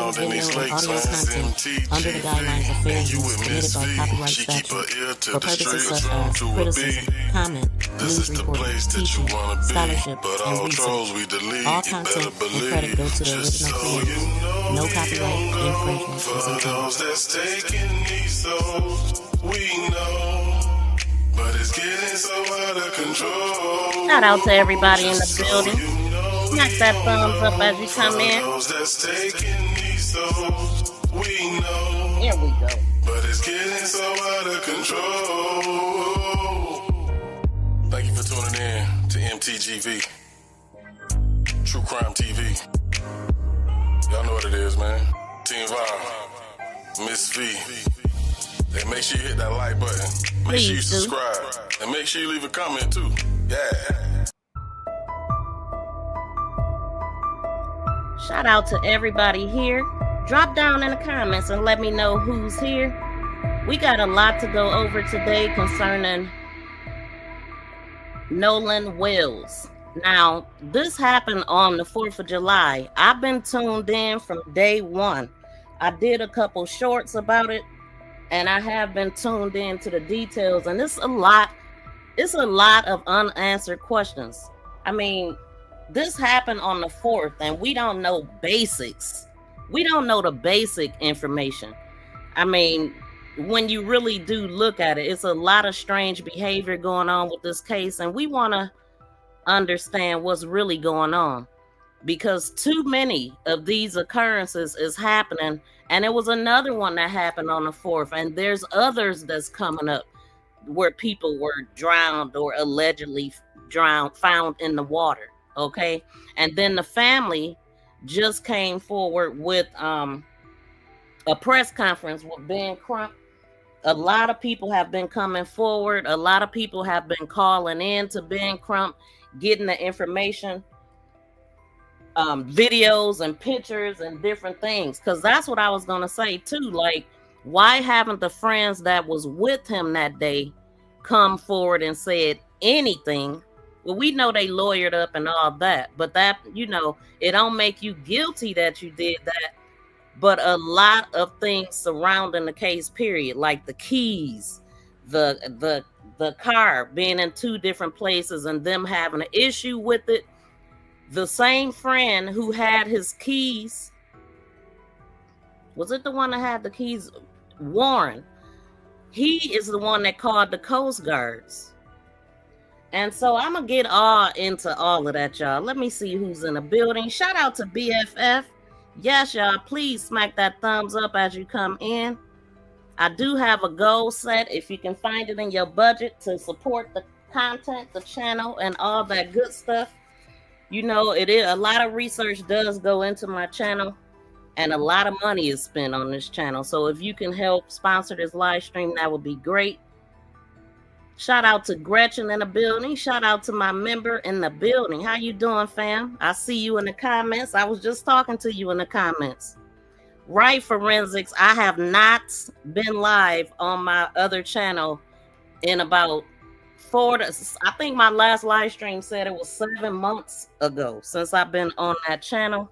found in these lakes, man. Under the guidelines of fair use permitted by copyright statute for purposes such as criticism, comment, news reporting, teaching, scholarship, and research. All content and credit go to the original creators. No copyright infringement is intended. Shout out to everybody in the building. Smack that thumbs up as you come in. Here we go. But it's getting so out of control. Thank you for tuning in to MTGV, True Crime TV. Y'all know what it is, man. Team Vibe, Miss V. And make sure you hit that like button. Make sure you subscribe. And make sure you leave a comment too. Yeah. Shout out to everybody here. Drop down in the comments and let me know who's here. We got a lot to go over today concerning Nolan Wells. Now, this happened on the 4th of July. I've been tuned in from day one. I did a couple shorts about it, and I have been tuned in to the details, and it's a lot of unanswered questions. I mean, this happened on the 4th, and we don't know basics. We don't know the basic information. I mean, when you really do look at it, it's a lot of strange behavior going on with this case, and we want to understand what's really going on, because too many of these occurrences is happening, and there was another one that happened on the 4th, and there's others that's coming up where people were drowned or allegedly drowned, found in the water. Okay, and then the family just came forward with a press conference with Ben Crump. A lot of people have been coming forward. A lot of people have been calling in to Ben Crump, getting the information, videos and pictures and different things. Because that's what I was going to say too. Like, why haven't the friends that was with him that day come forward and said anything? Well, we know they lawyered up and all that, but that, you know, it don't make you guilty that you did that. But a lot of things surrounding the case, period, like the keys, the car being in two different places and them having an issue with it. The same friend who had his keys, was it the one that had the keys? Warren. He is the one that called the Coast Guards. And so I'm going to get all into all of that, y'all. Let me see who's in the building. Shout out to BFF. Yes, y'all, please smack that thumbs up as you come in. I do have a goal set, if you can find it in your budget, to support the content, the channel, and all that good stuff. You know, it is a lot of research does go into my channel, and a lot of money is spent on this channel. So if you can help sponsor this live stream, that would be great. Shout out to Gretchen in the building. Shout out to my member in the building. How you doing, fam? I see you in the comments. I was just talking to you in the comments. Right, Forensics. I have not been live on my other channel in about I think my last live stream said it was 7 months ago since I've been on that channel.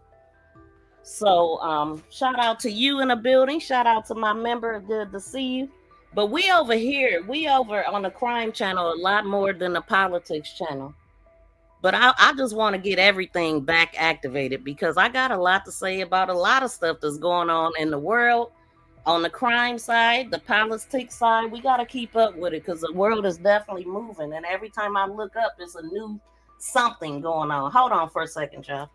So shout out to you in the building. Shout out to my member. Good to see you. But we over here, we over on the crime channel a lot more than the politics channel. But I just want to get everything back activated, because I got a lot to say about a lot of stuff that's going on in the world. On the crime side, the politics side, we got to keep up with it, because the world is definitely moving. And every time I look up, there's a new something going on. Hold on for a second, y'all.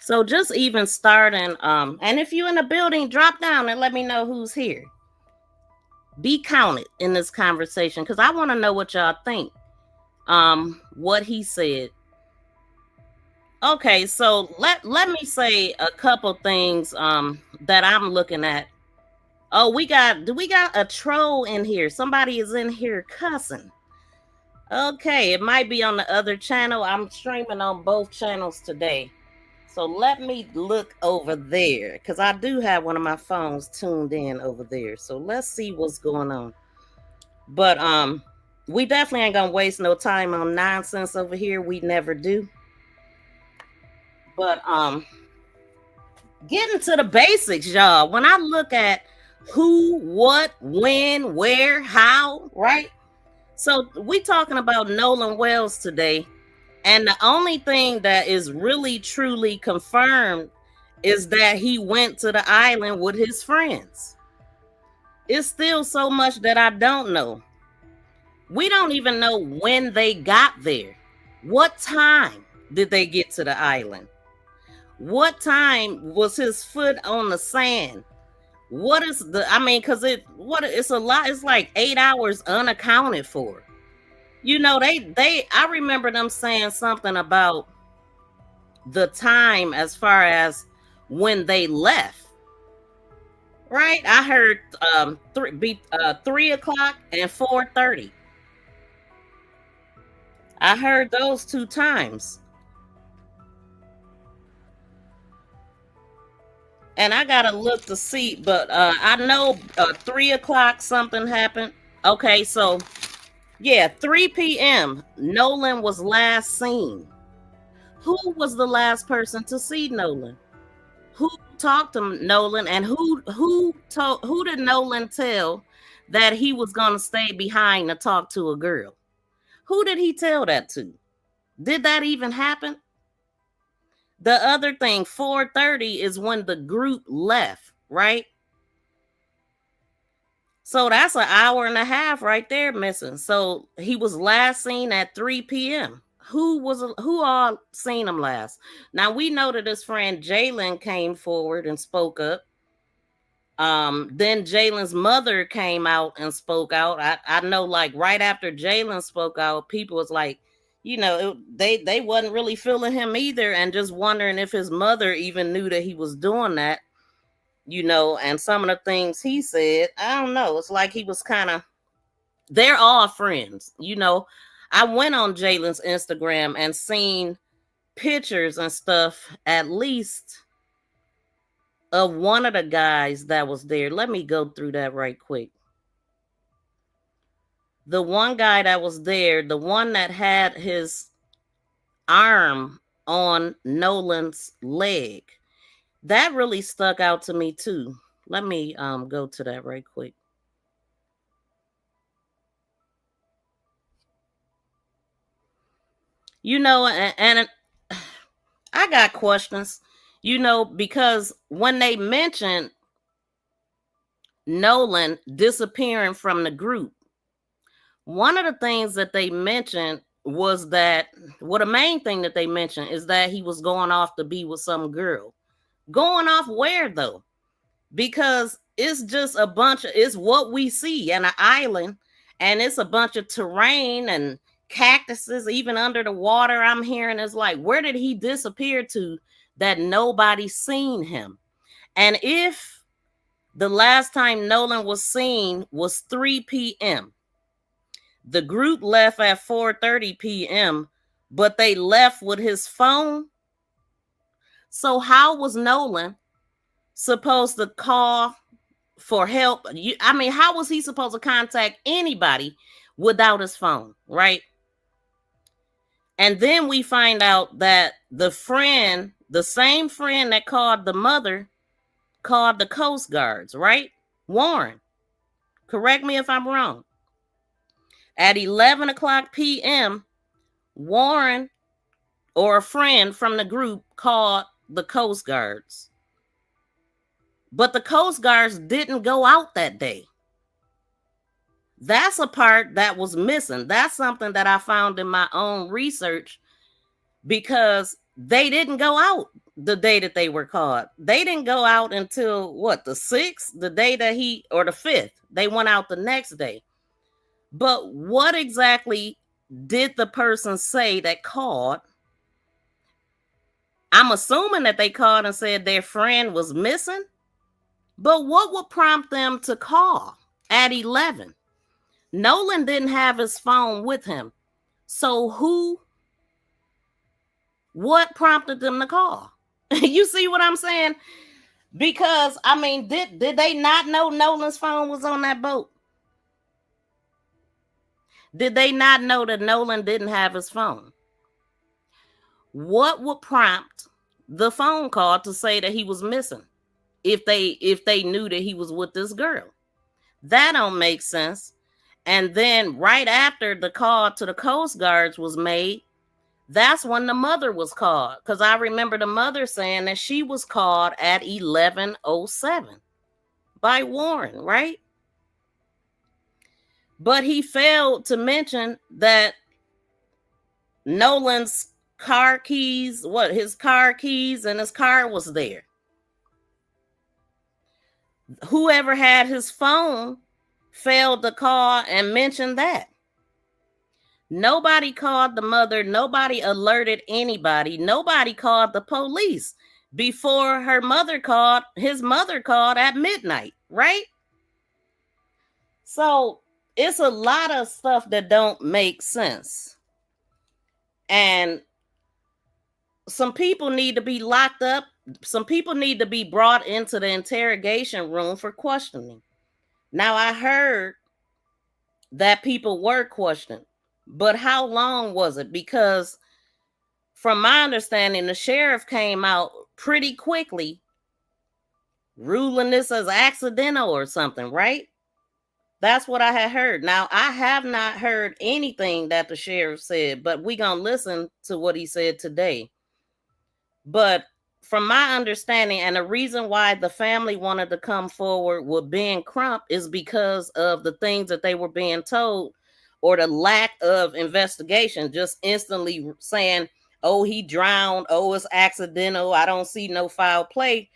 So just even starting, and if you're in the building, drop down and let me know who's here. Be counted in this conversation, because I want to know what y'all think. What he said. Okay, so let me say a couple things that I'm looking at. Oh, do we got a troll in here? Somebody is in here cussing. Okay, it might be on the other channel. I'm streaming on both channels today. So let me look over there because I do have one of my phones tuned in over there. So let's see what's going on. But we definitely ain't gonna waste no time on nonsense over here. We never do. But getting to the basics, y'all. When I look at who, what, when, where, how, right? So we talking about Nolan Wells today. And the only thing that is really truly confirmed is that he went to the island with his friends. It's still so much that I don't know. We don't even know when they got there. What time did they get to the island? What time was his foot on the sand? What is because it's a lot, it's like 8 hours unaccounted for. You know, I remember them saying something about the time as far as when they left. Right? I heard 3 o'clock and 4:30. I heard those two times. And I gotta look to see, but I know 3 o'clock something happened. Okay, so yeah, 3 p.m. Nolan was last seen. Who was the last person to see Nolan? Who talked to Nolan, and who did Nolan tell that he was gonna stay behind to talk to a girl? Who did he tell that to? Did that even happen? The other thing, 4:30 is when the group left, right? So that's an hour and a half right there missing. So he was last seen at 3 p.m. Who all seen him last? Now we know that his friend Jalen came forward and spoke up. Then Jalen's mother came out and spoke out. I know, like right after Jalen spoke out, people was like, they wasn't really feeling him either, and just wondering if his mother even knew that he was doing that. And some of the things he said, I don't know. It's like he was kind of. They're all friends. I went on Jalen's Instagram and seen pictures and stuff, at least of one of the guys that was there. Let me go through that right quick. The one guy that was there, the one that had his arm on Nolan's leg, that really stuck out to me too. Let me go to that right quick. And I got questions, because when they mentioned Nolan disappearing from the group, one of the things that they mentioned was that, the main thing that they mentioned is that he was going off to be with some girl. Going off where though? Because it's just it's what we see on an island, and it's a bunch of terrain and cactuses, even under the water. I'm hearing is like, where did he disappear to that nobody's seen him? And if the last time Nolan was seen was 3 p.m., the group left at 4:30 p.m., but they left with his phone. So how was Nolan supposed to call for help? How was he supposed to contact anybody without his phone, right? And then we find out that the same friend that called the mother, called the Coast Guards, right? Warren. Correct me if I'm wrong. At 11 o'clock p.m., Warren, or a friend from the group, called the Coast Guards. But the Coast Guards didn't go out that day. That's a part that was missing. That's something that I found in my own research, because they didn't go out the day that they were caught. They didn't go out until the 6th, the day that or the 5th. They went out the next day. But what exactly did the person say that called? I'm assuming that they called and said their friend was missing. But what would prompt them to call at 11? Nolan didn't have his phone with him. So what prompted them to call? You see what I'm saying? Because I mean, did they not know Nolan's phone was on that boat? Did they not know that Nolan didn't have his phone? What would prompt the phone call to say that he was missing if they knew that he was with this girl? That don't make sense. And then right after the call to the Coast Guards was made, that's when the mother was called. Because I remember the mother saying that she was called at 11:07 by Warren, right? But he failed to mention that Nolan's car keys, his car keys and his car was there. Whoever had his phone failed to call and mention that. Nobody called the mother. Nobody alerted anybody. Nobody called the police before his mother called at midnight, right? So it's a lot of stuff that don't make sense. And some people need to be locked up. Some people need to be brought into the interrogation room for questioning. Now, I heard that people were questioned, but how long was it? Because from my understanding, the sheriff came out pretty quickly ruling this as accidental or something, right? That's what I had heard. Now, I have not heard anything that the sheriff said, but we're going to listen to what he said today. But from my understanding, and the reason why the family wanted to come forward with Ben Crump is because of the things that they were being told, or the lack of investigation, just instantly saying, oh, he drowned, oh, it's accidental, I don't see no foul play.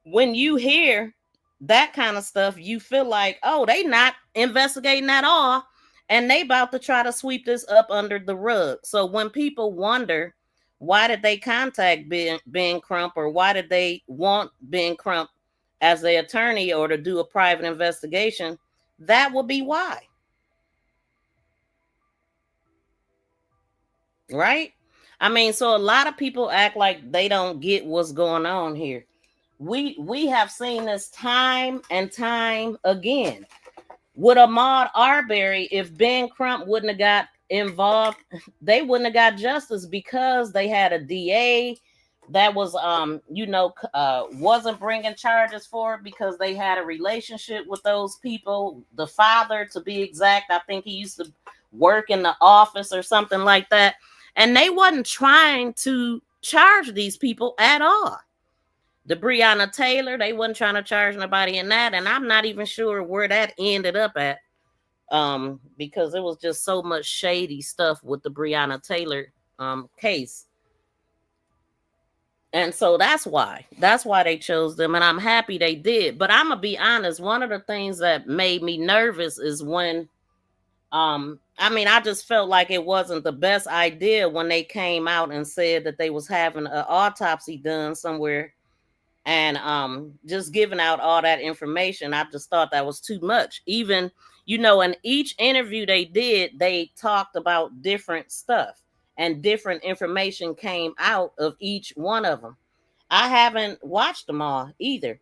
When you hear that kind of stuff, you feel like, oh, they not investigating at all, and they about to try to sweep this up under the rug. So when people wonder, why did they contact Ben Crump, or why did they want Ben Crump as their attorney or to do a private investigation? That would be why. Right? I mean, so a lot of people act like they don't get what's going on here. We have seen this time and time again. With Ahmaud Arbery, if Ben Crump wouldn't have got involved, they wouldn't have got justice, because they had a DA that was wasn't bringing charges for it because they had a relationship with those people. The father, to be exact, I think he used to work in the office or something like that, and they wasn't trying to charge these people at all. The Breonna Taylor, they wasn't trying to charge nobody in that, and I'm not even sure where that ended up at. Because it was just so much shady stuff with the Breonna Taylor case. And so that's why they chose them, and I'm happy they did. But I'm gonna be honest, one of the things that made me nervous is when I just felt like it wasn't the best idea when they came out and said that they was having an autopsy done somewhere, and just giving out all that information. I just thought that was too much. Even in each interview they did, they talked about different stuff, and different information came out of each one of them. I haven't watched them all either,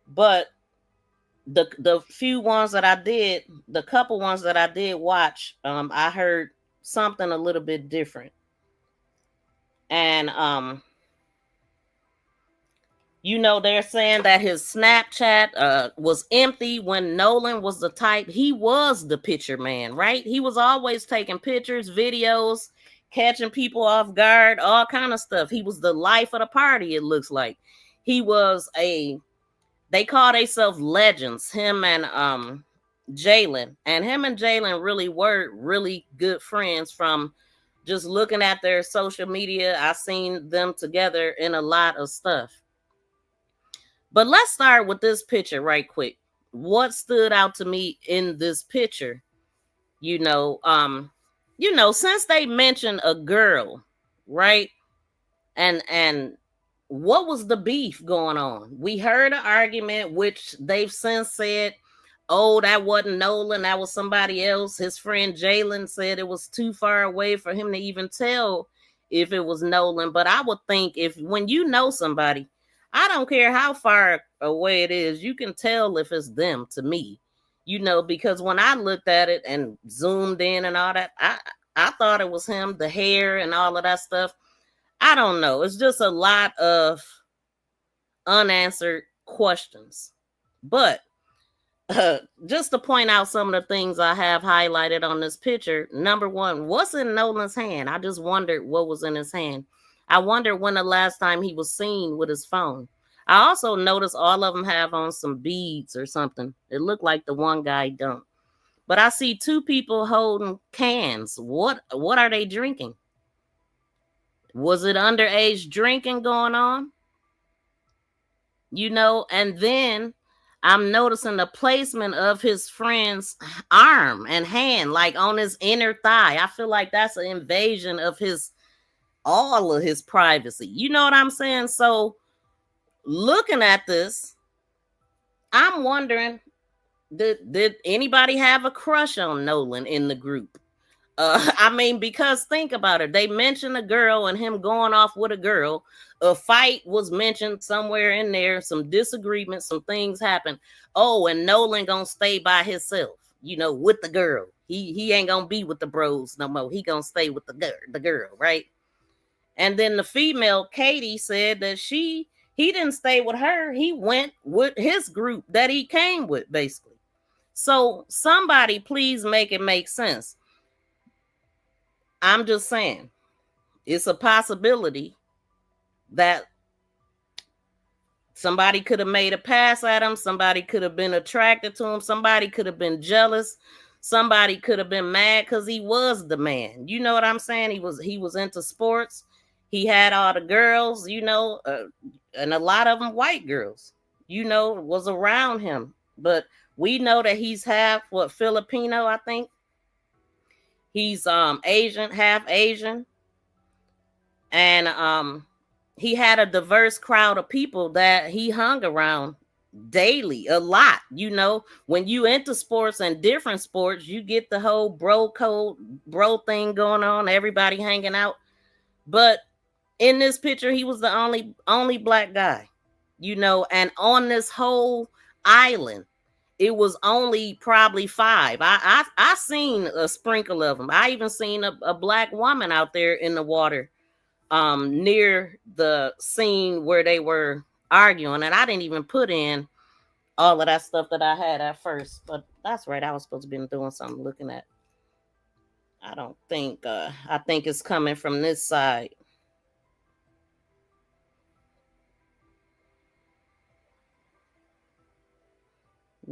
but the few ones that I did, the couple ones that I did watch, I heard something a little bit different. And they're saying that his Snapchat was empty when Nolan was the type. He was the picture man, right? He was always taking pictures, videos, catching people off guard, all kind of stuff. He was the life of the party, it looks like. He was they call themselves legends, him and Jalen. And him and Jalen really were really good friends. From just looking at their social media, I seen them together in a lot of stuff. But let's start with this picture right quick. What stood out to me in this picture, since they mentioned a girl, right? And what was the beef going on? We heard an argument, which they've since said, oh, that wasn't Nolan, that was somebody else. His friend Jalen said it was too far away for him to even tell if it was Nolan, but I would think if when you know somebody, I don't care how far away it is, you can tell if it's them to me. Because when I looked at it and zoomed in and all that, I thought it was him, the hair and all of that stuff. I don't know. It's just a lot of unanswered questions. But just to point out some of the things I have highlighted on this picture. Number one, what's in Nolan's hand? I just wondered what was in his hand. I wonder when the last time he was seen with his phone. I also noticed all of them have on some beads or something. It looked like the one guy don't. But I see two people holding cans. What are they drinking? Was it underage drinking going on? And then I'm noticing the placement of his friend's arm and hand, like on his inner thigh. I feel like that's an invasion of all of his privacy. You know what I'm saying? So looking at this, I'm wondering, did anybody have a crush on Nolan in the group? Because think about it. They mentioned a girl and him going off with a girl. A fight was mentioned somewhere in there. Some disagreements, some things happened. Oh, and Nolan gonna stay by himself, with the girl. He ain't gonna be with the bros no more. He gonna stay with the girl, right? And then the female, Katie, said that he didn't stay with her. He went with his group that he came with, basically. So somebody please make it make sense. I'm just saying, it's a possibility that somebody could have made a pass at him. Somebody could have been attracted to him. Somebody could have been jealous. Somebody could have been mad because he was the man. You know what I'm saying? He was into sports. He had all the girls, and a lot of them white girls, was around him. But we know that he's half Filipino, I think. He's Asian, half Asian. And he had a diverse crowd of people that he hung around daily, a lot. When you into sports and different sports, you get the whole bro code, bro thing going on, everybody hanging out. But in this picture, he was the only black guy, and on this whole island, it was only probably 5. I seen a sprinkle of them. I even seen a black woman out there in the water near the scene where they were arguing. And I didn't even put in all of that stuff that I had at first. But that's right. I was supposed to be doing something looking at. I don't think, I think it's coming from this side.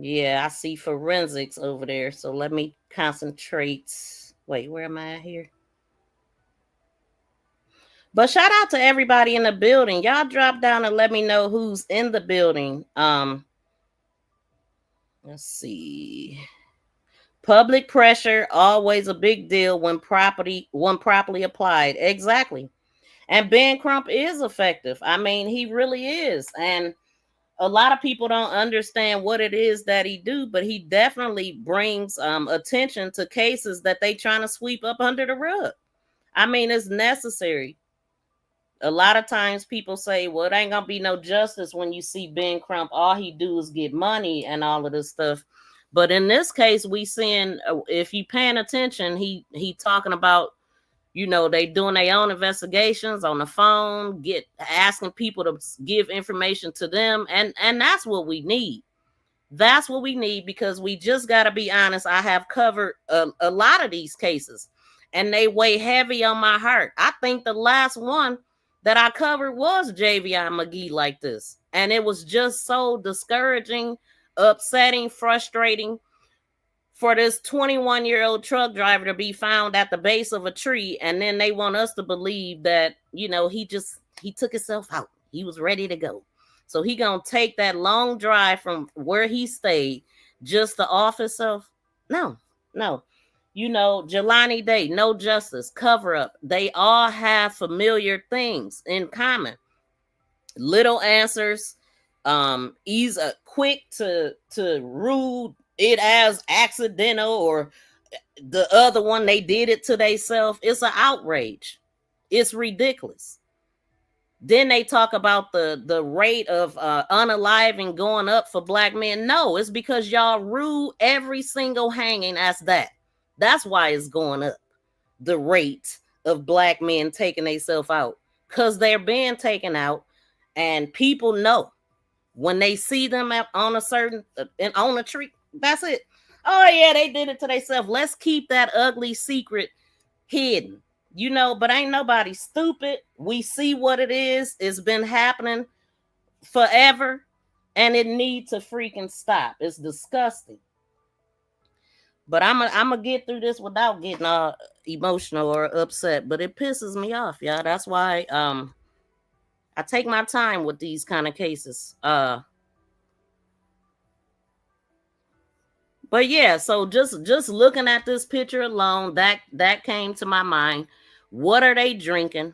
Yeah, I see forensics over there. So let me concentrate. Wait, where am I at here? But shout out to everybody in the building. Y'all drop down and let me know who's in the building. Let's see. Public pressure, always a big deal when properly applied. Exactly. And Ben Crump is effective. I mean, he really is. And a lot of people don't understand what it is that he do, but he definitely brings attention to cases that they trying to sweep up under the rug. I mean, it's necessary. A lot of times people say, well, it ain't gonna be no justice when you see Ben Crump. All he do is get money and all of this stuff. But in this case, we seeing, if you paying attention, he talking about, they doing their own investigations on the phone, asking people to give information to them. And that's what we need. That's what we need, because we just got to be honest. I have covered a lot of these cases and they weigh heavy on my heart. I think the last one that I covered was Javion McGee like this. And it was just so discouraging, upsetting, frustrating for this 21-year-old truck driver to be found at the base of a tree. And then they want us to believe that, he took himself out. He was ready to go. So he gonna take that long drive from where he stayed just to off himself? No. Jelani Day, no justice, cover up. They all have familiar things in common. Little answers, easy, quick to rule it as accidental, or the other one, they did it to themselves. It's an outrage. It's ridiculous. Then they talk about the rate of unaliving going up for black men. No, it's because y'all rule every single hanging as that. That's why it's going up. The rate of black men taking themselves out, because they're being taken out, and people know when they see them on a certain on a tree. That's it. Oh yeah, they did it to themselves. Let's keep that ugly secret hidden, but ain't nobody stupid. We see what it is. It's been happening forever, and it needs to freaking stop. It's disgusting. But I'm gonna get through this without getting emotional or upset. But it pisses me off, y'all. That's why I take my time with these kind of cases. But yeah, so just looking at this picture alone, that came to my mind. What are they drinking?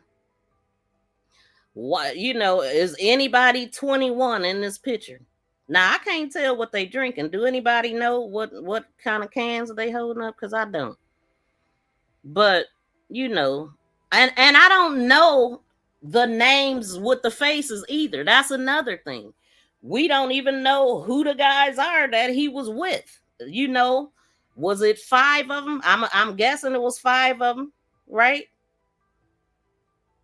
What is anybody 21 in this picture? Now I can't tell what they drinking. Do anybody know what kind of cans they holding up? Because I don't. But and I don't know the names with the faces either. That's another thing. We don't even know who the guys are that he was with. Was it 5 of them? I'm guessing it was 5 of them, right?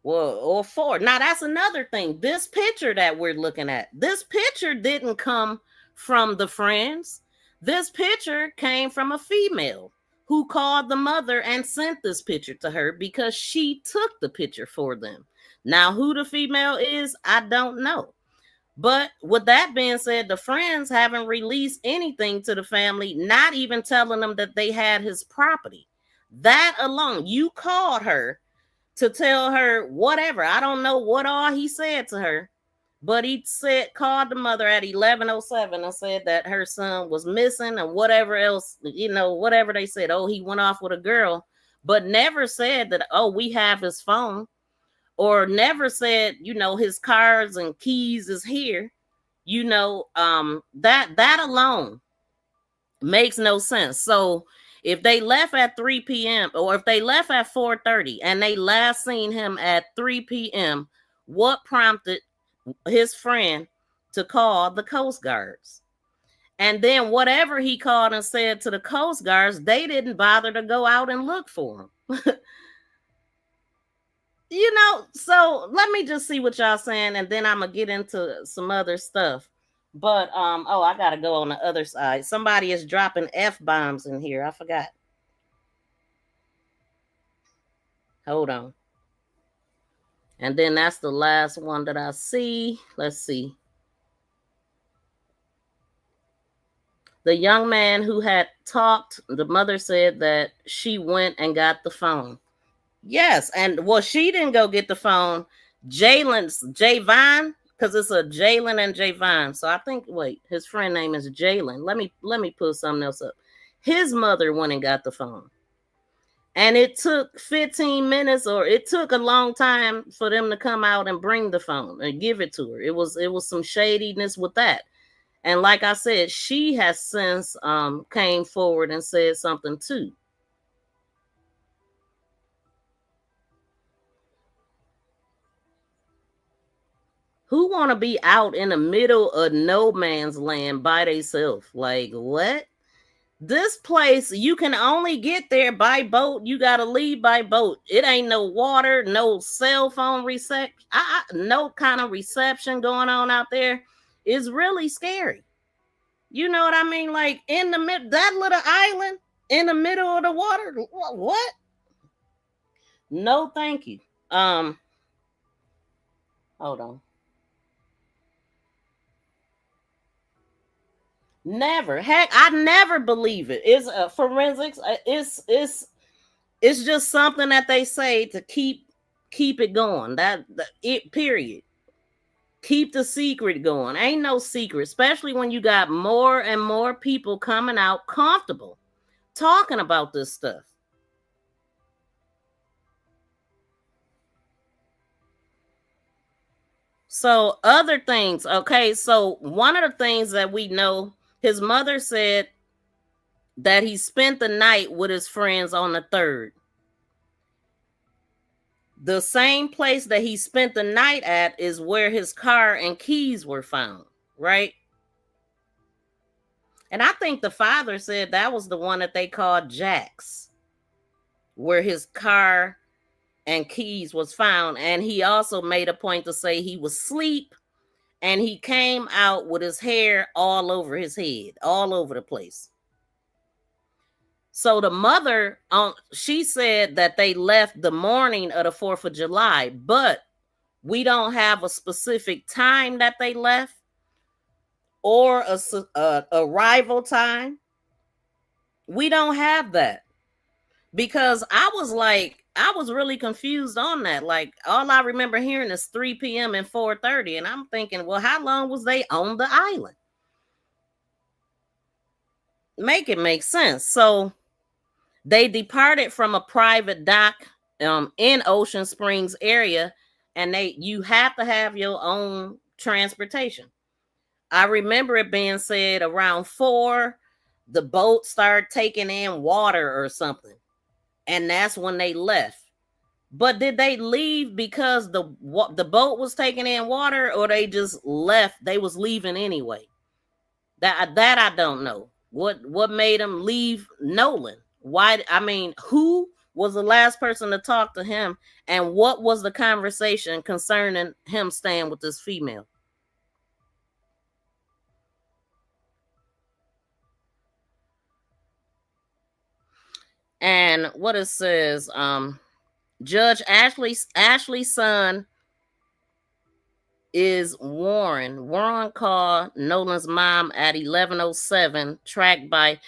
Well, or 4. Now that's another thing. This picture that we're looking at, this picture didn't come from the friends. This picture came from a female who called the mother and sent this picture to her because she took the picture for them. Now, who the female is, I don't know. But with that being said, the friends haven't released anything to the family, not even telling them that they had his property. That alone, you called her to tell her whatever. I don't know what all he said to her, but he called the mother at 11:07 and said that her son was missing and whatever else, whatever they said. Oh, he went off with a girl, but never said that, oh, we have his phone, or never said, his cards and keys is here. That alone makes no sense. So if they left at 3 p.m. or if they left at 4:30 and they last seen him at 3 p.m., what prompted his friend to call the Coast Guards? And then whatever he called and said to the Coast Guards, they didn't bother to go out and look for him. So let me just see what y'all saying, and then I'm gonna get into some other stuff. But I gotta go on the other side. Somebody is dropping F-bombs in here. I forgot. Hold on. And then that's the last one that I see. Let's see. The young man who had talked, the mother said that she went and got the phone. Yes, and she didn't go get the phone. Javon, because it's a Jalen and Javon. So I think, his friend name is Jalen. Let me put something else up. His mother went and got the phone. And it took 15 minutes, or it took a long time for them to come out and bring the phone and give it to her. It was some shadiness with that. And like I said, she has since came forward and said something too. Who want to be out in the middle of no man's land by themselves? Like, what? This place, you can only get there by boat. You got to leave by boat. It ain't no water, no cell phone reception, no kind of reception going on out there. It's really scary. You know what I mean? Like in the that little island in the middle of the water. What? No, thank you. Hold on. Never. Heck, I never believe it. It's forensics. It's just something that they say to keep it going. That it period. Keep the secret going. Ain't no secret, especially when you got more and more people coming out comfortable talking about this stuff. So other things, okay. So one of the things that we know, his mother said that he spent the night with his friends on the 3rd. The same place that he spent the night at is where his car and keys were found, right? And I think the father said that was the one that they called Jack's, where his car and keys was found. And he also made a point to say he was asleep and he came out with his hair all over his head, all over the place. So the mother, she said that they left the morning of the 4th of July, but we don't have a specific time that they left or a arrival time. We don't have that, because I was really confused on that. Like, all I remember hearing is 3 p.m. and 4:30, and I'm thinking, well, how long was they on the island? Make it make sense. So they departed from a private dock in Ocean Springs area, and you have to have your own transportation. I remember it being said around 4, the boat started taking in water or something, and that's when they left. But did they leave because the boat was taking in water, or they just left? They was leaving anyway. That I don't know. What made them leave Nolan? Why? I mean, who was the last person to talk to him, and what was the conversation concerning him staying with this female? And what it says, Judge Ashley's son is Warren. Warren called Nolan's mom at 11:07, tracked by,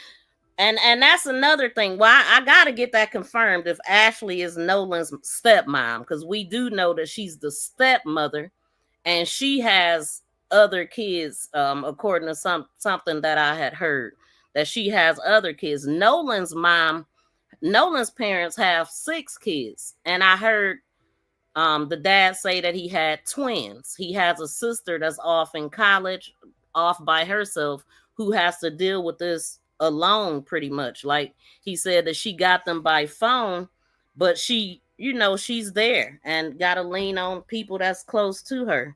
and that's another thing. Well, I gotta get that confirmed if Ashley is Nolan's stepmom, because we do know that she's the stepmother, and she has other kids, according to something that I had heard, that she has other kids. Nolan's parents have 6 kids, and I heard the dad say that he had twins. He has a sister that's off in college, off by herself, who has to deal with this alone pretty much. Like, he said that she got them by phone, but she's there and got to lean on people that's close to her.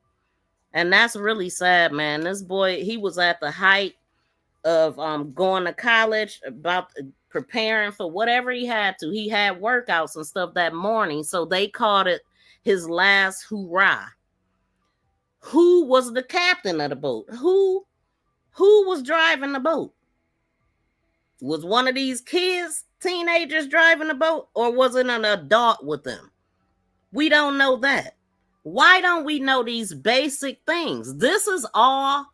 And that's really sad, man. This boy, he was at the height of going to college, about preparing for whatever he had to. He had workouts and stuff that morning, so they called it his last hoorah. Who was the captain of the boat? Who was driving the boat? Was one of these kids, teenagers, driving the boat, or was it an adult with them? We don't know that. Why don't we know these basic things? These are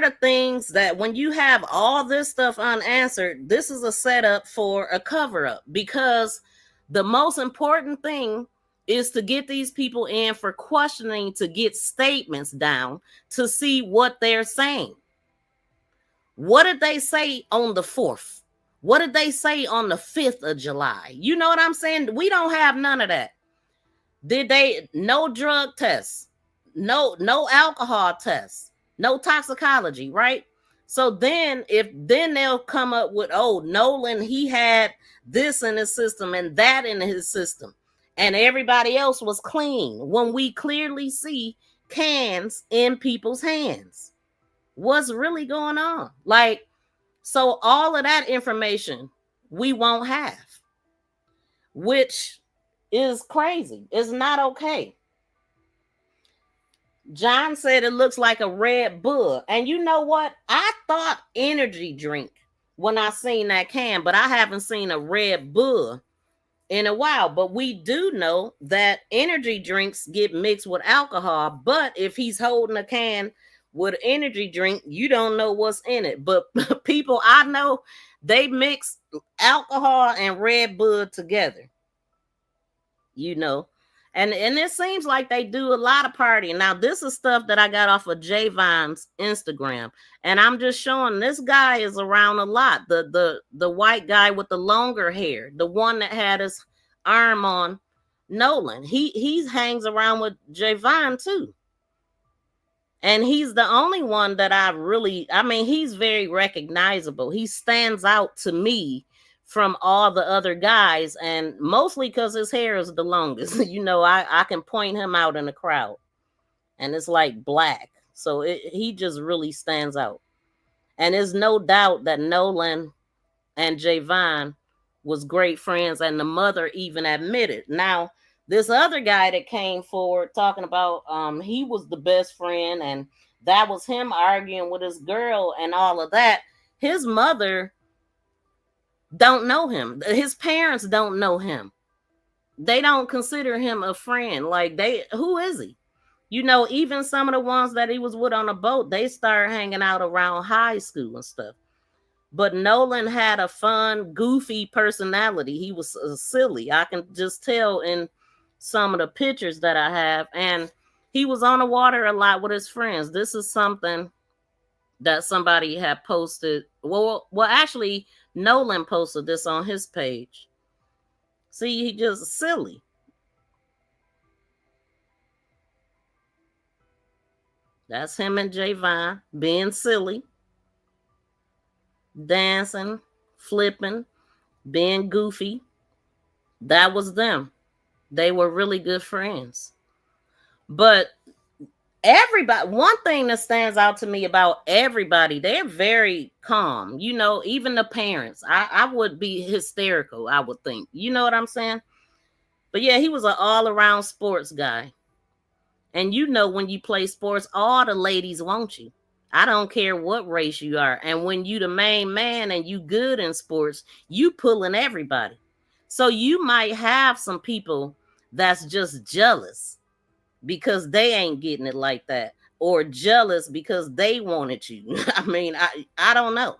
the things that when you have all this stuff unanswered, this is a setup for a cover-up, because the most important thing is to get these people in for questioning, to get statements down, to see what they're saying. What did they say on the 4th? What did they say on the 5th of July? You know what I'm saying? We don't have none of that. No drug tests, no alcohol tests, no toxicology, right? So then they'll come up with, oh, Nolan, he had this in his system and that in his system, and everybody else was clean, when we clearly see cans in people's hands. What's really going on? Like, so all of that information we won't have, which is crazy. It's not okay. John said it looks like a Red Bull. And you know what? I thought energy drink when I seen that can, but I haven't seen a Red Bull in a while. But we do know that energy drinks get mixed with alcohol. But if he's holding a can with energy drink, you don't know what's in it. But people I know, they mix alcohol and Red Bull together. And it seems like they do a lot of partying. Now, this is stuff that I got off of Javon's Instagram, and I'm just showing this guy is around a lot. The white guy with the longer hair, the one that had his arm on Nolan, he hangs around with Javon too. And he's the only one that he's very recognizable. He stands out to me from all the other guys, and mostly because his hair is the longest. I can point him out in the crowd, and it's like black. So he just really stands out. And there's no doubt that Nolan and Javon was great friends, and the mother even admitted. Now, this other guy that came forward talking about he was the best friend, and that was him arguing with his girl and all of that. His mother don't know him. His parents don't know him. They don't consider him a friend. Like, who is he? Even some of the ones that he was with on a boat, they started hanging out around high school and stuff. But Nolan had a fun, goofy personality. He was silly. I can just tell in some of the pictures that I have. And he was on the water a lot with his friends. This is something that somebody had posted. Well, actually, Nolan posted this on his page. See, he just silly. That's him and Javon being silly, dancing, flipping, being goofy. That was them. They were really good friends. But everybody, one thing that stands out to me about everybody, they're very calm. Even the parents. I would be hysterical, I would think. You know what I'm saying? But yeah, he was an all-around sports guy. And when you play sports, all the ladies want you. I don't care what race you are. And when you the main man and you good in sports, you pulling everybody. So you might have some people that's just jealous because they ain't getting it like that, or jealous because they wanted you. I mean, I don't know.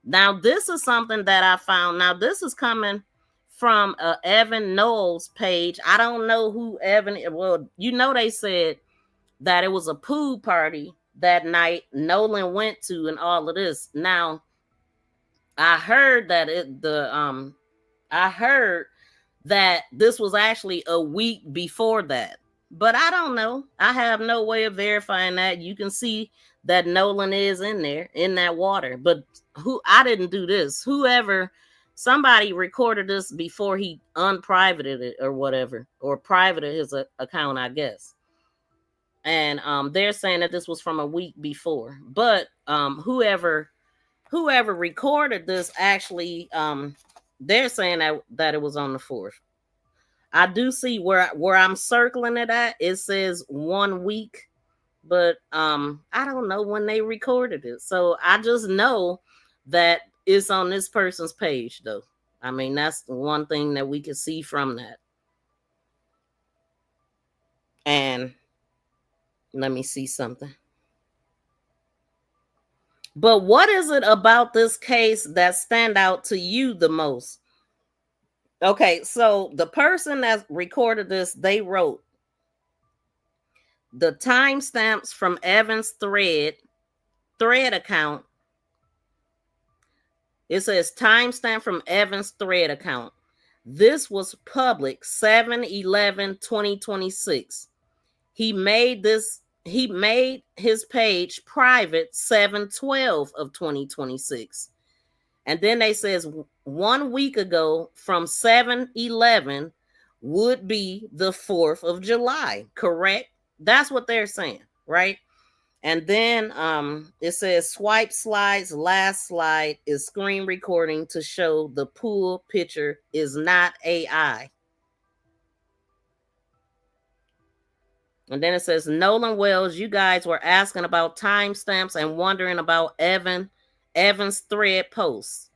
Now, this is something that I found. Now, this is coming from Evan Knowles' page. I don't know who Evan. Well, they said that it was a pool party that night Nolan went to and all of this. Now, I heard that I heard that this was actually a week before that. But I don't know. I have no way of verifying that. You can see that Nolan is in there, in that water. But I didn't do this. Somebody recorded this before he unprivated it or whatever, or privated his account, I guess. And they're saying that this was from a week before. But whoever recorded this actually, they're saying that it was on the 4th. I do see where I'm circling it at. It says 1 week, but I don't know when they recorded it. So I just know that it's on this person's page, though. I mean, that's the one thing that we can see from that. And let me see something. But what is it about this case that stand out to you the most? Okay, so the person that recorded this, they wrote the timestamps from Evan's thread account. It says timestamp from Evan's thread account. This was public 7/11/2026. He made his page private 7/12 of 2026. And then they says 1 week ago from 7/11 would be the 4th of July, correct? That's what they're saying, right? And then it says swipe slides, last slide is screen recording to show the pool picture is not AI. And then it says, Nolan Wells, you guys were asking about timestamps and wondering about Evan's threads post.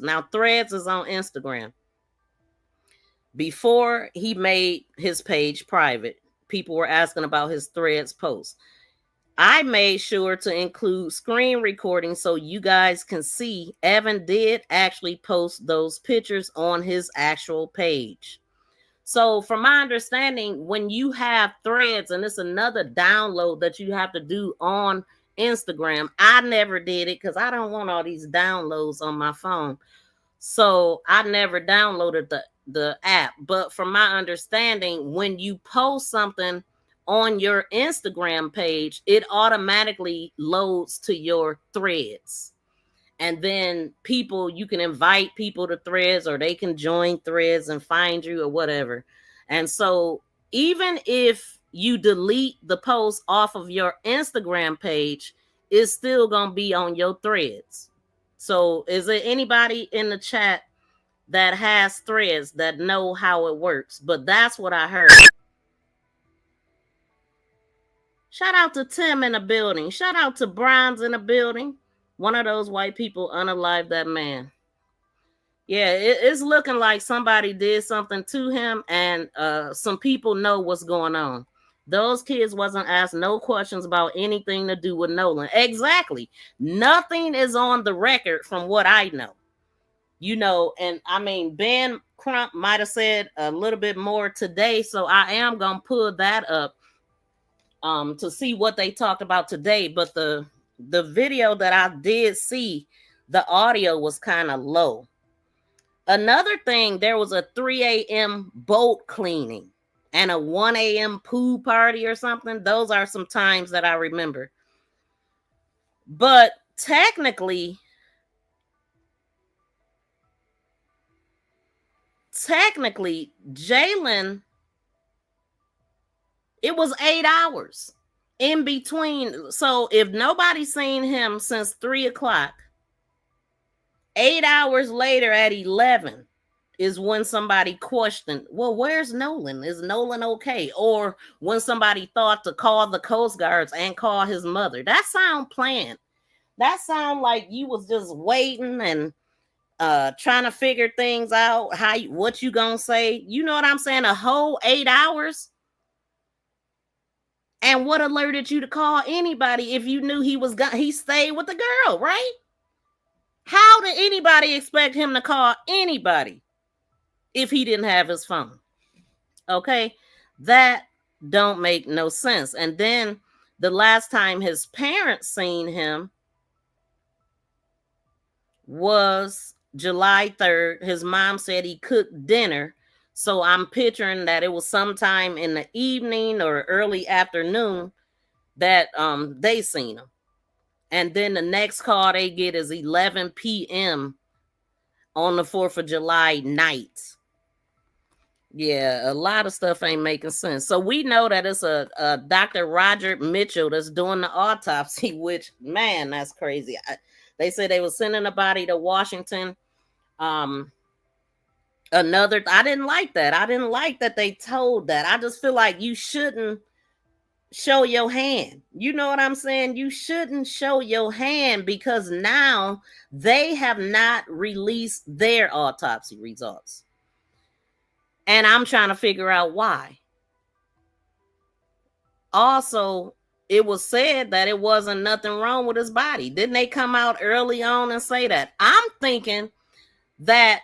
Now, Threads is on Instagram. Before he made his page private, people were asking about his Threads post. I made sure to include screen recording so you guys can see Evan did actually post those pictures on his actual page. So from my understanding, when you have Threads, and it's another download that you have to do on Instagram, I never did it because I don't want all these downloads on my phone. So I never downloaded the app. But from my understanding, when you post something on your Instagram page, it automatically loads to your Threads. And then people, you can invite people to threads, or they can join threads and find you or whatever. And so even if you delete the post off of your Instagram page, it's still gonna be on your threads. So is there anybody in the chat that has threads that know how it works? But that's what I heard. Shout out to Tim in the building. Shout out to Brian's in the building. One of those white people unalive that man. Yeah, it's looking like somebody did something to him, and some people know what's going on. Those kids wasn't asked no questions about anything to do with Nolan. Exactly. Nothing is on the record from what I know. You know, and I mean, Ben Crump might have said a little bit more today, so I am gonna pull that up to see what they talked about today. But the video that I did see, the audio was kind of low. Another thing, there was a 3 a.m. boat cleaning and a 1 a.m. pool party or something. Those are some times that I remember. But technically, Jalen, it was 8 hours in between. So if nobody's seen him since 3 o'clock, 8 hours later at 11 is when somebody questioned, well, where's Nolan? Is Nolan okay? Or when somebody thought to call the Coast Guards and call his mother. That sound planned. That sound like you was just waiting and trying to figure things out. What you gonna say? You know what I'm saying? A whole 8 hours. And what alerted you to call anybody if you knew he stayed with the girl, right? How did anybody expect him to call anybody if he didn't have his phone? Okay, that don't make no sense. And then the last time his parents seen him was July 3rd. His mom said he cooked dinner. So I'm picturing that it was sometime in the evening or early afternoon that they seen him. And then the next call they get is 11 p.m. on the 4th of July night. Yeah, a lot of stuff ain't making sense. So we know that it's a Dr. Roger Mitchell that's doing the autopsy, which, man, that's crazy. They said they were sending the body to Washington. I didn't like that. I didn't like that they told that. I just feel like you shouldn't show your hand. You know what I'm saying? You shouldn't show your hand, because now they have not released their autopsy results. And I'm trying to figure out why. Also, it was said that it wasn't nothing wrong with his body. Didn't they come out early on and say that? I'm thinking that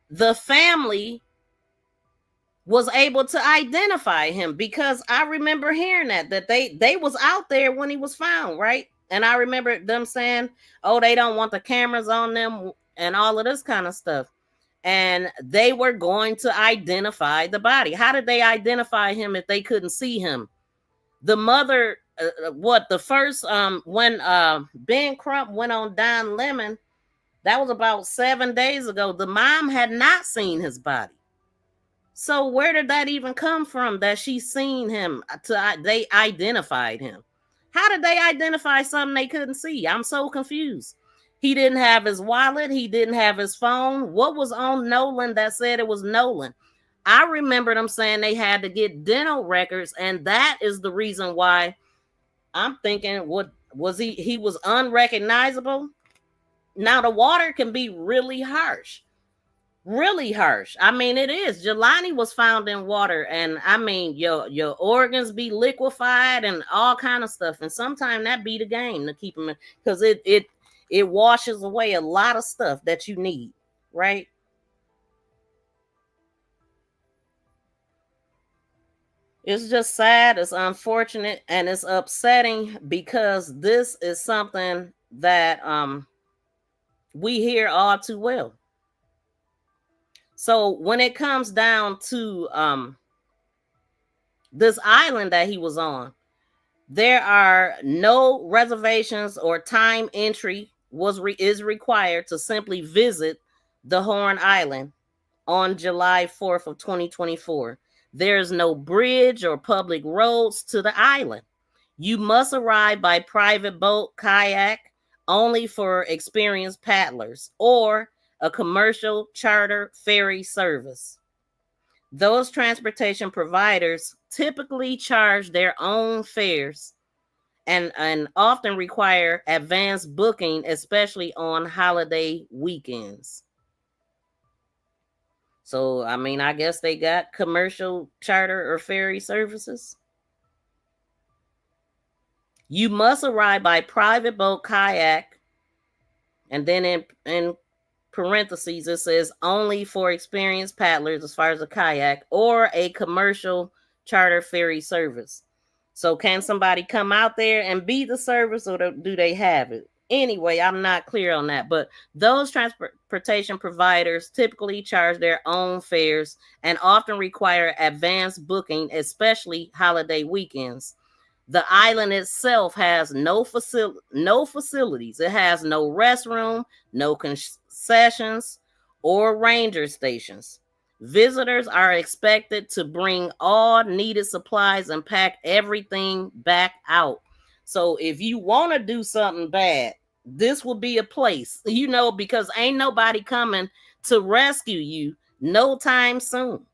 the family was able to identify him, because I remember hearing that they was out there when he was found, right? And I remember them saying, oh, they don't want the cameras on them and all of this kind of stuff. And they were going to identify the body. How did they identify him if they couldn't see him? The mother, the first, when Ben Crump went on Don Lemon, that was about 7 days ago. The mom had not seen his body. So where did that even come from that she seen him? They identified him. How did they identify something they couldn't see? I'm so confused. He didn't have his wallet. He didn't have his phone. What was on Nolan that said it was Nolan? I remember them saying they had to get dental records, and that is the reason why I'm thinking, what was he was unrecognizable. Now the water can be really harsh. Really harsh. I mean, it is. Jelani was found in water, and I mean, your organs be liquefied and all kind of stuff. And sometimes that be the game to keep them, because it washes away a lot of stuff that you need, right? It's just sad. It's unfortunate, and it's upsetting, because this is something that we hear all too well. So when it comes down to this island that he was on, there are no reservations or time entry is required to simply visit the Horn Island on July 4th of 2024. There's no bridge or public roads to the island. You must arrive by private boat, kayak, only for experienced paddlers, or a commercial charter ferry service. Those transportation providers typically charge their own fares and often require advanced booking, especially on holiday weekends. So, I mean, I guess they got commercial charter or ferry services. You must arrive by private boat, kayak, and then in parentheses it says only for experienced paddlers as far as a kayak, or a commercial charter ferry service. So can somebody come out there and be the service, or do they have it? Anyway, I'm not clear on that, but those transportation providers typically charge their own fares and often require advanced booking, especially holiday weekends. The island itself has no facilities. It has no restroom, no concessions, or ranger stations. Visitors are expected to bring all needed supplies and pack everything back out. So if you want to do something bad, this will be a place, because ain't nobody coming to rescue you no time soon.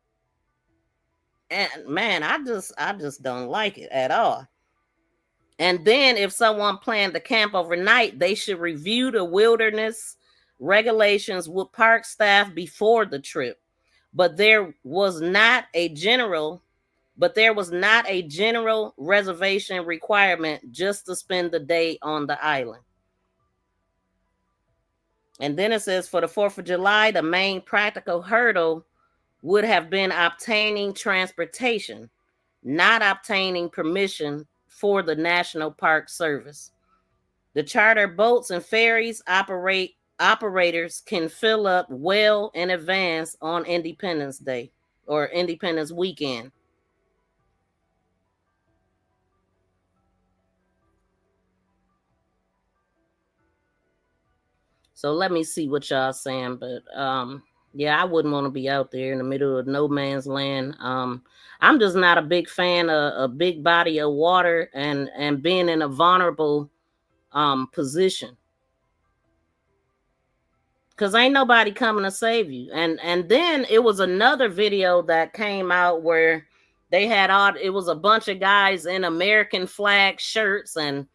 And man, I just don't like it at all. And then if someone planned to camp overnight, they should review the wilderness regulations with park staff before the trip. But there was not a general reservation requirement just to spend the day on the island. And then it says for the 4th of July, the main practical hurdle would have been obtaining transportation, not obtaining permission for the National Park Service. The charter boats and ferries operators can fill up well in advance on Independence Day or Independence Weekend. So let me see what y'all saying, but yeah, I wouldn't want to be out there in the middle of no man's land. I'm just not a big fan of a big body of water and being in a vulnerable position, because ain't nobody coming to save you. And then it was another video that came out where they had it was a bunch of guys in American flag shirts, and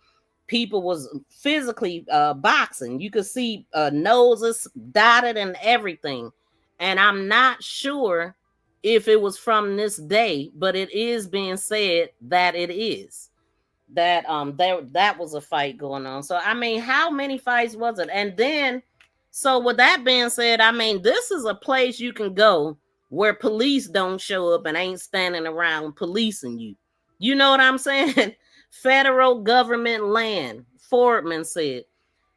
people was physically boxing. You could see noses dotted and everything. And I'm not sure if it was from this day, but it is being said that it is. That was a fight going on. So I mean, how many fights was it? And then, so with that being said, I mean, this is a place you can go where police don't show up and ain't standing around policing you. You know what I'm saying? Federal government land, Fordman said.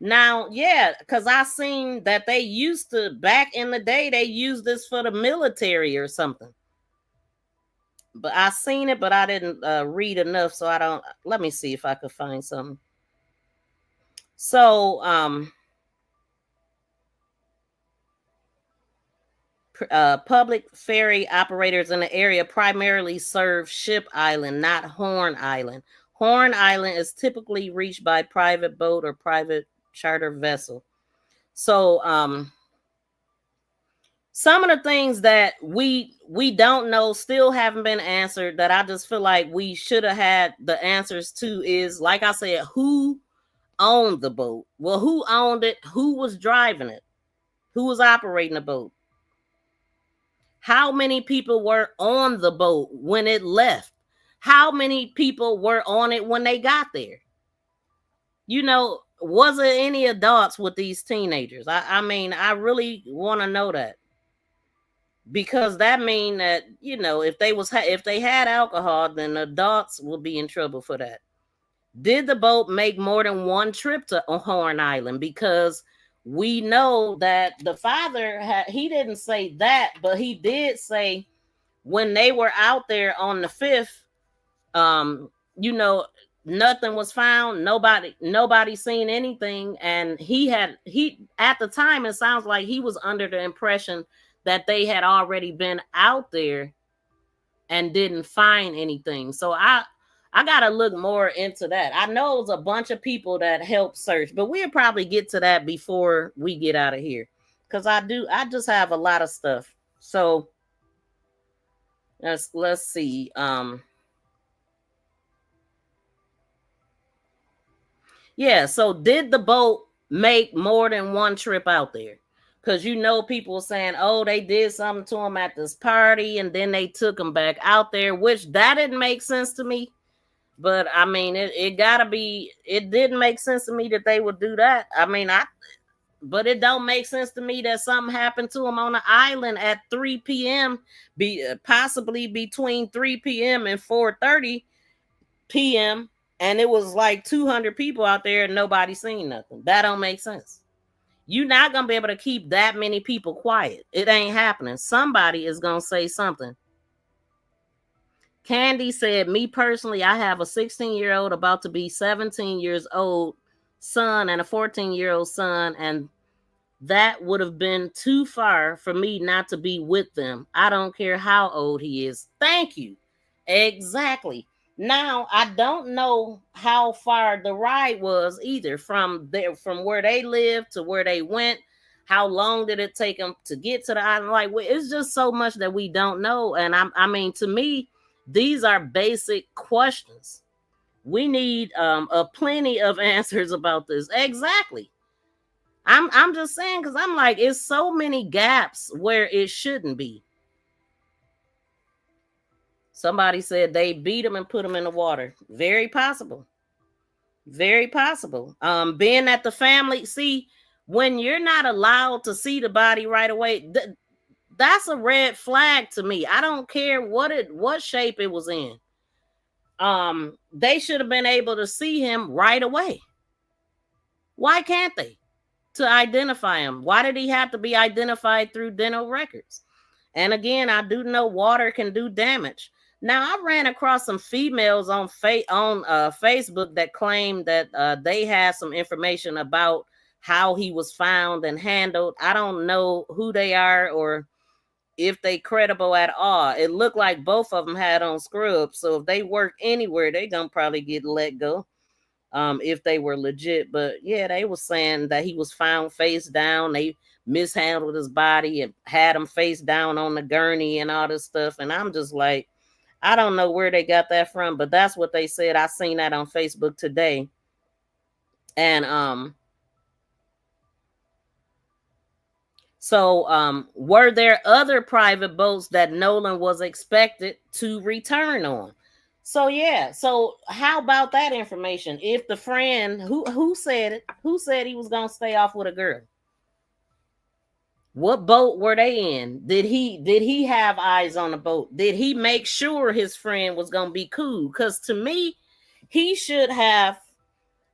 Now, yeah, because I seen that they used to, back in the day, they used this for the military or something. But I seen it, but I didn't read enough, so I don't. Let me see if I could find something. So, public ferry operators in the area primarily serve Ship Island, not Horn Island. Horn Island is typically reached by private boat or private charter vessel. So, some of the things that we don't know still haven't been answered, that I just feel like we should have had the answers to, is, like I said, who owned the boat? Well, who owned it? Who was driving it? Who was operating the boat? How many people were on the boat when it left? How many people were on it when they got there? Was there any adults with these teenagers? I mean, I really want to know that. Because that mean that, if they had alcohol, then adults will be in trouble for that. Did the boat make more than one trip to Horn Island? Because we know that the father he didn't say that, but he did say when they were out there on the 5th, Nothing was found. Nobody seen anything. And he at the time, it sounds like he was under the impression that they had already been out there and didn't find anything. So I gotta look more into that. I know it was a bunch of people that helped search, but we'll probably get to that before we get out of here. Cause I just have a lot of stuff. So let's see. Yeah, so did the boat make more than one trip out there? Because people saying, oh, they did something to him at this party and then they took him back out there, which that didn't make sense to me. But I mean, it didn't make sense to me that they would do that. I mean, but it don't make sense to me that something happened to him on the island at 3 p.m. Possibly between 3 p.m. and 4:30 p.m. and it was like 200 people out there and nobody seen nothing. That don't make sense. You're not gonna be able to keep that many people quiet. It ain't happening. Somebody is gonna say something. Candy said, me personally, I have a 16-year-old about to be 17 years old son and a 14-year-old son, and that would have been too far for me not to be with them. I don't care how old he is. Thank you. Exactly. Now, I don't know how far the ride was either from where they lived to where they went. How long did it take them to get to the island? Like, it's just so much that we don't know. And I mean, to me, these are basic questions. We need a plenty of answers about this. Exactly. I'm just saying, because I'm like, it's so many gaps where it shouldn't be. Somebody said they beat him and put him in the water. Very possible. Very possible. Being at the family, see, when you're not allowed to see the body right away, that's a red flag to me. I don't care what shape it was in. They should have been able to see him right away. Why can't they? To identify him. Why did he have to be identified through dental records? And again, I do know water can do damage. Now, I ran across some females on Facebook that claimed that they had some information about how he was found and handled. I don't know who they are or if they credible at all. It looked like both of them had on scrubs. So if they work anywhere, they gonna probably get let go. If they were legit. But yeah, they were saying that he was found face down. They mishandled his body and had him face down on the gurney and all this stuff. And I'm just like, I don't know where they got that from, but that's what they said. I seen that on Facebook today. And so were there other private boats that Nolan was expected to return on? So yeah, so how about that information? If the friend who said it, who said he was gonna stay off with a girl? What boat were they in? Did he have eyes on the boat? Did he make sure his friend was gonna be cool? Because to me, he should have.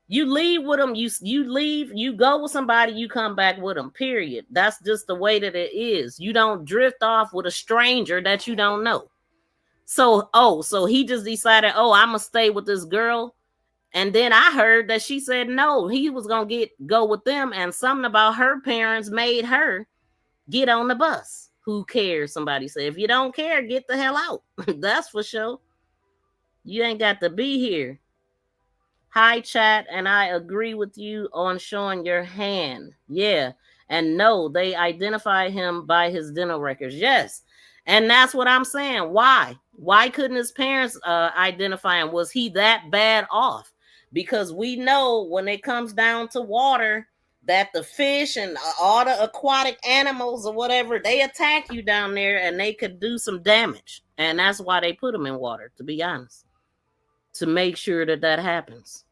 You leave with them, you leave, you go with somebody, you come back with them, period. That's just the way that it is. You don't drift off with a stranger that you don't know. So he just decided, I'm gonna stay with this girl. And then I heard that she said no, he was gonna go with them, and something about her parents made her get on the bus. Who cares? Somebody said, if you don't care, get the hell out. That's for sure. You ain't got to be here. Hi, chat, and I agree with you on showing your hand. Yeah, and no, they identify him by his dental records. Yes, and that's what I'm saying. Why? Why couldn't his parents identify him? Was he that bad off? Because we know when it comes down to water, that the fish and all the aquatic animals or whatever, they attack you down there and they could do some damage. And that's why they put them in water, to be honest, to make sure that happens.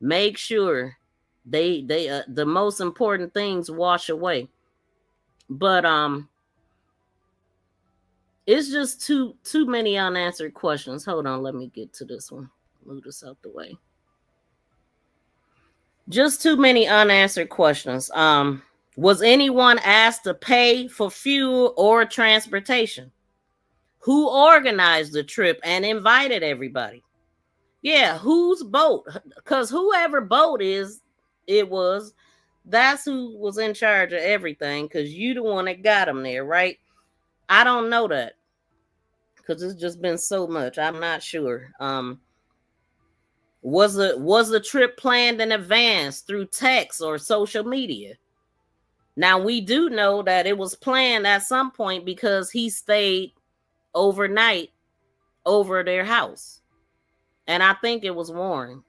Make sure they the most important things wash away. But it's just too many unanswered questions. Hold on, let me get to this one. Move this out the way. Just too many unanswered questions. Was anyone asked to pay for fuel or transportation? Who organized the trip and invited everybody? Yeah, whose boat? Because whoever boat that's who was in charge of everything. Because you the one that got them there, right? I don't know that because it's just been so much. I'm not sure. Was the trip planned in advance through text or social media? Now we do know that it was planned at some point because he stayed overnight over their house, and I think it was Warren,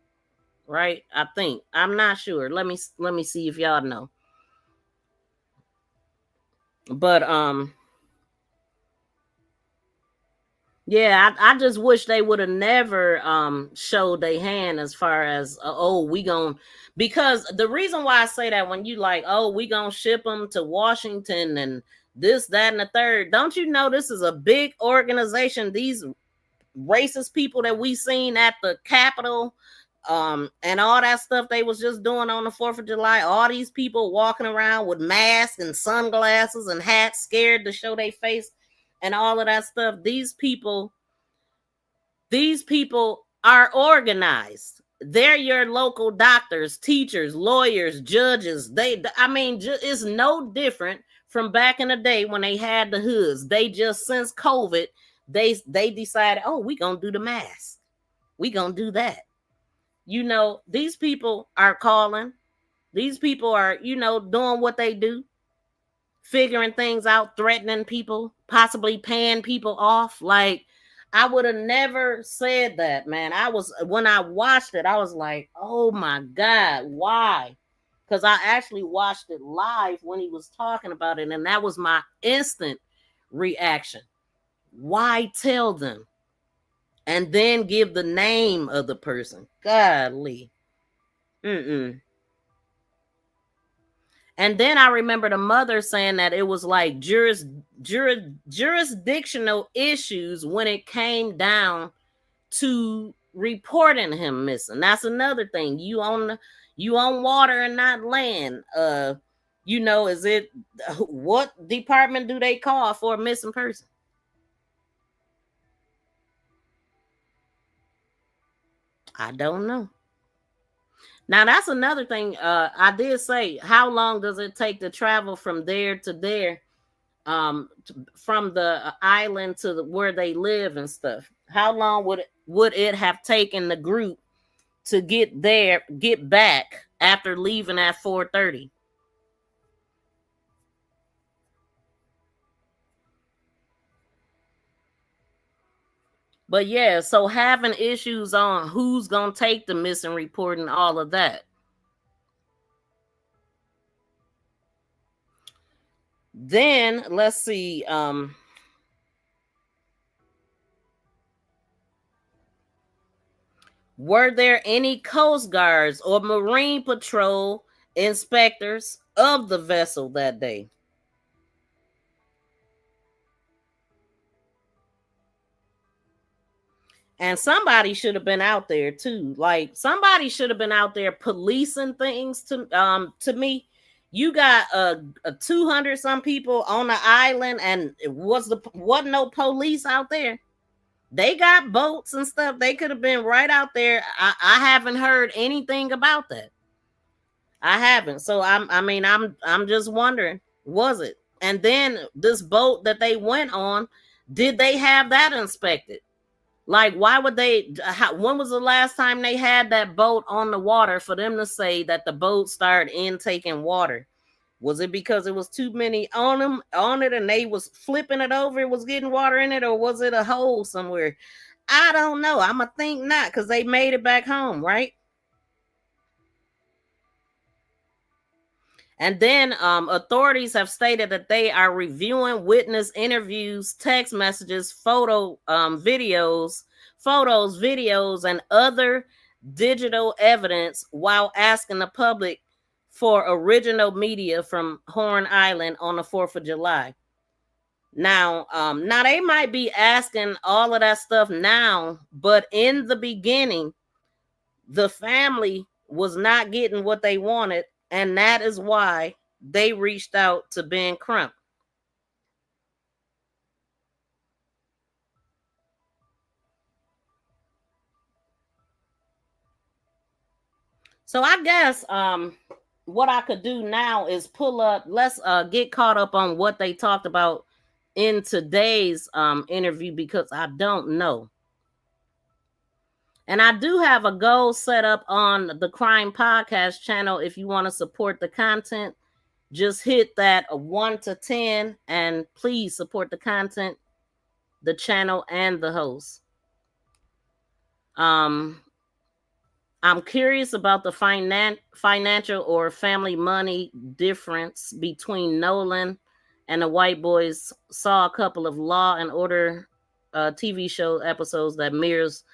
right? I think I'm not sure. Let me see if y'all know. But yeah, I just wish they would have never showed their hand as far as oh we gon' because the reason why I say that when you like oh we gonna ship them to Washington and this that and the third, don't you know this is a big organization? These racist people that we seen at the Capitol, and all that stuff they was just doing on the 4th of July. All these people walking around with masks and sunglasses and hats, scared to show their face, and all of that stuff. These people are organized. They're your local doctors, teachers, lawyers, judges. I mean, it's no different from back in the day when they had the hoods. They just since COVID, they decided, oh, we gonna do the mask. We gonna do that. You know, these people are calling. These people are, doing what they do, figuring things out, threatening people, possibly paying people off. Like, I would have never said that, man. When I watched it, I was like, oh my God, why? Because I actually watched it live when he was talking about it, and that was my instant reaction. Why tell them? And then give the name of the person. Godly. Mm-mm. And then I remember the mother saying that it was like jurisdictional issues when it came down to reporting him missing. That's another thing. You own water and not land. Is it what department do they call for a missing person? I don't know. Now that's another thing. I did say, how long does it take to travel from there to there? From the island to where they live and stuff. How long would it have taken the group to get back after leaving at 4:30? But yeah, so having issues on who's gonna take the missing report and all of that. Then let's see. Were there any Coast Guards or Marine Patrol inspectors of the vessel that day? And somebody should have been out there too. Like somebody should have been out there policing things to me. You got a 200 some people on the island and it wasn't no police out there. They got boats and stuff. They could have been right out there. I haven't heard anything about that. I haven't. So I'm just wondering, was it? And then this boat that they went on, did they have that inspected? Like, why would they? When was the last time they had that boat on the water for them to say that the boat started intaking water? Was it because it was too many on it and they was flipping it over, it was getting water in it, or was it a hole somewhere? I don't know. I'ma think not because they made it back home, right? And then authorities have stated that they are reviewing witness interviews, text messages, videos, and other digital evidence while asking the public for original media from Horn Island on the 4th of July. Now they might be asking all of that stuff now, but in the beginning, the family was not getting what they wanted, and that is why they reached out to Ben Crump. So I guess what I could do now is pull up, let's get caught up on what they talked about in today's interview, because I don't know. And I do have a goal set up on the Crime Podcast channel. If you want to support the content, just hit that 1 to 10 and please support the content, the channel, and the host. I'm curious about the financial or family money difference between Nolan and the White Boys. Saw a couple of Law and Order TV show episodes that mirrors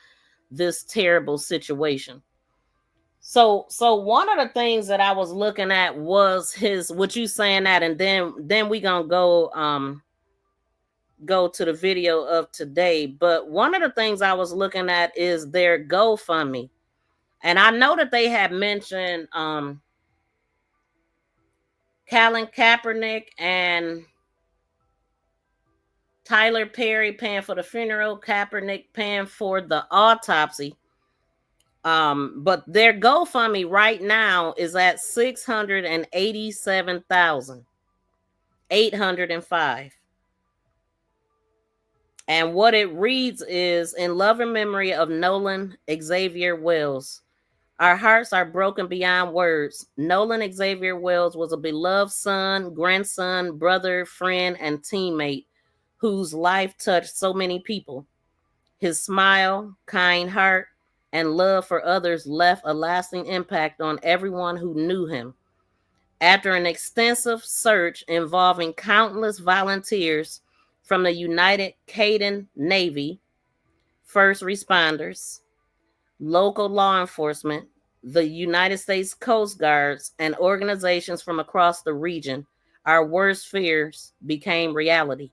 this terrible situation. So one of the things that I was looking at was his, what you saying that, and then we gonna go to the video of today. But one of the things I was looking at is their GoFundMe. And I know that they had mentioned Colin Kaepernick and Tyler Perry paying for the funeral, Kaepernick paying for the autopsy. But their GoFundMe right now is at $687,805. And what it reads is, in love and memory of Nolan Xavier Wells. Our hearts are broken beyond words. Nolan Xavier Wells was a beloved son, grandson, brother, friend, and teammate whose life touched so many people. His smile, kind heart, and love for others left a lasting impact on everyone who knew him. After an extensive search involving countless volunteers from the United Kingdom Navy, first responders, local law enforcement, the United States Coast Guards, and organizations from across the region, our worst fears became reality.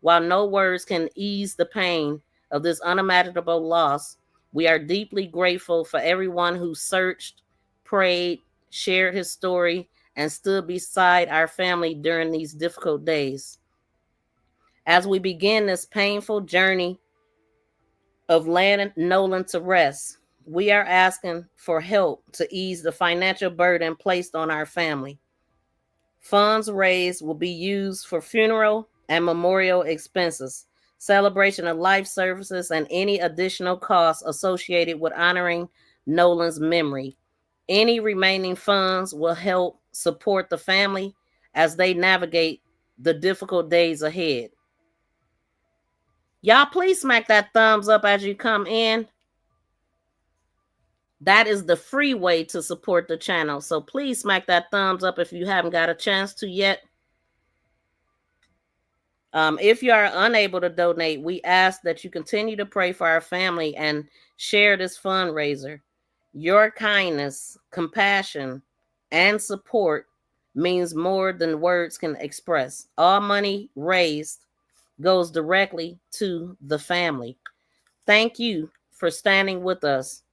While no words can ease the pain of this unimaginable loss, we are deeply grateful for everyone who searched, prayed, shared his story, and stood beside our family during these difficult days. As we begin this painful journey of laying Nolan to rest, we are asking for help to ease the financial burden placed on our family. Funds raised will be used for funeral and memorial expenses, celebration of life services, and any additional costs associated with honoring Nolan's memory. Any remaining funds will help support the family as they navigate the difficult days ahead. Y'all, please smack that thumbs up as you come in. That is the free way to support the channel. So please smack that thumbs up if you haven't got a chance to yet. If you are unable to donate, we ask that you continue to pray for our family and share this fundraiser. Your kindness, compassion, and support means more than words can express. All money raised goes directly to the family. Thank you for standing with us,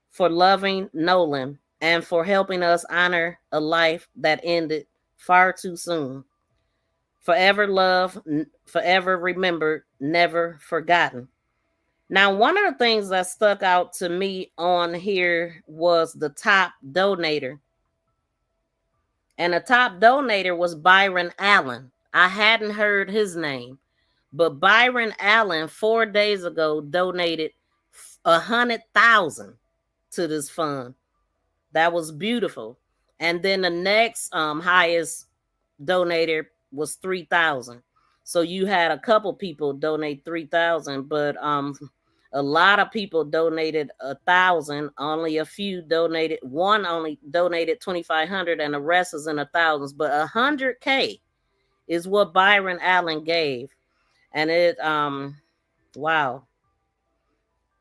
for loving Nolan, and for helping us honor a life that ended far too soon. Forever loved, forever remembered, never forgotten. Now, one of the things that stuck out to me on here was the top donator. And the top donator was Byron Allen. I hadn't heard his name, but Byron Allen 4 days ago donated 100,000 to this fund. That was beautiful. And then the next highest donator was 3,000. So you had a couple people donate 3,000, but a lot of people donated 1,000. Only a few donated. One only donated 2,500, and the rest is in the thousands. But 100K is what Byron Allen gave, and it wow.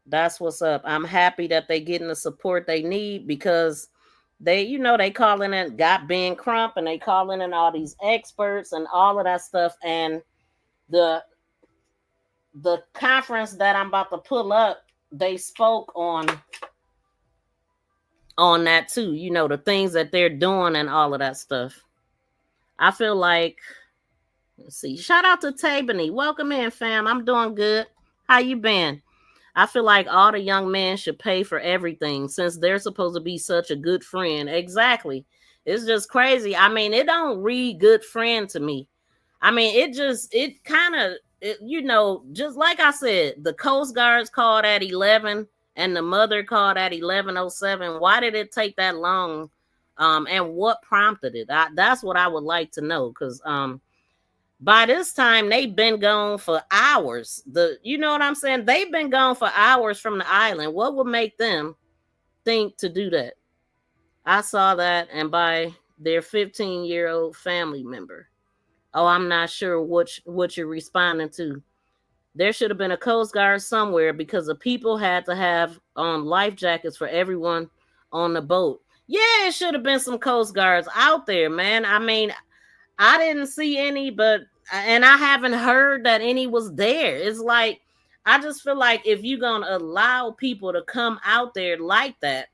That's what's up. I'm happy that they getting the support they need, because they calling in Got Ben Crump, and they calling in all these experts and all of that stuff. And the conference that I'm about to pull up, they spoke on that too. The things that they're doing and all of that stuff. I feel like, let's see. Shout out to Tabany. Welcome in, fam. I'm doing good. How you been? I feel like all the young men should pay for everything since they're supposed to be such a good friend. Exactly. It's just crazy. I mean, it don't read good friend to me. I mean, it kind of, just like I said, the Coast Guards called at 11 and the mother called at 11:07. Why did it take that long? And what prompted it? That's what I would like to know, because by this time they've been gone for hours. You know what I'm saying? They've been gone for hours from the island. What would make them think to do that? I saw that, and by their 15-year-old family member. Oh, I'm not sure what you're responding to. There should have been a Coast Guard somewhere because the people had to have life jackets for everyone on the boat. Yeah, it should have been some Coast Guards out there, man. I mean, I didn't see any, and I haven't heard that any was there. It's like, I just feel like if you're going to allow people to come out there like that,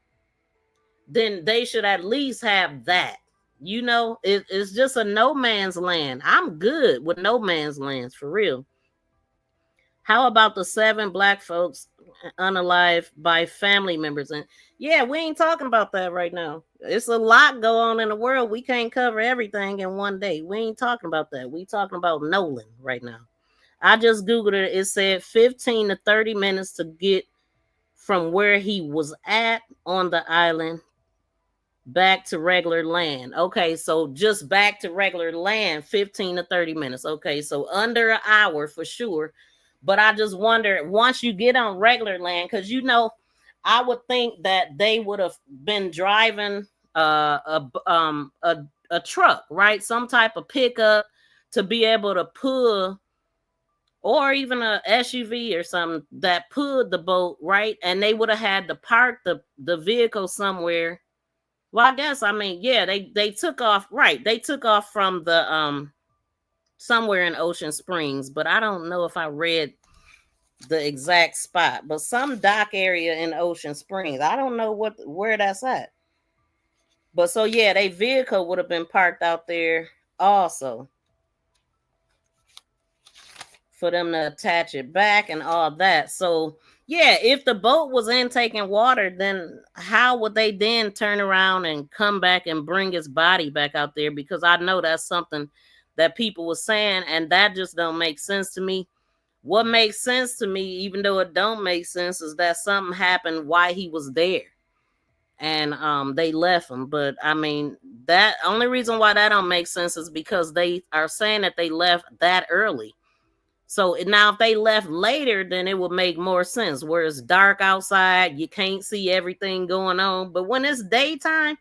then they should at least have that. It's just a no man's land. I'm good with no man's lands, for real. How about the 7 black folks unalive by family members? And yeah, we ain't talking about that right now. It's a lot go on in the world. We can't cover everything in one day. We ain't talking about that. We talking about Nolan right now. I just Googled it. It said 15 to 30 minutes to get from where he was at on the island back to regular land. Okay, so just back to regular land, 15 to 30 minutes. Okay, so under an hour for sure. But I just wonder, once you get on regular land, because I would think that they would have been driving a truck, right? Some type of pickup to be able to pull, or even a SUV or something that pulled the boat, right? And they would have had to park the vehicle somewhere. Well, I guess, I mean, yeah, they took off, right? They took off from the somewhere in Ocean Springs, but I don't know if I read the exact spot, but some dock area in Ocean Springs. I don't know where that's at. But so yeah, their vehicle would have been parked out there also for them to attach it back and all that. So yeah, if the boat was intaking water, then how would they then turn around and come back and bring his body back out there? Because I know that's something that people were saying, and that just don't make sense to me. What makes sense to me, even though it don't make sense, is that something happened while he was there, and they left him. But I mean, that only reason why that don't make sense is because they are saying that they left that early. So now if they left later, then it would make more sense. Where it's dark outside, you can't see everything going on. But when it's daytime,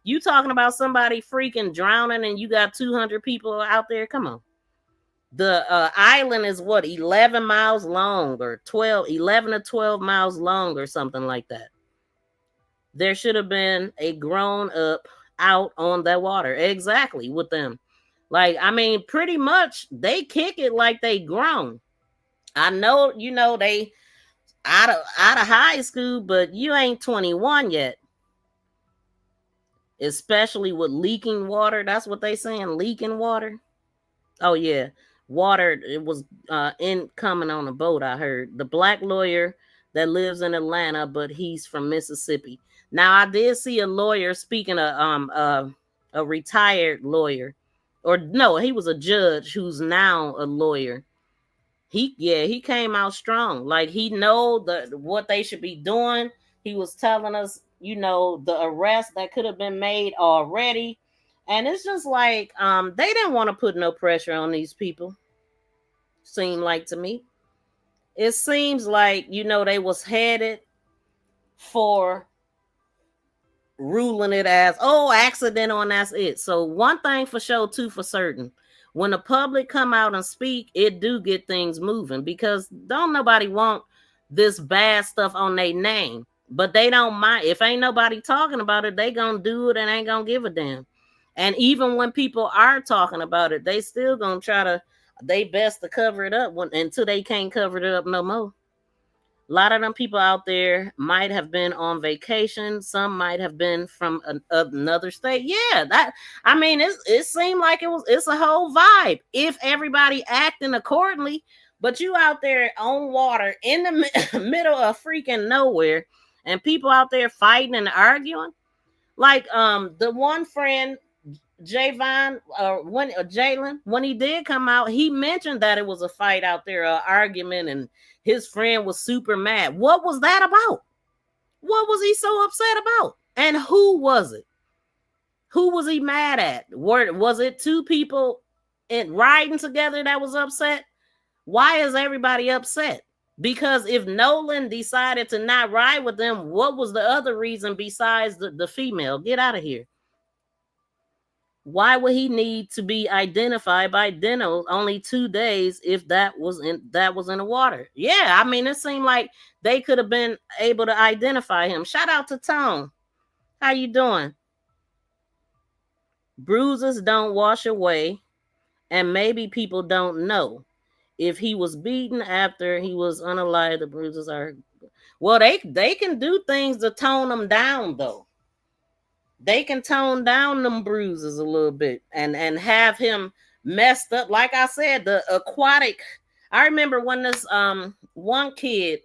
you talking about somebody freaking drowning and you got 200 people out there? Come on. The island is what, 11 miles long, or 11 to 12 miles long, or something like that. There should have been a grown up out on that water. Exactly, with them. Like, I mean, pretty much they kick it like they grown. I know, they out of high school, but you ain't 21 yet. Especially with leaking water. That's what they saying, leaking water. Oh yeah, water. It was incoming on a boat. I heard the black lawyer that lives in Atlanta, but he's from Mississippi. Now I did see a lawyer speaking of a retired lawyer, or no, he was a judge who's now a lawyer. He came out strong. Like, he know what they should be doing. He was telling us, the arrest that could have been made already. And it's just like, they didn't want to put no pressure on these people. Seemed like to me. It seems like, they was headed for ruling it as, oh, accidental, and that's it. So one thing for sure, two for certain. When the public come out and speak, it do get things moving, because don't nobody want this bad stuff on their name. But they don't mind. If ain't nobody talking about it, they gonna do it and ain't gonna give a damn. And even when people are talking about it, they still gonna try to they best to cover it up until they can't cover it up no more. A lot of them people out there might have been on vacation. Some might have been from another state. Yeah, I mean, it seemed like it's a whole vibe. If everybody acting accordingly, But you out there on water in the middle of freaking nowhere, and people out there fighting and arguing. Like the one friend Javon, when Jalen, when he did come out, he mentioned that it was a fight out there, an argument, and his friend was super mad. What was that about? What was he so upset about? And who was it? Who was he mad at? Was it two people riding together that was upset? Why is everybody upset? Because if Nolan decided to not ride with them, what was the other reason besides the female? Get out of here. Why would he need to be identified by Deno only 2 days if that was in the water? Yeah, I mean, it seemed like they could have been able to identify him. Shout out to Tone. How you doing? Bruises don't wash away, and maybe people don't know. If he was beaten after he was unalive, the bruises are well. They can do things to tone them down, though. They can tone down them bruises a little bit and have him messed up. Like I said, the aquatic. I remember when this one kid,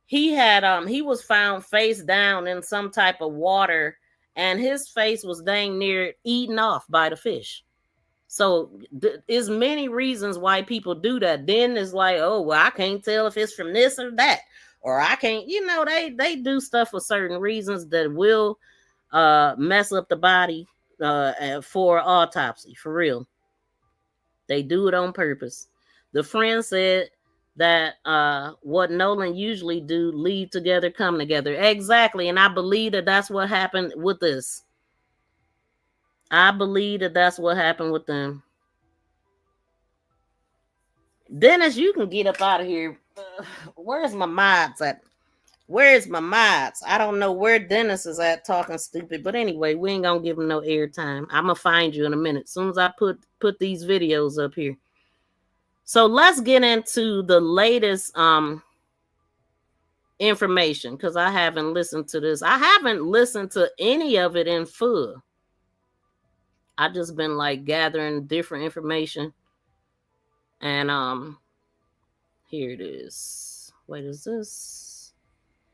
he was found face down in some type of water, and his face was dang near eaten off by the fish. So there's many reasons why people do that. Then it's like, oh well, I can't tell if it's from this or that, or I can't. They do stuff for certain reasons that will mess up the body for autopsy. For real, they do it on purpose. The friend said that what Nolan usually do, leave together, come together. Exactly, and I believe that that's what happened with this. I believe that that's what happened with them. Dennis, you can get up out of here. Where's my mods at? Where's my mods? I don't know where Dennis is at talking stupid. But anyway, we ain't gonna give him no airtime. I'm gonna find you in a minute. As soon as I put these videos up here. So let's get into the latest information, because I haven't listened to this. I haven't listened to any of it in full. I just been like gathering different information. And here it is. Wait, is this?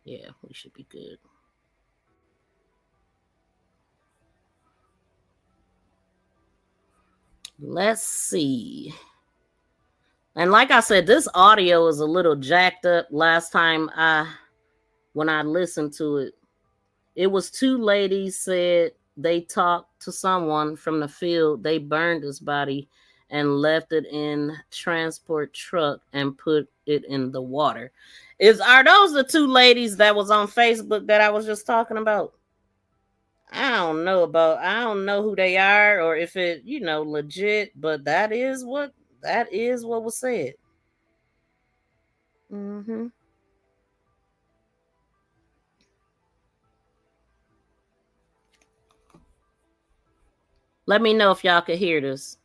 Yeah, we should be good. Let's see. And like I said, this audio is a little jacked up. Last time when I listened to it, it was two ladies said they talked to someone from the field. They burned his body and left it in transport truck and put it in the water. Are those the two ladies that was on Facebook that I was just talking about? I don't know who they are or if it, legit, but that is what was said. Mm-hmm. Let me know if y'all could hear this.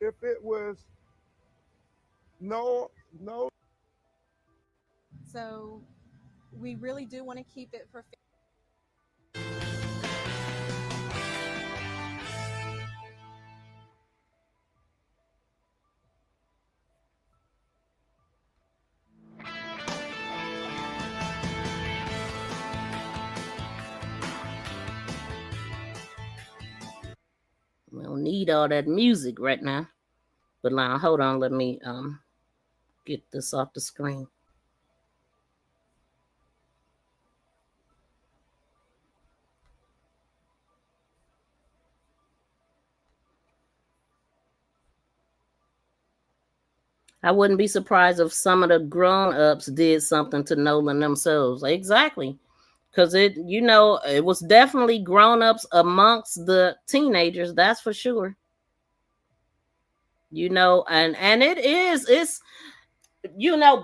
If it was no. So we really do want to keep it for. We don't need all that music right now. But now, hold on, let me get this off the screen. I wouldn't be surprised if some of the grown-ups did something to Nolan themselves. Exactly. Because it was definitely grown-ups amongst the teenagers, that's for sure. And it's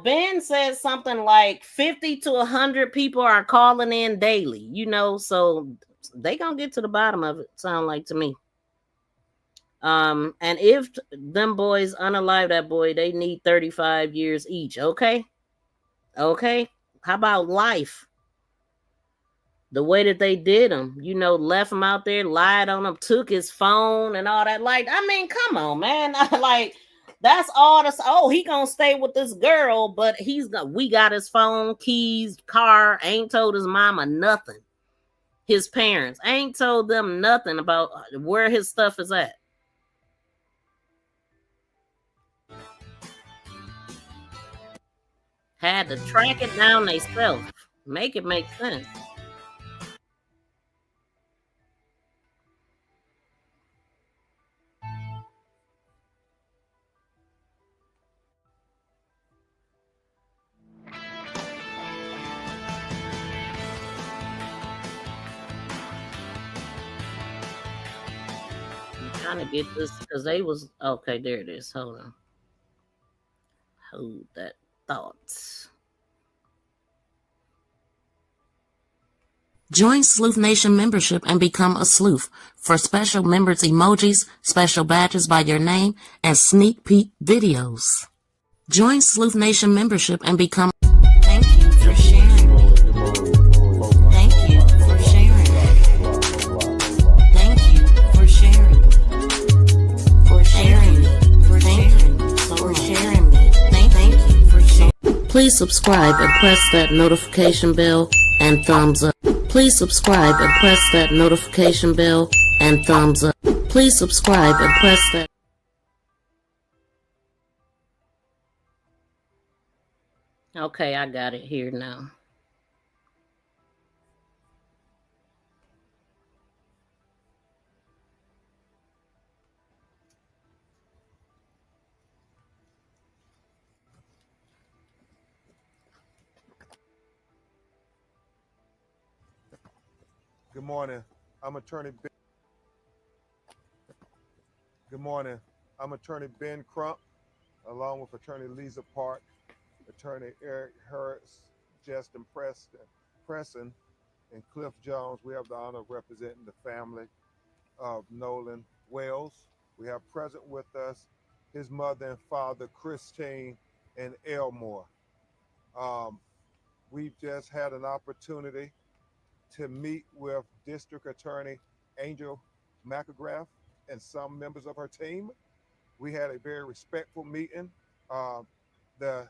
Ben said something like 50 to 100 people are calling in daily, so they gonna get to the bottom of it, sound like to me. And if them boys unalive that boy, they need 35 years each. Okay. How about life? The way that they did him, left him out there, lied on him, took his phone and all that. Like, I mean, come on, man. Like, that's all this. Oh, he gonna stay with this girl, but we got his phone, keys, car, ain't told his mama nothing. His parents ain't told them nothing about where his stuff is at. Had to track it down themselves. Make it make sense. I'm trying to get this because they was okay. There it is. Hold on. Hold that thought. Join Sleuth Nation membership and become a sleuth for special members emojis, special badges by your name, and sneak peek videos. Join Sleuth Nation membership and become. Thank you for sharing. Thank you for sharing. Thank you for sharing. For sharing. For sharing. For sharing. Thank you for sharing. Please subscribe and press that notification bell and thumbs up. Please subscribe and press that notification bell and thumbs up. Please subscribe and press that. Okay, I got it here now. Good morning. I'm attorney Ben. Good morning. I'm attorney Ben Crump, along with attorney Lisa Park, attorney Eric Harris, Justin Preston, and Cliff Jones. We have the honor of representing the family of Nolan Wells. We have present with us his mother and father, Christine and Elmore. We've just had an opportunity to meet with District Attorney Angel McElgrath and some members of her team. We had a very respectful meeting. The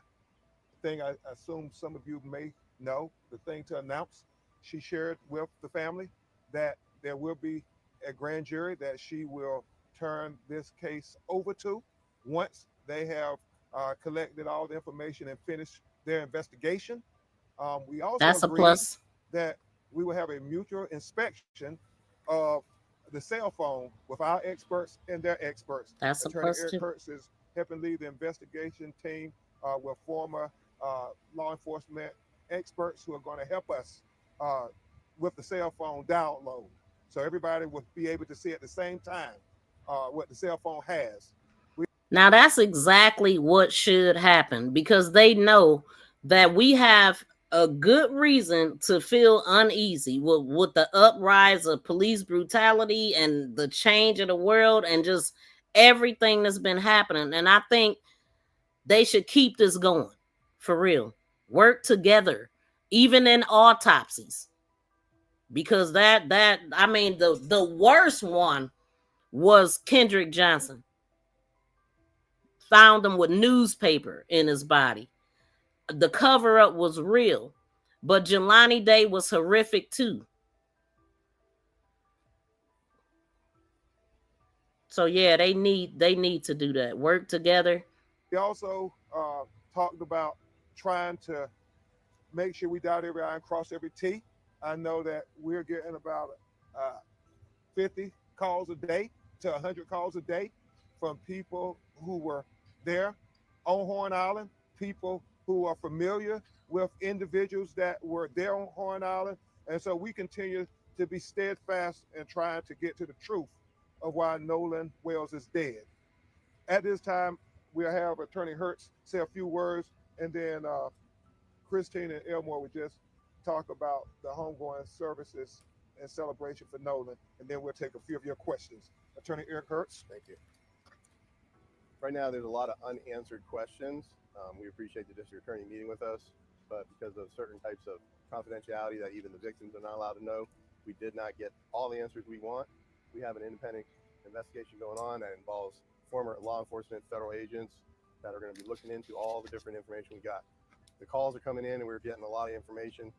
thing I assume some of you may know, the thing to announce, she shared with the family that there will be a grand jury that she will turn this case over to once they have collected all the information and finished their investigation. We also That's a agreed plus. that we will have a mutual inspection of the cell phone with our experts and their experts. That's a Attorney plus Eric too. Kurtz is helping lead the investigation team with former law enforcement experts who are going to help us with the cell phone download. So everybody will be able to see at the same time what the cell phone has. Now that's exactly what should happen because they know that we have a good reason to feel uneasy with the uprise of police brutality and the change of the world and just everything that's been happening. And I think they should keep this going for real. Work together, even in autopsies. Because that I mean the worst one was Kendrick Johnson. Found him with newspaper in his body. The cover up was real, but Jelani Day was horrific too. So yeah, they need to do that. Work together. We also talked about trying to make sure we dot every I and cross every T. I know that we're getting about 50 calls a day to 100 calls a day from people who were there on Horn Island, people who are familiar with individuals that were there on Horn Island. And so we continue to be steadfast in trying to get to the truth of why Nolan Wells is dead. At this time, we'll have Attorney Hertz say a few words, and then Christine and Elmore would just talk about the homegoing services and celebration for Nolan, and then we'll take a few of your questions. Attorney Eric Hertz. Thank you. Right now, there's a lot of unanswered questions. We appreciate the district attorney meeting with us, but because of certain types of confidentiality that even the victims are not allowed to know. We did not get all the answers we want. We have an independent investigation going on that involves former law enforcement federal agents that are going to be looking into all the different information we got. The calls are coming in and we're getting a lot of information.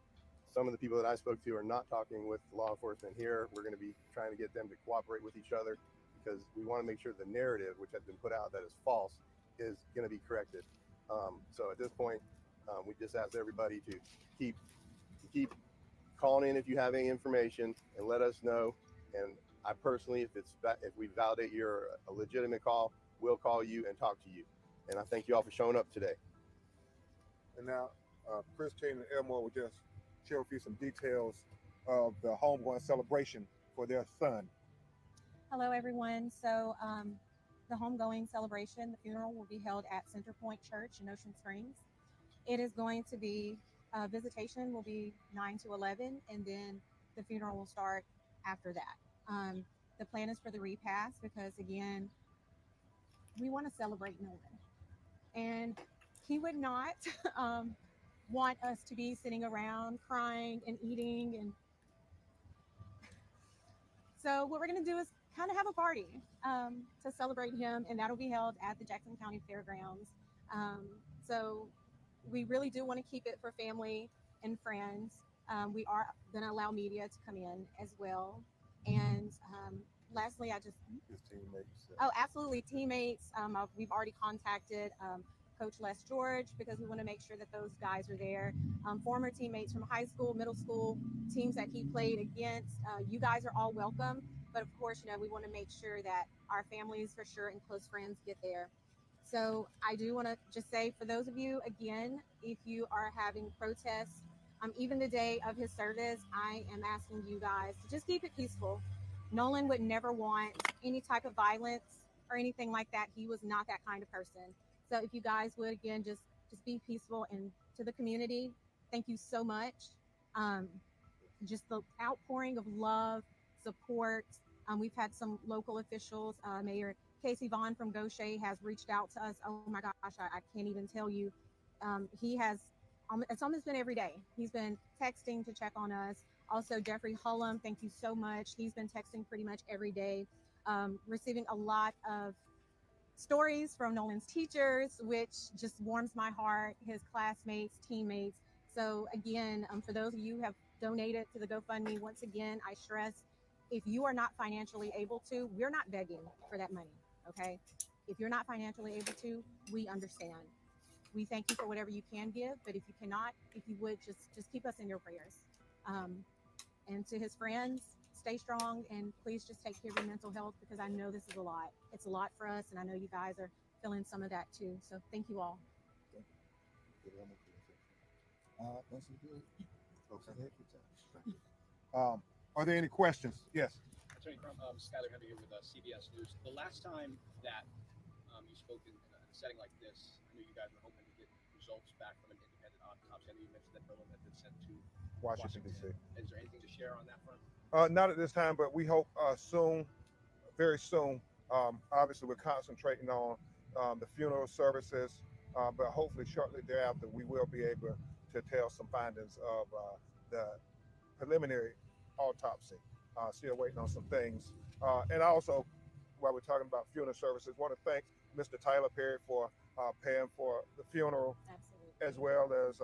Some of the people that I spoke to are not talking with law enforcement here. We're going to be trying to get them to cooperate with each other because we want to make sure the narrative, which has been put out that is false, is going to be corrected. So at this point, we just ask everybody to keep calling in if you have any information and let us know. And I personally, if we validate you're a legitimate call, we'll call you and talk to you. And I thank you all for showing up today. And now, Christine and Elmore will just share with you some details of the homegoing celebration for their son. Hello, everyone. So, the homegoing celebration, the funeral will be held at Center Point Church in Ocean Springs. It is going to be visitation will be 9 to 11, and then the funeral will start after that. The plan is for the repast because, again, we want to celebrate Nolan, and he would not want us to be sitting around crying and eating. And so what we're going to do is kind of have a party to celebrate him, and that'll be held at the Jackson County Fairgrounds. So we really do want to keep it for family and friends. We are going to allow media to come in as well. And lastly, His teammates. Oh, absolutely, teammates. We've already contacted Coach Les George because we want to make sure that those guys are there. Former teammates from high school, middle school, teams that he played against. You guys are all welcome, but of course, we want to make sure that our families for sure and close friends get there. So I do want to just say for those of you, again, if you are having protests, even the day of his service, I am asking you guys to just keep it peaceful. Nolan would never want any type of violence or anything like that. He was not that kind of person. So if you guys would again just be peaceful, and to the community, thank you so much. Um, just the outpouring of love, support. We've had some local officials. Mayor Casey Vaughn from Gaucher has reached out to us. Oh my gosh, I can't even tell you. He has. It's almost been every day. He's been texting to check on us. Also, Jeffrey Hullum, thank you so much. He's been texting pretty much every day, receiving a lot of stories from Nolan's teachers, which just warms my heart, his classmates, teammates. So again, for those of you who have donated to the GoFundMe, once again, I stress, if you are not financially able to, we're not begging for that money, okay? If you're not financially able to, we understand. We thank you for whatever you can give, but if you cannot, if you would just keep us in your prayers. And to his friends, stay strong, and please just take care of your mental health because I know this is a lot. It's a lot for us, and I know you guys are feeling some of that too. So thank you all. Are there any questions? Yes. Attorney Crum, Skyler Hunter here with CBS News. The last time that you spoke in a setting like this, I know you guys were hoping to get results back from an independent autopsy. I know you mentioned that Nolan had been sent to Washington, D.C. Is there anything to share on that front? Not at this time, but we hope soon, very soon. Obviously, we're concentrating on the funeral services, but hopefully shortly thereafter, we will be able to tell some findings of the preliminary autopsy. Still waiting on some things. And also, while we're talking about funeral services, want to thank Mr. Tyler Perry for paying for the funeral. Absolutely. As well as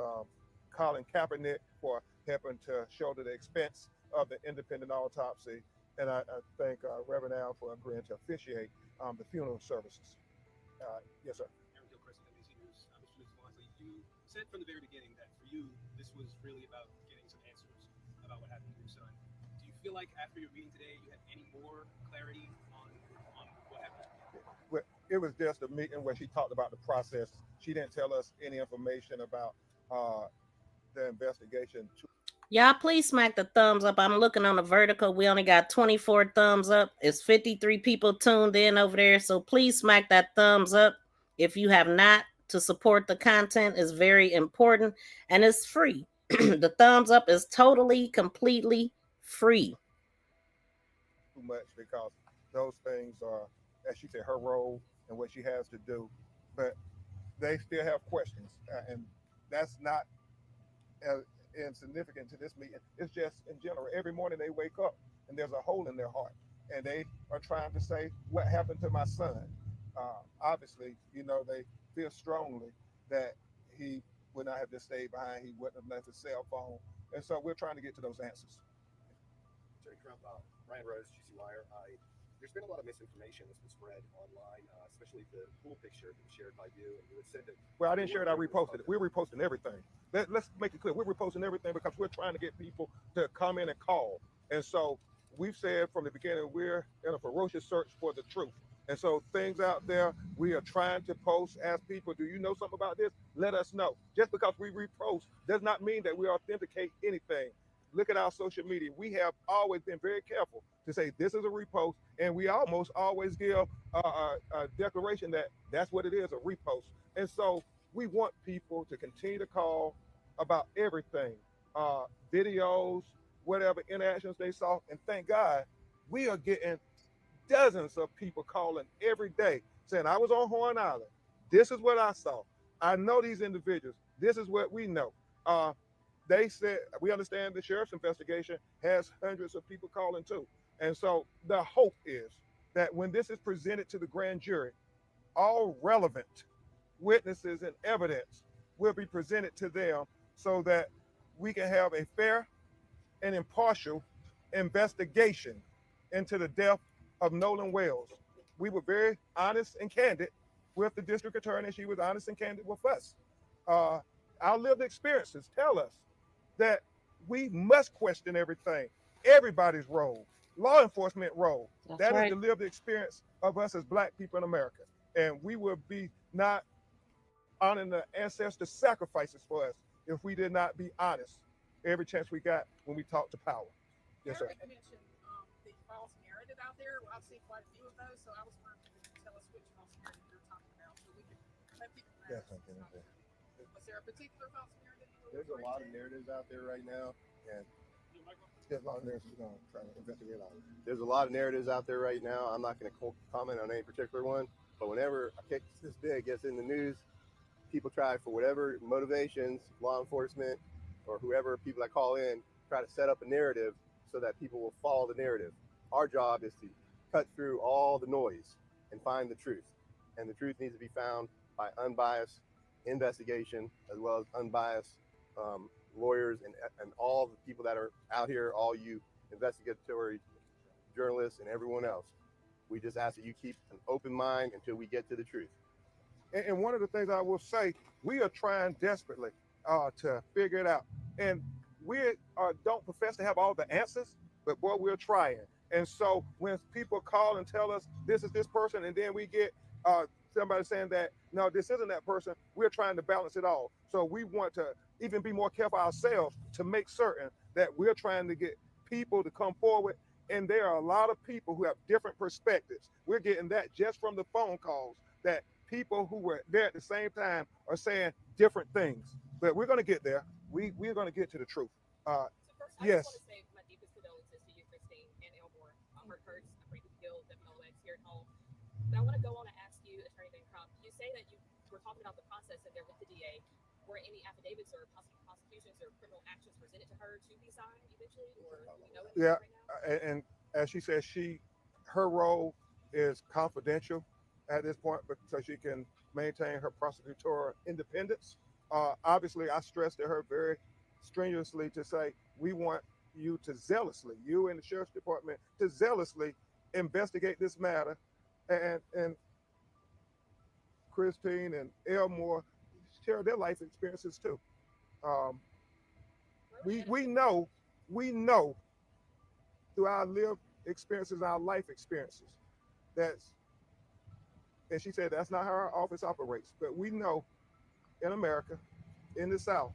Colin Kaepernick for helping to shoulder the expense of the independent autopsy. And I thank Reverend Al for agreeing to officiate the funeral services. Yes, sir. Aaron Gilchrist, NBC News. Mr. Mr. you said from the very beginning that for you, this was really about getting some answers about what happened to your son. Do you feel like after your meeting today, you had any more clarity on what happened? Well, it was just a meeting where she talked about the process. She didn't tell us any information about the investigation. Y'all, please smack the thumbs up. I'm looking on the vertical. We only got 24 thumbs up. It's 53 people tuned in over there. So please smack that thumbs up. If you have not, to support the content is very important, and it's free. The thumbs up is totally, completely free. Too much because those things are, as she said, her role and what she has to do. But they still have questions, and that's not insignificant to this meeting. It's just in general. Every morning they wake up and there's a hole in their heart, and they are trying to say, "What happened to my son?" Obviously, they feel strongly that he would not have just stayed behind. He wouldn't have left his cell phone, and so we're trying to get to those answers. Attorney Crump, Ryan Rose, GC Wire. There's been a lot of misinformation that's been spread online, especially the pool picture that was shared by you, and you had said that. Well, I didn't share it. I reposted it. We're reposting everything. Let's make it clear. We're reposting everything because we're trying to get people to come in and call. And so we've said from the beginning, we're in a ferocious search for the truth. And so things out there, we are trying to post, ask people, do you know something about this? Let us know. Just because we repost does not mean that we authenticate anything. Look at our social media. We have always been very careful to say this is a repost, and we almost always give a declaration that that's what it is, a repost. And so we want people to continue to call about everything, videos, whatever interactions they saw. And thank God, we are getting dozens of people calling every day saying, I was on Horn Island. This is what I saw. I know these individuals. This is what we know. They said, we understand the sheriff's investigation has hundreds of people calling too. And so the hope is that when this is presented to the grand jury, all relevant witnesses and evidence will be presented to them so that we can have a fair and impartial investigation into the death of Nolan Wells. We were very honest and candid with the district attorney. She was honest and candid with us. Our lived experiences tell us that we must question everything, everybody's role, law enforcement role. That is the lived experience of us as Black people in America. And we will be not honoring the ancestors' sacrifices for us if we did not be honest every chance we got when we talk to power. Yes, sir. You mentioned the false narrative out there. Well, I've seen quite a few of those, so I was wondering if you could tell us which false narrative you're talking about so we can let people know. Yes, Was there a particular false narrative? There's a lot of narratives out there right now, and there's a lot of narratives we're going to try to investigate all of it. there's a lot of narratives out there right now. I'm not going to comment on any particular one, but whenever a case this big gets in the news, people try for whatever motivations, law enforcement or whoever, people that call in, try to set up a narrative so that people will follow the narrative. Our job is to cut through all the noise and find the truth. And the truth needs to be found by unbiased investigation, as well as unbiased lawyers and all the people that are out here, all you investigatory journalists and everyone else. We just ask that you keep an open mind until we get to the truth. And one of the things I will say, we are trying desperately to figure it out. And we don't profess to have all the answers, but boy, we're trying. And so when people call and tell us this is this person, and then we get somebody saying that, no, this isn't that person, we're trying to balance it all. So we want to even be more careful ourselves to make certain that we're trying to get people to come forward. And there are a lot of people who have different perspectives. We're getting that just from the phone calls, that people who were there at the same time are saying different things. But we're going to get there. We're going to get to the truth. So first, I yes. just want to say my deepest condolences to you, Christine, and Elmore. My heart hurts. I'm ready to kill them here at home. But I want to go on and ask you, Attorney Van Crump, you say that you were talking about the process in there with the DA. Were any affidavits or prosecutions or criminal actions presented to her to be signed eventually, or do you know anything Yeah, right now? and as she says, her role is confidential at this point, but so she can maintain her prosecutorial independence. Obviously, I stressed to her very strenuously to say, we want you to zealously, you and the Sheriff's Department, to zealously investigate this matter. And Christine and Elmore share their life experiences too. We know through our lived experiences, our life experiences, and she said that's not how our office operates, but we know in America, in the South,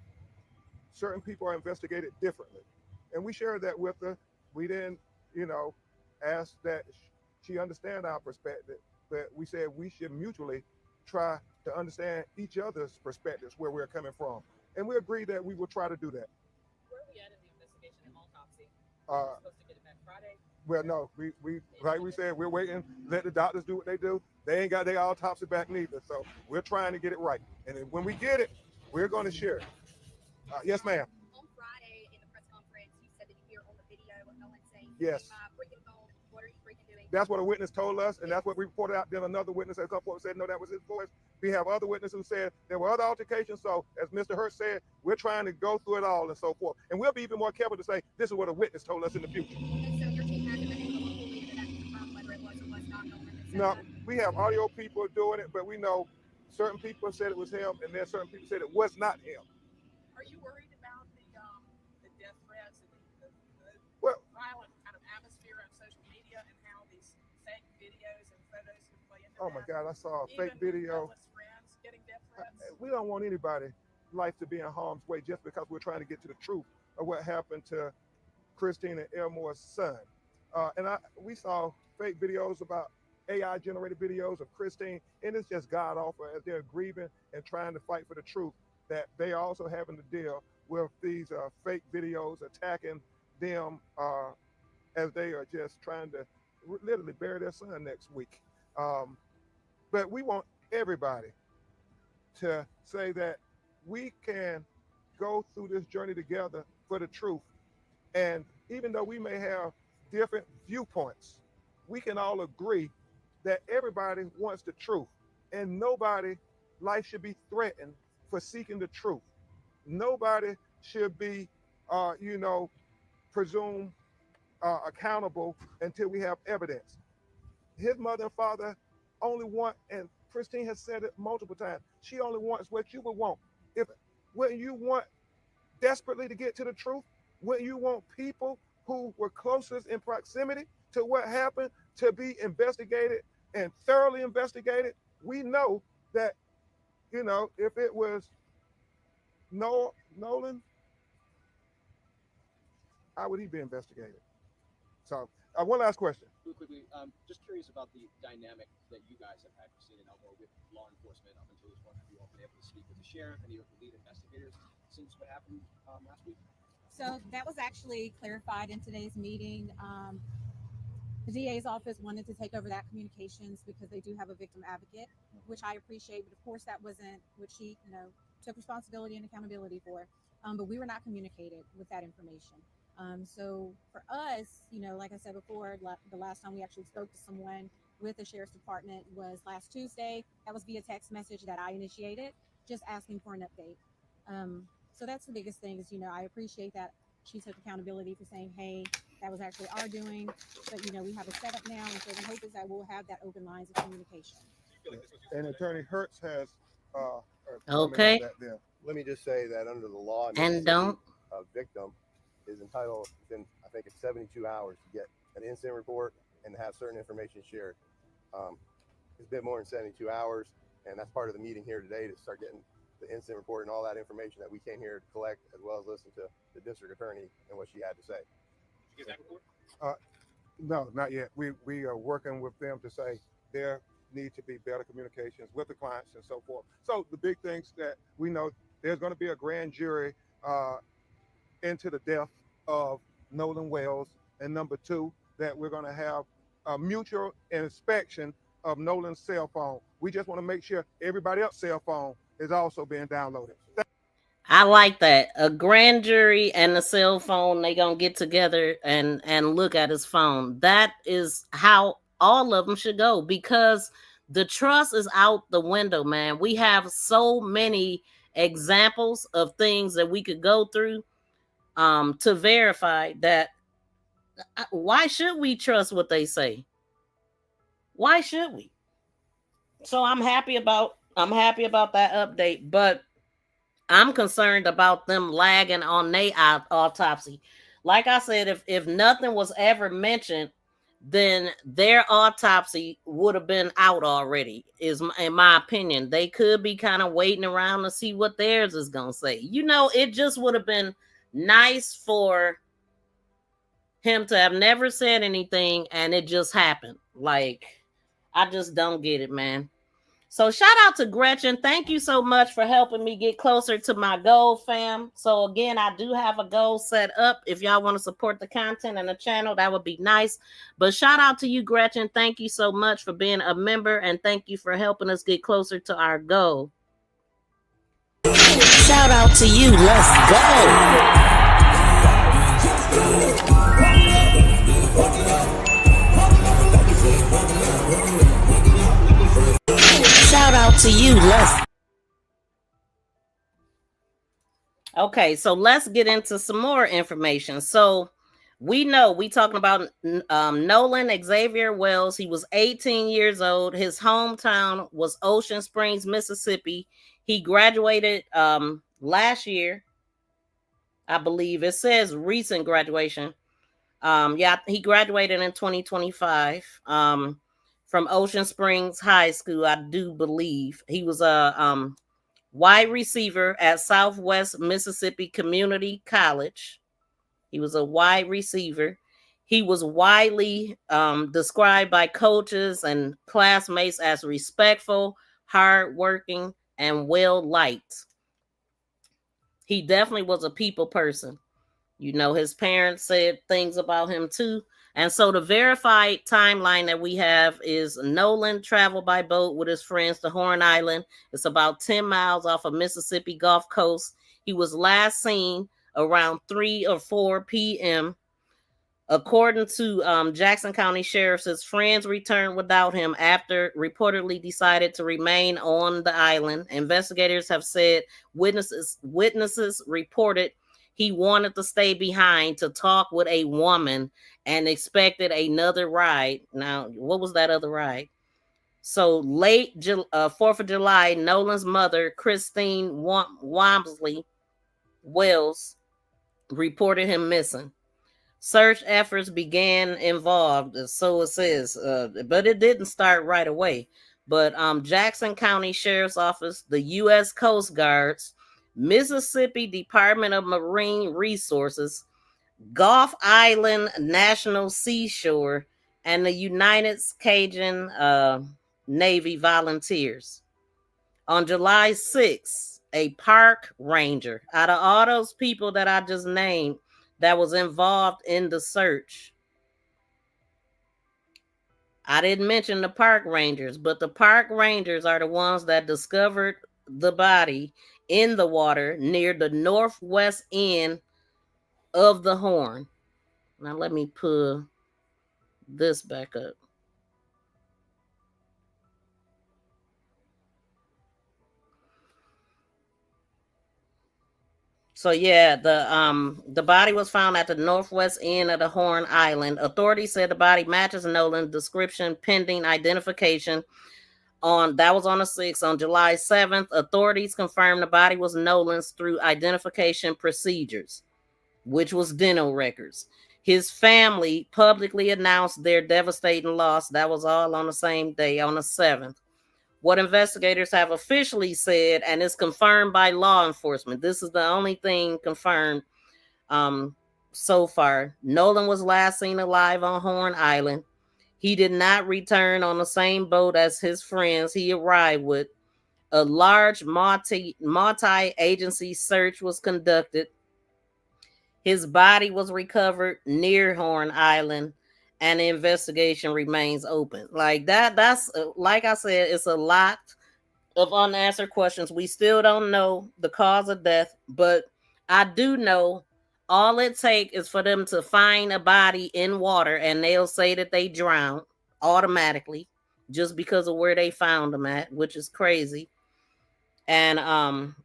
certain people are investigated differently. And we shared that with her. We didn't, ask that she understand our perspective, but we said we should mutually try to understand each other's perspectives, where we're coming from. And we agreed that we will try to do that. Where are we at in the investigation and autopsy? We're supposed to get it back Friday. Well, no, we like we said, we're waiting, let the doctors do what they do. They ain't got their autopsy back neither. So we're trying to get it right. And then when we get it, we're going to share it. Yes, ma'am. On Friday, Yes. Freaking phone. What are you freaking doing? That's what a witness told us, and that's what we reported out. Then another witness a couple said, no, that was his voice. We have other witnesses who said there were other altercations. So as Mr. Hurt said, we're trying to go through it all and so forth. And we'll be even more careful to say this is what a witness told us in the future. And so your team hasn't been able to look fully into that to confirm whether it was or was not Nolan that said No, that? we have audio people doing it, but we know certain people said it was him, and then certain people said it was not him. Are you worried about the death threats and the Well, violent kind of atmosphere of social media and how these fake videos and photos can play into oh that? my God, I saw a Even fake video. with friends getting death threats? We don't want anybody's life to be in harm's way just because we're trying to get to the truth of what happened to Christine and Elmore's son. We saw fake videos about AI generated videos of Christine, and it's just god awful as they're grieving and trying to fight for the truth that they are also having to deal with these fake videos attacking them as they are just trying to literally bury their son next week. But we want everybody to say that we can go through this journey together for the truth. And even though we may have different viewpoints, we can all agree that everybody wants the truth, and nobody life should be threatened for seeking the truth. Nobody should be, presumed accountable until we have evidence. His mother and father only want, and Christine has said it multiple times, she only wants what you would want. When you want desperately to get to the truth, when you want people who were closest in proximity to what happened to be investigated and thoroughly investigated, we know that, if it was Nolan, how would he be investigated? So one last question. Real quickly, just curious about the dynamic that you guys have had, Christine and Elmore, with law enforcement up until this point. Have you all been able to speak with the sheriff and the lead investigators since what happened last week? So that was actually clarified in today's meeting. The DA's office wanted to take over that communications because they do have a victim advocate, which I appreciate. But of course, that wasn't what she, took responsibility and accountability for. But we were not communicated with that information. So for us, like I said before, the last time we actually spoke to someone with the sheriff's department was last Tuesday. That was via text message that I initiated, just asking for an update. So that's the biggest thing is, I appreciate that she took accountability for saying, hey, that was actually our doing. But, we have a setup now. And so the hope is that we'll have that open lines of communication. And Attorney Hertz has Okay. Let me just say that under the law, And don't. a victim is entitled within, I think it's 72 hours to get an incident report and have certain information shared. It's been more than 72 hours, and that's part of the meeting here today to start getting the incident report and all that information that we came here to collect, as well as listen to the district attorney and what she had to say. Did you get that report? No, not yet. We are working with them to say there need to be better communications with the clients and so forth. So the big things that we know, there's going to be a grand jury into the death of Nolan Wells, and number two, that we're going to have a mutual inspection of Nolan's cell phone. We just want to make sure everybody else's cell phone is also being downloaded. I like that. A grand jury and a cell phone, they gonna get together and look at his phone. That is how all of them should go, because the trust is out the window, man. We have so many examples of things that we could go through to verify that. Why should we trust what they say? Why should we? So I'm happy about that update, but I'm concerned about them lagging on their autopsy. Like I said, if nothing was ever mentioned, then their autopsy would have been out already, is in my opinion. They could be kind of waiting around to see what theirs is going to say. It just would have been nice for him to have never said anything and it just happened. Like, I just don't get it, man. So shout out to Gretchen. Thank you so much for helping me get closer to my goal, fam. So again, I do have a goal set up. If y'all want to support the content and the channel, that would be nice. But shout out to you, Gretchen. Thank you so much for being a member, and thank you for helping us get closer to our goal. Shout out to you. Let's go. to you. Let's. Okay, so let's get into some more information. So we know we talking about Nolan Xavier Wells. He was 18 years old. His hometown was Ocean Springs, Mississippi. He graduated last year, I believe. It says recent graduation. Yeah, he graduated in 2025 from Ocean Springs High School, I do believe. He was a wide receiver at Southwest Mississippi Community College. He was a wide receiver. He was widely described by coaches and classmates as respectful, hardworking, and well liked. He definitely was a people person. You know, his parents said things about him too. And so the verified timeline that we have is Nolan traveled by boat with his friends to Horn Island. It's about 10 miles off of Mississippi Gulf Coast. He was last seen around 3 or 4 p.m. According to Jackson County Sheriff's, his friends returned without him after reportedly decided to remain on the island. Investigators have said witnesses reported he wanted to stay behind to talk with a woman and expected another ride. Now, what was that other ride? So late 4th of July, Nolan's mother, Christine Wamsley Wells, reported him missing. Search efforts began involved, so it says, but it didn't start right away. But Jackson County Sheriff's Office, the U.S. Coast Guards, Mississippi Department of Marine Resources, Gulf Island National Seashore, and the United Cajun Navy volunteers. On July 6th, a park ranger, out of all those people that I just named that was involved in the search, I didn't mention the park rangers, but the park rangers are the ones that discovered the body in the water near the northwest end of the Horn. Now let me pull this back up. So yeah, the body was found at the northwest end of the Horn Island. Authorities said the body matches Nolan's description pending identification. That was on the 6th. On July 7th, authorities confirmed the body was Nolan's through identification procedures, which was dental records. His family publicly announced their devastating loss. That was all on the same day, on the 7th. What investigators have officially said, and it's confirmed by law enforcement, this is the only thing confirmed so far. Nolan was last seen alive on Horn Island. He did not return on the same boat as his friends he arrived with. A large multi-agency search was conducted. His body was recovered near Horn Island, and the investigation remains open. Like that's like I said, it's a lot of unanswered questions. We still don't know the cause of death, but I do know all it takes is for them to find a body in water and they'll say that they drowned automatically just because of where they found them at, which is crazy. And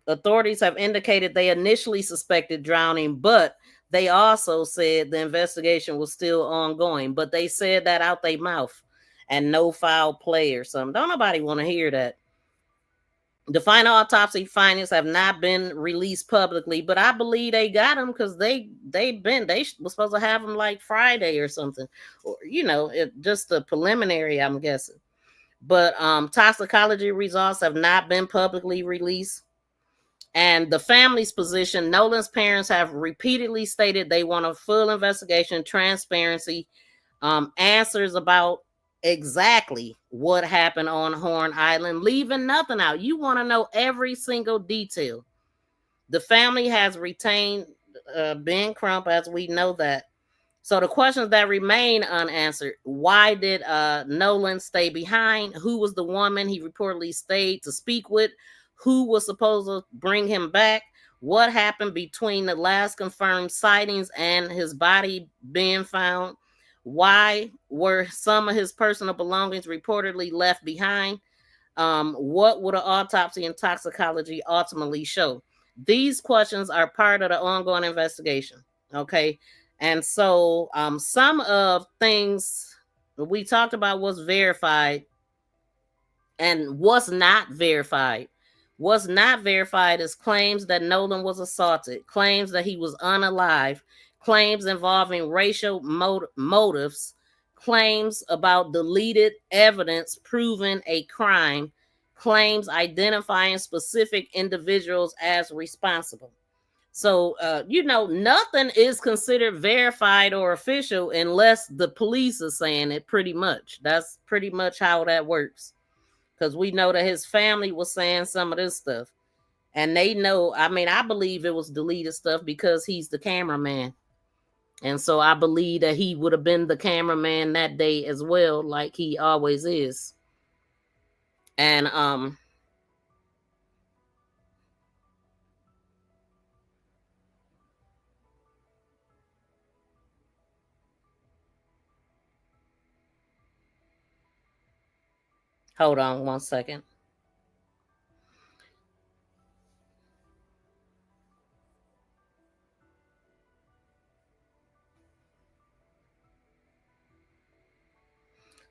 authorities have indicated they initially suspected drowning, but they also said the investigation was still ongoing. But they said that out their mouth, and no foul play or something. Don't nobody want to hear that. The final autopsy findings have not been released publicly, but I believe they got them because they were supposed to have them like Friday or something, or just a preliminary, I'm guessing. But toxicology results have not been publicly released. And the family's position, Nolan's parents have repeatedly stated they want a full investigation, transparency, answers about exactly what happened on Horn Island, leaving nothing out. You want to know every single detail. The family has retained Ben Crump, as we know that. So the questions that remain unanswered: why did Nolan stay behind? Who was the woman he reportedly stayed to speak with? Who was supposed to bring him back? What happened between the last confirmed sightings and his body being found? Why were some of his personal belongings reportedly left behind? What would an autopsy and toxicology ultimately show? These questions are part of the ongoing investigation. Okay. And so some of things we talked about was verified and what's not verified. What's not verified is claims that Nolan was assaulted, claims that he was unalive, claims involving racial motives, claims about deleted evidence proving a crime, claims identifying specific individuals as responsible. So, nothing is considered verified or official unless the police are saying it, pretty much. That's pretty much how that works. Because we know that his family was saying some of this stuff. And they know, I mean, I believe it was deleted stuff because he's the cameraman. And so I believe that he would have been the cameraman that day as well, like he always is. And hold on 1 second.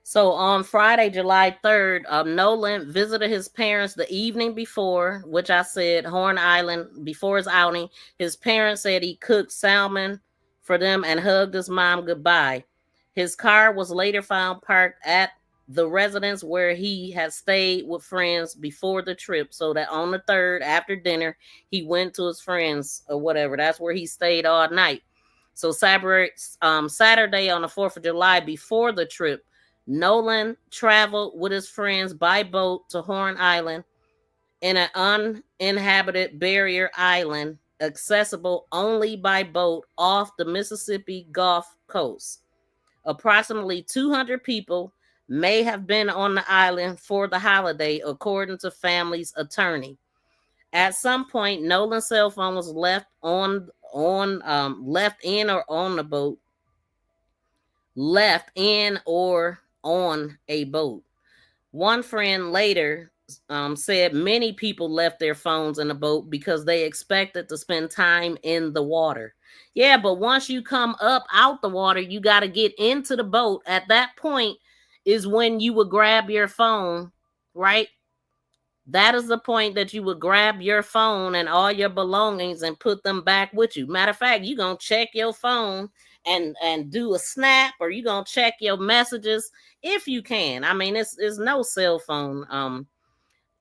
So on Friday, July 3rd, Nolan visited his parents the evening before, which I said Horn Island, before his outing. His parents said he cooked salmon for them and hugged his mom goodbye. His car was later found parked at the residence where he had stayed with friends before the trip. So that on the 3rd, after dinner, he went to his friends or whatever. That's where he stayed all night. So Saturday on the 4th of July, before the trip, Nolan traveled with his friends by boat to Horn Island in an uninhabited barrier island accessible only by boat off the Mississippi Gulf Coast. Approximately 200 people may have been on the island for the holiday, according to family's attorney. At some point, Nolan's cell phone was left left in or on the boat. Left in or on a boat. One friend later said many people left their phones in the boat because they expected to spend time in the water. Yeah, but once you come up out the water, you got to get into the boat. At that point is when you would grab your phone, right? That is the point that you would grab your phone and all your belongings and put them back with you. Matter of fact, you're going to check your phone and do a snap, or you're going to check your messages if you can. I mean, it's no cell phone.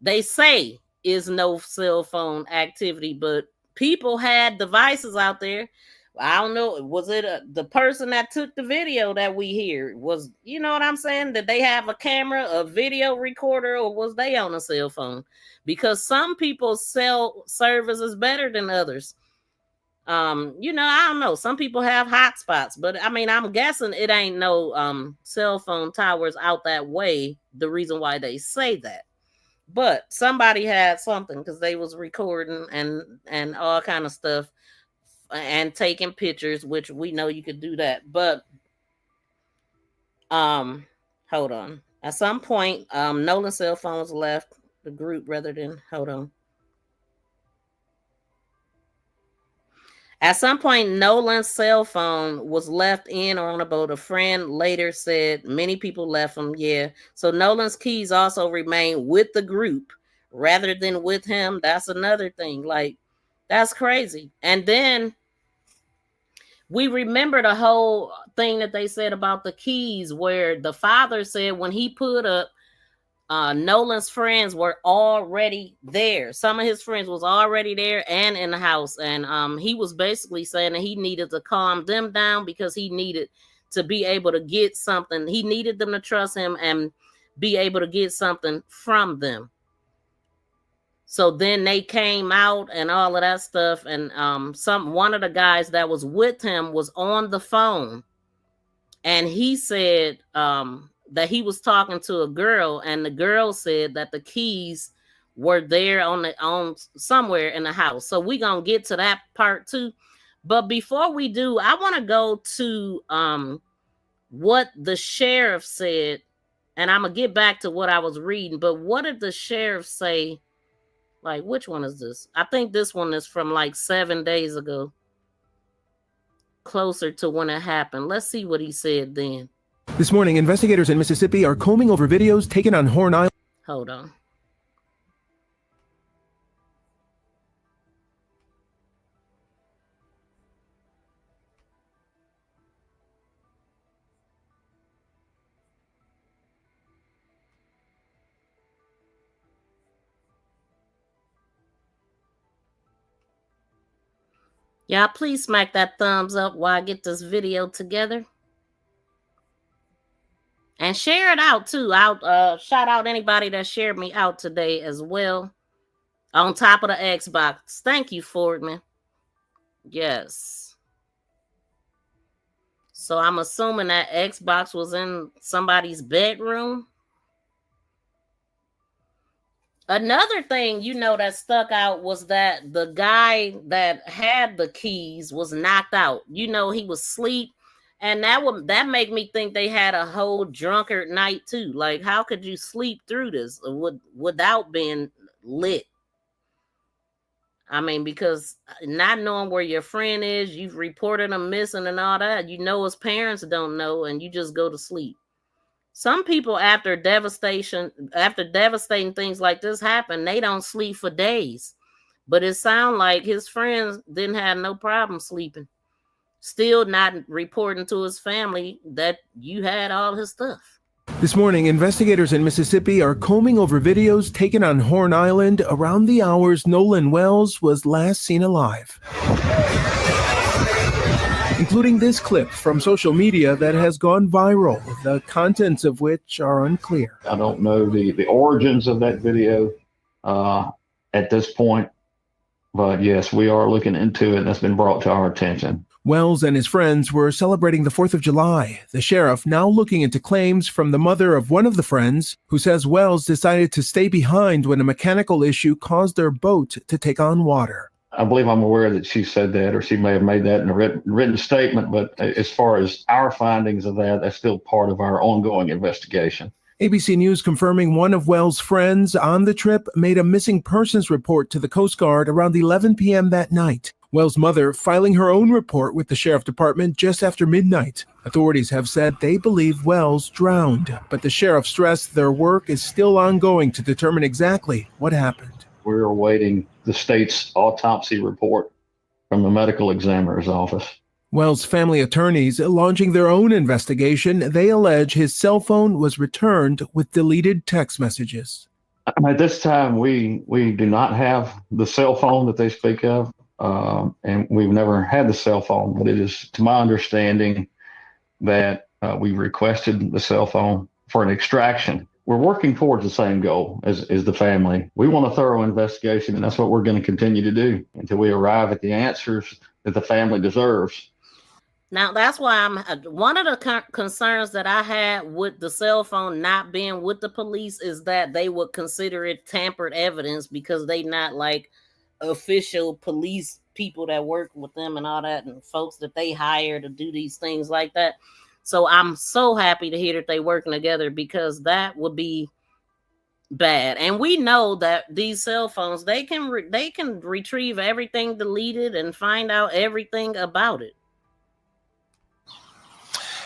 They say is no cell phone activity, but people had devices out there. I don't know. Was it the person that took the video that we hear? Was, you know what I'm saying? Did they have a camera, a video recorder, or was they on a cell phone? Because some people's cell service is better than others. I don't know. Some people have hotspots, but I mean, I'm guessing it ain't no cell phone towers out that way. The reason why they say that. But somebody had something because they was recording and all kind of stuff and taking pictures, which we know you could do that. But hold on. At some point, Nolan's cell phone was left the group rather than hold on. At some point, Nolan's cell phone was left in or on a boat. A friend later said many people left him. Yeah. So Nolan's keys also remain with the group rather than with him. That's another thing. Like, that's crazy. And then we remember the whole thing that they said about the keys, where the father said when he put up, Nolan's friends were already there. Some of his friends was already there and in the house. And he was basically saying that he needed to calm them down because he needed to be able to get something. He needed them to trust him and be able to get something from them. So then they came out and all of that stuff. And one of the guys that was with him was on the phone. And he said that he was talking to a girl, and the girl said that the keys were there on somewhere in the house. So we're gonna get to that part too. But before we do, I want to go to what the sheriff said and I'm gonna get back to what I was reading, but what did the sheriff say? Like, which one is this? I think this one is from like 7 days ago, closer to when it happened. Let's see what he said then. This morning, investigators in Mississippi are combing over videos taken on Horn Island. Hold on. Y'all, please smack that thumbs up while I get this video together. And share it out too. I'll shout out anybody that shared me out today as well. On top of the Xbox. Thank you, Fordman. Yes. So I'm assuming that Xbox was in somebody's bedroom. Another thing, that stuck out was that the guy that had the keys was knocked out. He was asleep. And that make me think they had a whole drunkard night too. Like, how could you sleep through this without being lit? I mean, because not knowing where your friend is, you've reported them missing and all that. His parents don't know, and you just go to sleep. Some people, after devastating things like this happen, they don't sleep for days. But it sounds like his friends didn't have no problem sleeping. Still not reporting to his family that you had all his stuff. This morning, investigators in Mississippi are combing over videos taken on Horn Island around the hours Nolan Wells was last seen alive, including this clip from social media that has gone viral, the contents of which are unclear. I don't know the origins of that video at this point, but yes, we are looking into it. That's been brought to our attention. Wells and his friends were celebrating the 4th of July. The sheriff now looking into claims from the mother of one of the friends, who says Wells decided to stay behind when a mechanical issue caused their boat to take on water. I believe I'm aware that she said that, or she may have made that in a written statement, but as far as our findings of that, that's still part of our ongoing investigation. ABC News confirming one of Wells' friends on the trip made a missing persons report to the Coast Guard around 11 p.m. that night. Wells' mother filing her own report with the sheriff department just after midnight. Authorities have said they believe Wells drowned, but the sheriff stressed their work is still ongoing to determine exactly what happened. We're awaiting the state's autopsy report from the medical examiner's office. Wells' family attorneys launching their own investigation. They allege his cell phone was returned with deleted text messages. At this time, we do not have the cell phone that they speak of. And we've never had the cell phone, but it is to my understanding that we requested the cell phone for an extraction. We're working towards the same goal as the family. We want a thorough investigation, and that's what we're going to continue to do until we arrive at the answers that the family deserves. Now, that's why one of the concerns that I had with the cell phone not being with the police is that they would consider it tampered evidence because they not like official police people that work with them and all that, and folks that they hire to do these things like that. So I'm so happy to hear that they working together, because that would be bad. And we know that these cell phones, they can retrieve everything deleted and find out everything about it.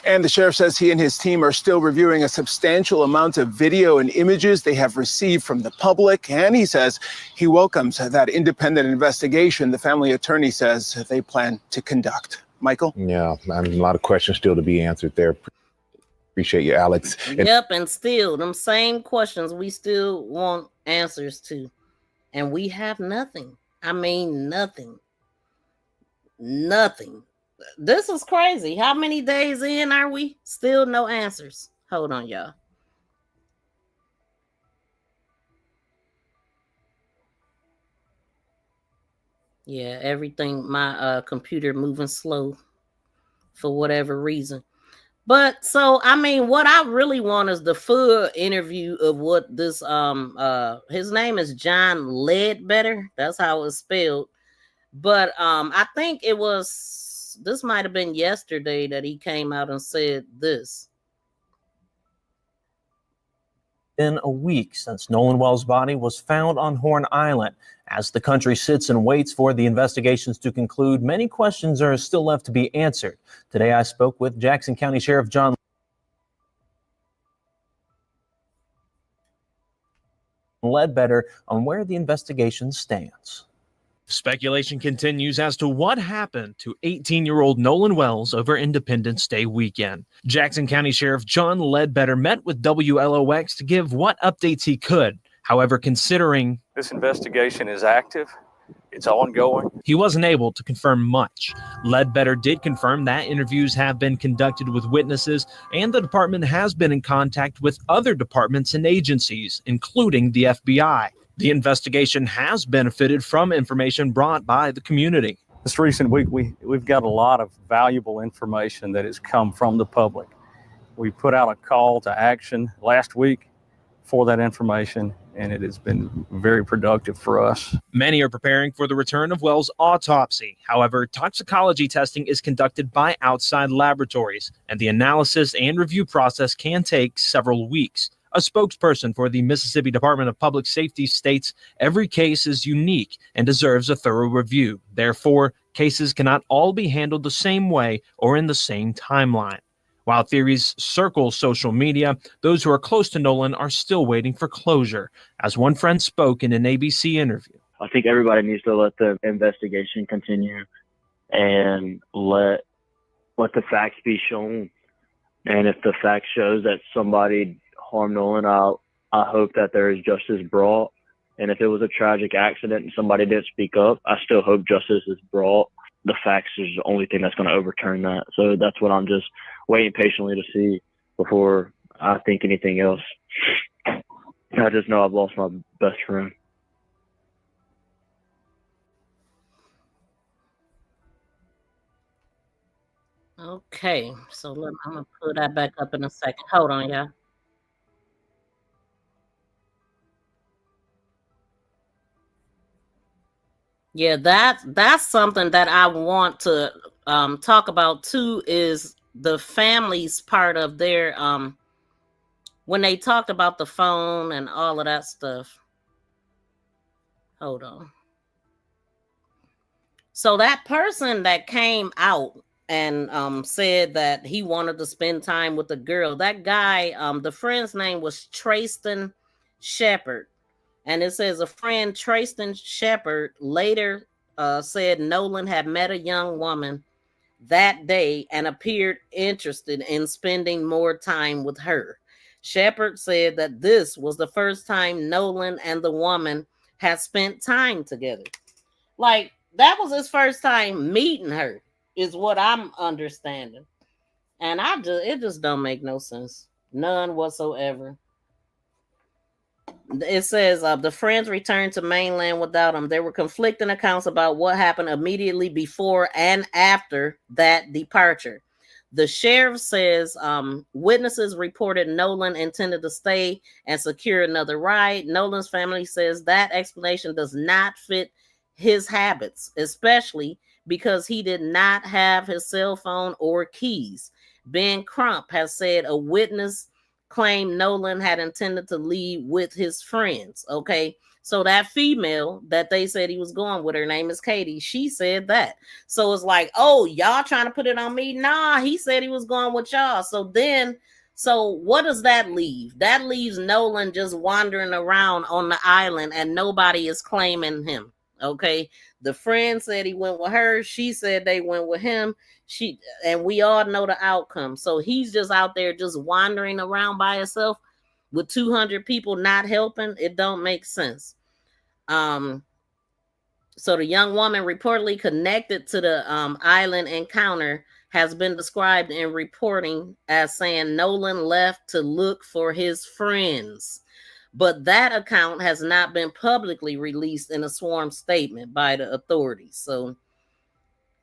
And the sheriff says he and his team are still reviewing a substantial amount of video and images they have received from the public. And he says he welcomes that independent investigation the family attorney says they plan to conduct. Michael? Yeah, I mean, a lot of questions still to be answered there. Appreciate you, Alex. Yep, and still, them same questions we still want answers to. And we have nothing. I mean, nothing. Nothing. This is crazy. How many days in are we? Still no answers. Hold on, y'all. Yeah, everything, my computer moving slow for whatever reason. But so, I mean, what I really want is the full interview of what this, his name is John Ledbetter. That's how it's spelled. But I think this might have been yesterday that he came out and said this. been a week since Nolan Wells' body was found on Horn Island. As the country sits and waits for the investigations to conclude, many questions are still left to be answered. Today, I spoke with Jackson County Sheriff John Ledbetter on where the investigation stands. Speculation continues as to what happened to 18-year-old Nolan Wells over Independence Day weekend. Jackson County Sheriff John Ledbetter met with WLOX to give what updates he could. However, considering this investigation is active, it's ongoing, he wasn't able to confirm much. Ledbetter did confirm that interviews have been conducted with witnesses, and the department has been in contact with other departments and agencies, including the FBI. The investigation has benefited from information brought by the community. This recent week, we've got a lot of valuable information that has come from the public. We put out a call to action last week for that information, and it has been very productive for us. Many are preparing for the return of Wells' autopsy. However, toxicology testing is conducted by outside laboratories, and the analysis and review process can take several weeks. A spokesperson for the Mississippi Department of Public Safety states every case is unique and deserves a thorough review. Therefore, cases cannot all be handled the same way or in the same timeline. While theories circle social media, those who are close to Nolan are still waiting for closure, as one friend spoke in an ABC interview. I think everybody needs to let the investigation continue and let the facts be shown. And if the fact shows that somebody harm Nolan, I hope that there is justice brought. And if it was a tragic accident and somebody didn't speak up, I still hope justice is brought. The facts is the only thing that's going to overturn that. So that's what I'm just waiting patiently to see before I think anything else. I just know I've lost my best friend. Okay, so I'm going to put that back up in a second. Hold on, y'all. Yeah, that's something that I want to talk about too, is the family's part of their when they talked about the phone and all of that stuff. Hold on. So that person that came out and said that he wanted to spend time with the girl, that guy, the friend's name was Trayston Shepard. And it says a friend, Trayston Shepard, later said Nolan had met a young woman that day and appeared interested in spending more time with her. Shepard said that this was the first time Nolan and the woman had spent time together. Like, that was his first time meeting her, is what I'm understanding. And it just don't make no sense. None whatsoever. It says the friends returned to mainland without him. There were conflicting accounts about what happened immediately before and after that departure. The sheriff says witnesses reported Nolan intended to stay and secure another ride. Nolan's family says that explanation does not fit his habits, especially because he did not have his cell phone or keys. Ben Crump has said a witness claimed Nolan had intended to leave with his friends. Okay, so that female that they said he was going with, her name is Katie, she said that. So it's like, oh, y'all trying to put it on me? Nah, he said he was going with y'all. So what does that leave? That leaves Nolan just wandering around on the island and nobody is claiming him. Okay, the friend said he went with her, she said they went with him, and we all know the outcome. So he's just out there just wandering around by himself with 200 people not helping. It don't make sense. So the young woman reportedly connected to the island encounter has been described in reporting as saying Nolan left to look for his friends. But that account has not been publicly released in a sworn statement by the authorities. So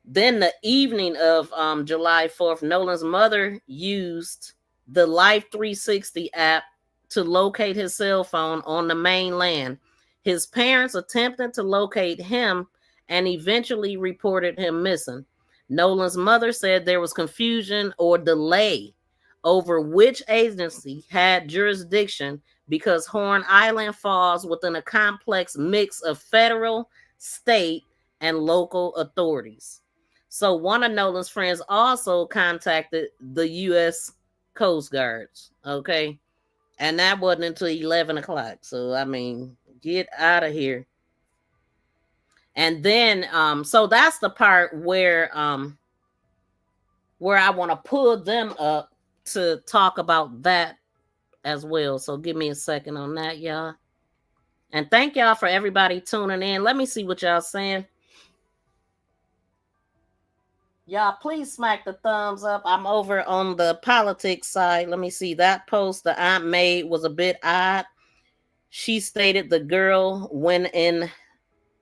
then the evening of July 4th, Nolan's mother used the Life 360 app to locate his cell phone on the mainland. His parents attempted to locate him and eventually reported him missing. Nolan's mother said there was confusion or delay over which agency had jurisdiction because Horn Island falls within a complex mix of federal, state, and local authorities. So one of Nolan's friends also contacted the U.S. Coast Guards, okay? And that wasn't until 11 o'clock. So, I mean, get out of here. And then, so that's the part where I want to pull them up to talk about that as well. So give me a second on that, y'all. And thank y'all for everybody tuning in. Let me see what y'all saying. Y'all, please smack the thumbs up. I'm over on the politics side. Let me see. That post the aunt made was a bit odd. She stated the girl went in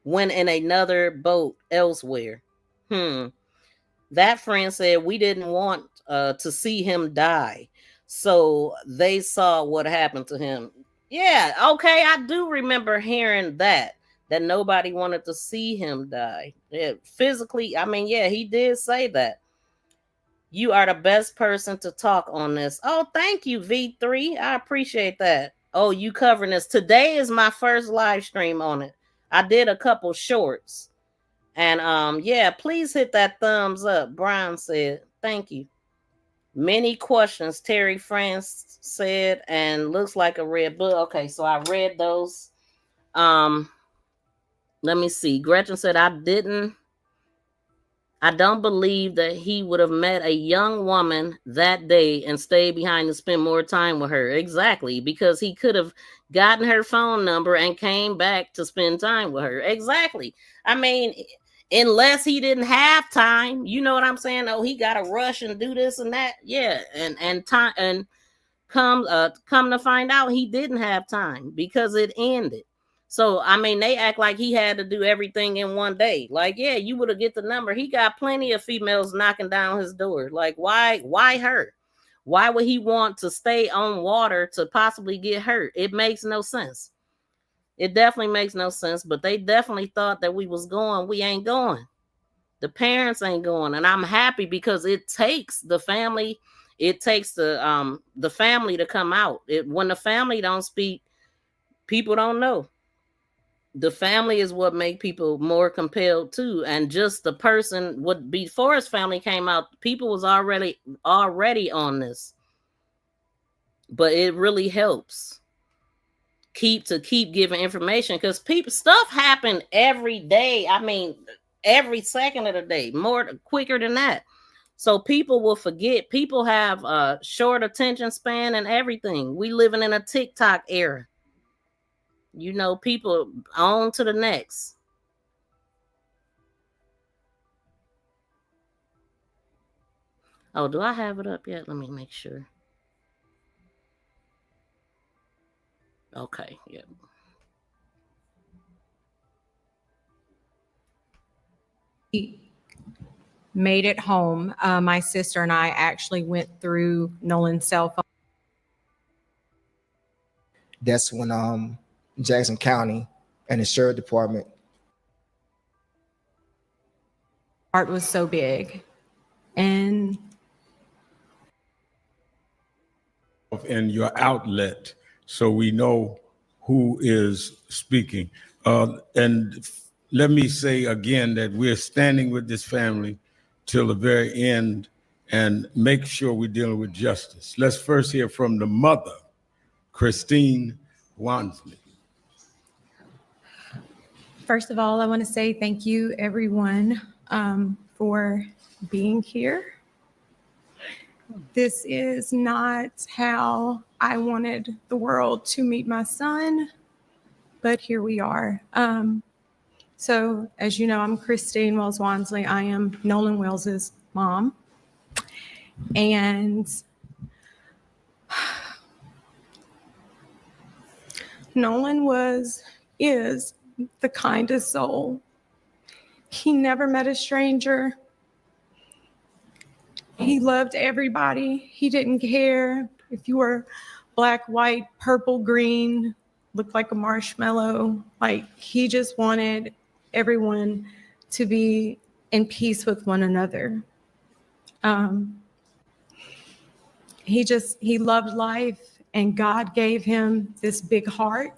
another boat elsewhere. That friend said we didn't want to see him die. So they saw what happened to him. Yeah, okay, I do remember hearing that nobody wanted to see him die. Yeah, physically, I mean, yeah, he did say that. You are the best person to talk on this. Oh, thank you, V3. I appreciate that. Oh, you covering this. Today is my first live stream on it. I did a couple shorts. And yeah, please hit that thumbs up. Brian said, thank you. Many questions, Terry France said, and looks like a red book. Okay, so I read those. Let me see. Gretchen said, I don't believe that he would have met a young woman that day and stayed behind to spend more time with her. Exactly, because he could have gotten her phone number and came back to spend time with her. Exactly. I mean, unless he didn't have time, you know what I'm saying? Oh, he got to rush and do this and that. Yeah, and time, and come to find out, he didn't have time because it ended. So, I mean, they act like he had to do everything in one day. Like, yeah, you would have get the number. He got plenty of females knocking down his door. Like, why her? Why would he want to stay on water to possibly get hurt? It makes no sense. It definitely makes no sense, but they definitely thought that we was going. We ain't going. The parents ain't going. And I'm happy because it takes the family, it takes the family to come out. When the family don't speak, people don't know. The family is what make people more compelled too. And just the person, what before his family came out, people was already on this. But it really helps keep giving information, because stuff happen every day. I mean, every second of the day, quicker than that. So people will forget. People have a short attention span and everything. We living in a TikTok era. You know, people on to the next. Oh, do I have it up yet? Let me make sure. Okay, yeah. Made it home. My sister and I actually went through Nolan's cell phone. That's when Jackson County and the Sheriff Department. Heart was so big, and your outlet, so we know who is speaking. And let me say again that we're standing with this family till the very end and make sure we're dealing with justice. Let's first hear from the mother, Christine Wansley. First of all, I want to say thank you, everyone, for being here. This is not how I wanted the world to meet my son, but here we are. So, as you know, I'm Christine Wells Wansley. I am Nolan Wells's mom. And Nolan is the kindest soul. He never met a stranger. He loved everybody. He didn't care if you were black, white, purple, green, looked like a marshmallow. Like, he just wanted everyone to be in peace with one another. He loved life, And God gave him this big heart,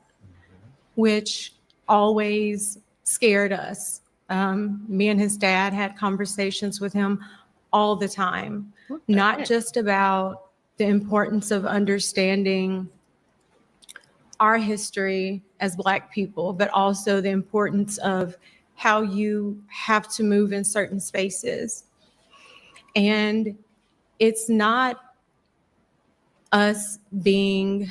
which always scared us. Me and his dad had conversations with him all the time, not just about the importance of understanding our history as Black people, but also the importance of how you have to move in certain spaces. And it's not us being,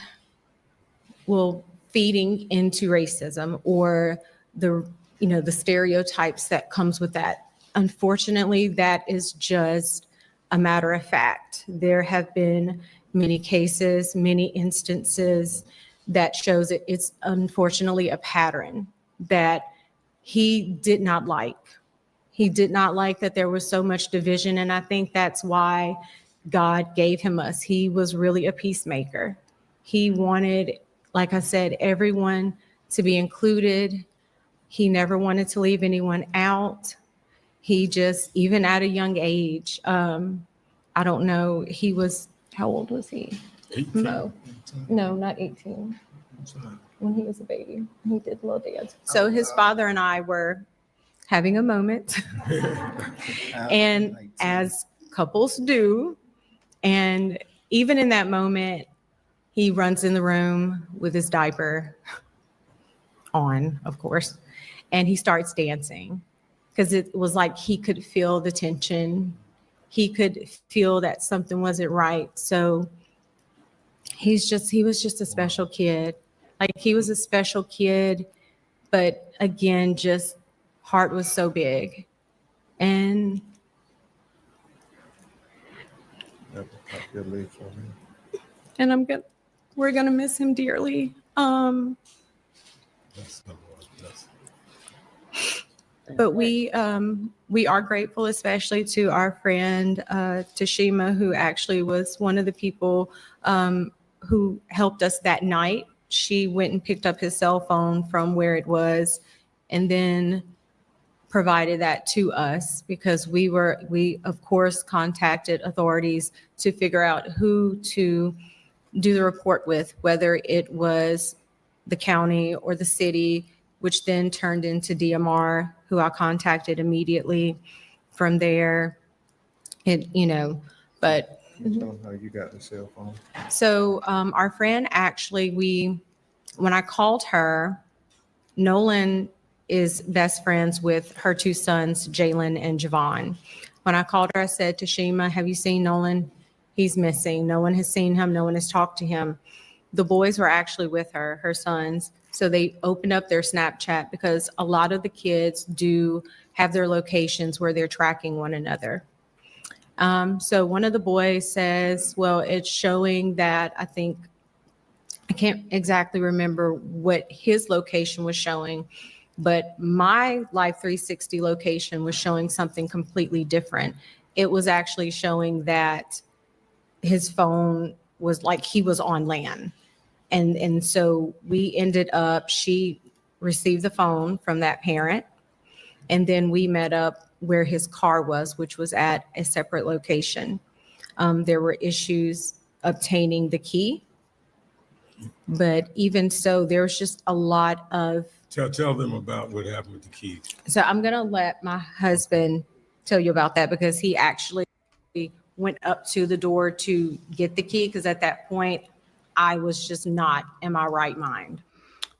feeding into racism or the, the stereotypes that comes with that. Unfortunately, that is just a matter of fact. There have been many cases, many instances that shows it's unfortunately a pattern that he did not like. He did not like that there was so much division, and I think that's why God gave him us. He was really a peacemaker. He wanted, like I said, everyone to be included. He never wanted to leave anyone out. He just, even at a young age, I don't know, he was, how old was he? 18? No, not 18. When he was a baby, he did a little dance. So his father and I were having a moment, and as couples do, and even in that moment, he runs in the room with his diaper on, of course, and he starts dancing because it was like he could feel the tension. He could feel that something wasn't right. So he was just a special kid. Like, he was a special kid, but again, just heart was so big. And we're gonna miss him dearly. But we are grateful, especially to our friend Tashima, who actually was one of the people who helped us that night. She went and picked up his cell phone from where it was, and then provided that to us, because we of course contacted authorities to figure out who to do the report with, whether it was the county or the city, which then turned into DMR, who I contacted immediately from there. But Tell them how you got the cell phone. so our friend actually, when I called her, Nolan is best friends with her two sons, Jalen and Javon. When I called her, I said, Tashima, have you seen Nolan? He's missing. No one has seen him. No one has talked to him. The boys were actually with her sons. So they opened up their Snapchat, because a lot of the kids do have their locations where they're tracking one another. So one of the boys says, well, it's showing that, I can't exactly remember what his location was showing, but my Life 360 location was showing something completely different. It was actually showing that his phone was like he was on land. And so we ended up, she received the phone from that parent, and then we met up where his car was, which was at a separate location. There were issues obtaining the key, but even so, there's just a lot of. Tell them about what happened with the keys. So I'm gonna let my husband tell you about that, because he actually went up to the door to get the key, because at that point I was just not in my right mind.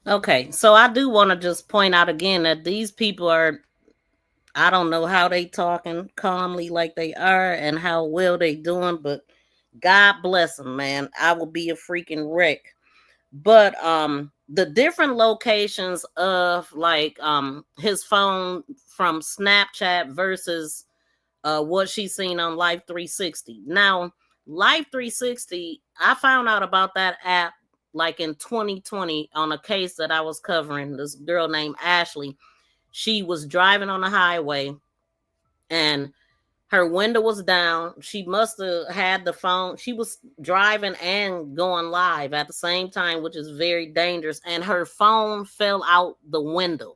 Okay, so I do want to just point out again that these people are, I don't know how they talking calmly like they are and how well they doing, but God bless them, man. I will be a freaking wreck. But the different locations of like his phone from Snapchat versus what she's seen on Life 360. Now, Life 360, I found out about that app like in 2020 on a case that I was covering. This girl named Ashley, she was driving on the highway and her window was down. She must have had the phone. She was driving and going live at the same time, which is very dangerous. And her phone fell out the window,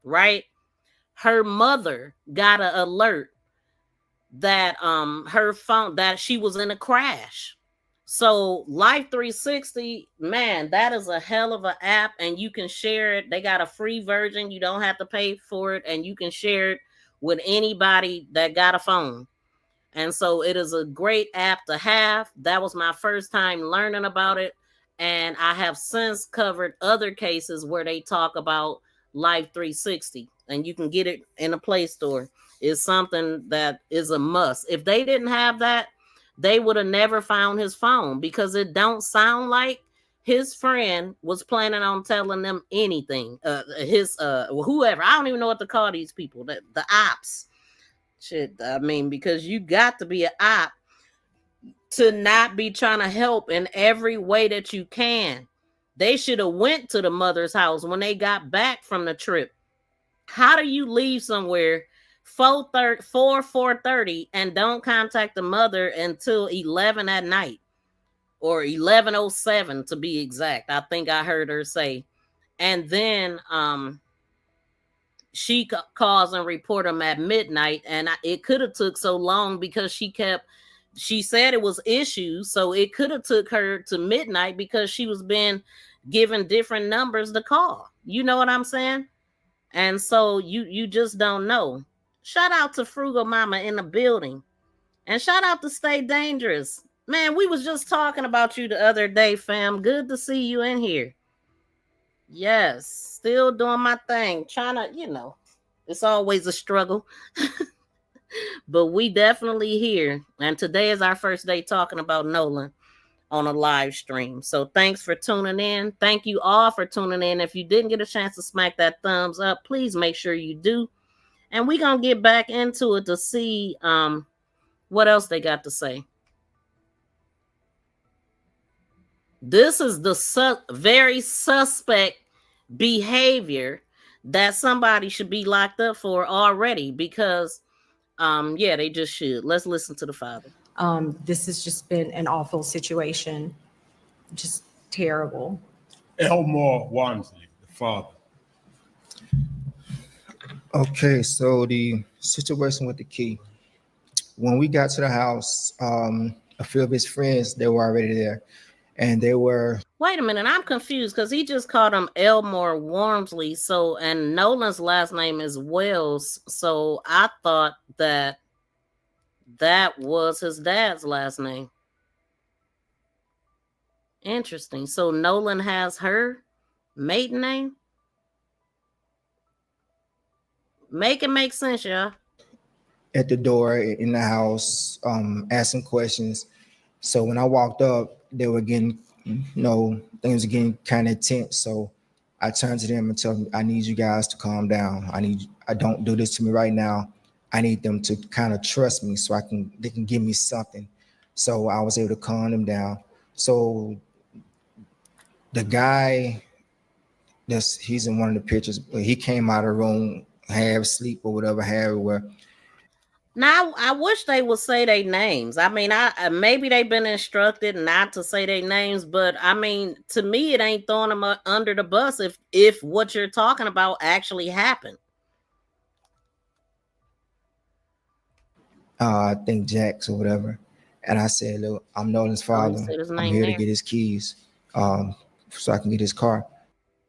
right? Her mother got an alert that her phone, that she was in a crash. So Life 360, man, that is a hell of an app, and you can share it. They got a free version. You don't have to pay for it, and you can share it with anybody that got a phone. And so it is a great app to have. That was my first time learning about it. And I have since covered other cases where they talk about Life 360, and you can get it in a Play Store. It's something that is a must. If they didn't have that, they would have never found his phone, because it don't sound like his friend was planning on telling them anything. Whoever, I don't even know what to call these people, the ops. Shit, I mean, because you got to be an op to not be trying to help in every way that you can. They should have went to the mother's house when they got back from the trip. How do you leave somewhere 4:30 and don't contact the mother until 11 at night, or 11:07 to be exact? I think I heard her say. And then she calls and report them at midnight, and it could have took so long because she said it was issues, so it could have took her to midnight because she was being given different numbers to call. You know what I'm saying? And so you just don't know. Shout out to Frugal Mama in the building, and shout out to Stay Dangerous. Man, we was just talking about you the other day, fam. Good to see you in here. Yes, still doing my thing, trying to, it's always a struggle. But we definitely here. And today is our first day talking about Nolan on a live stream. So thanks for tuning in. Thank you all for tuning in. If you didn't get a chance to smack that thumbs up, please make sure you do. And we're going to get back into it to see what else they got to say. This is the very suspect behavior that somebody should be locked up for already, because they just should. Let's listen to the father. This has just been an awful situation, just terrible. Elmore Wansley, the father. Okay, so the situation with the key. When we got to the house, a few of his friends, they were already there. And they were... Wait a minute, I'm confused because he just called him Elmore Wormsley. So, and Nolan's last name is Wells. So I thought that was his dad's last name. Interesting. So Nolan has her maiden name? Make it make sense, y'all. At the door in the house, asking questions. So when I walked up, they were getting, things were getting kind of tense. So I turned to them and told them, I need you guys to calm down. I don't do this to me right now. I need them to kind of trust me so they can give me something. So I was able to calm them down. So the guy, he's in one of the pictures, he came out of the room, half asleep or whatever, Now, I wish they would say their names. I mean, maybe they've been instructed not to say their names, but I mean, to me, it ain't throwing them under the bus if what you're talking about actually happened. I think Jax or whatever. And I said, look, I'm Nolan's father. I'm here to get his keys so I can get his car.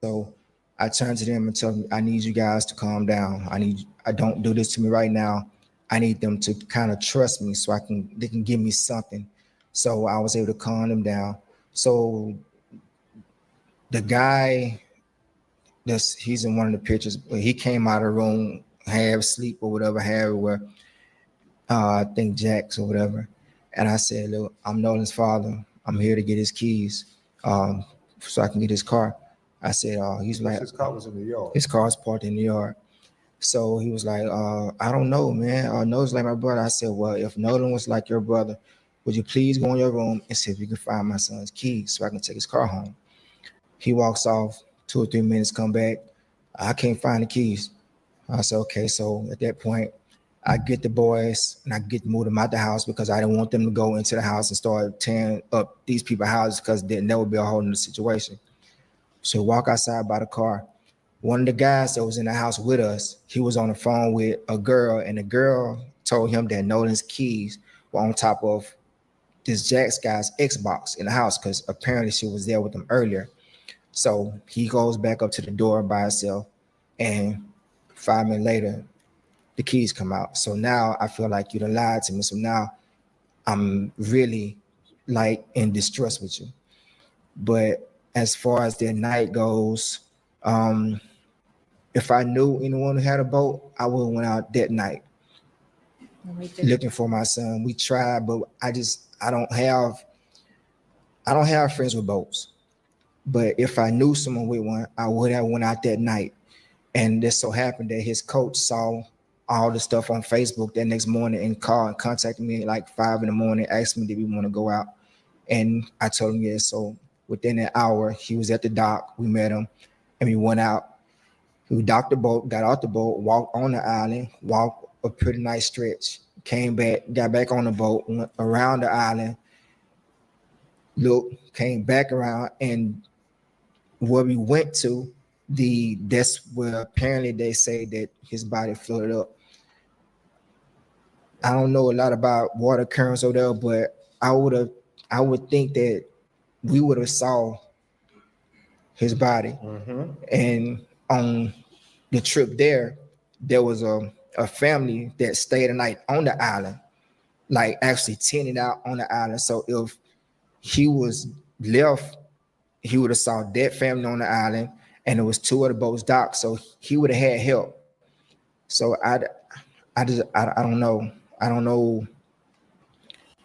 So I turned to them and told them, I need you guys to calm down. I don't do this to me right now. I need them to kind of trust me so they can give me something. So I was able to calm them down. So the guy, he's in one of the pictures, he came out of the room, half asleep or whatever, I think Jax or whatever. And I said, look, I'm Nolan's father. I'm here to get his keys so I can get his car. I said, he's like, his car was in the yard. His car was parked in the yard. So he was like, I don't know, man. Nolan's like my brother. I said, well, if Nolan was like your brother, would you please go in your room and see if you can find my son's keys so I can take his car home? He walks off, 2 or 3 minutes, come back. I can't find the keys. I said, okay. So at that point, I get the boys and I get to move them out the house because I didn't want them to go into the house and start tearing up these people's houses because there never be a hold in the situation. So walk outside by the car. One of the guys that was in the house with us, he was on the phone with a girl, and the girl told him that Nolan's keys were on top of this Jax guy's Xbox in the house because apparently she was there with him earlier. So he goes back up to the door by himself, and 5 minutes later, the keys come out. So now I feel like you done lied to me. So now I'm really like in distress with you. But as far as their night goes, if I knew anyone who had a boat, I would have went out that night looking for my son. We tried, but I don't have friends with boats. But if I knew someone with one, I would have went out that night. And this so happened that his coach saw all the stuff on Facebook that next morning and called and contacted me at like 5 a.m, asked me, did we want to go out? And I told him yes. So within an hour, he was at the dock. We met him and we went out. We docked the boat, got off the boat, walked on the island, walked a pretty nice stretch, came back, got back on the boat, went around the island, looked, came back around, and where we went to, that's where apparently they say that his body floated up. I don't know a lot about water currents over there, but I would think that we would have saw his body. And on the trip there was a family that stayed a night on the island, like actually tented out on the island. So if he was left, he would have saw that family on the island, and there was 2 other boats docked, so he would have had help. So I don't know. I don't know.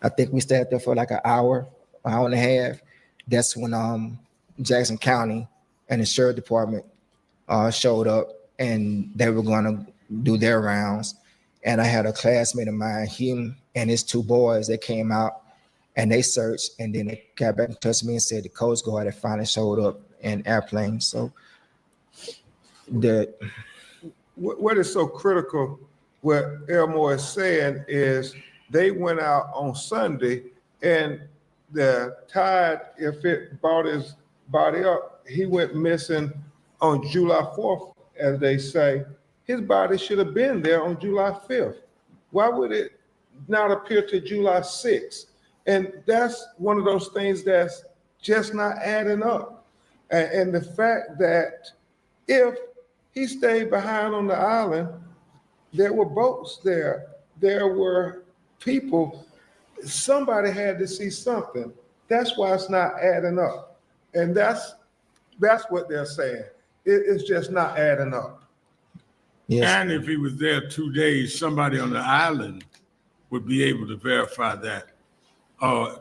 I think we stayed there for like an hour and a half. That's when Jackson County and the sheriff department showed up, and they were going to do their rounds. And I had a classmate of mine, him and his 2 boys, that came out and they searched, and then they got back in touch with me and said the Coast Guard had finally showed up in airplane. So what is so critical, what Elmore is saying, is they went out on Sunday, and the tide, if it brought his body up, he went missing on July 4th, as they say. His body should have been there on July 5th. Why would it not appear to July 6th? And that's one of those things that's just not adding up. And the fact that if he stayed behind on the island, there were boats there, there were people, somebody had to see something. That's why it's not adding up. And that's what they're saying. It's just not adding up. Yes. And if he was there 2 days, somebody on the island would be able to verify that.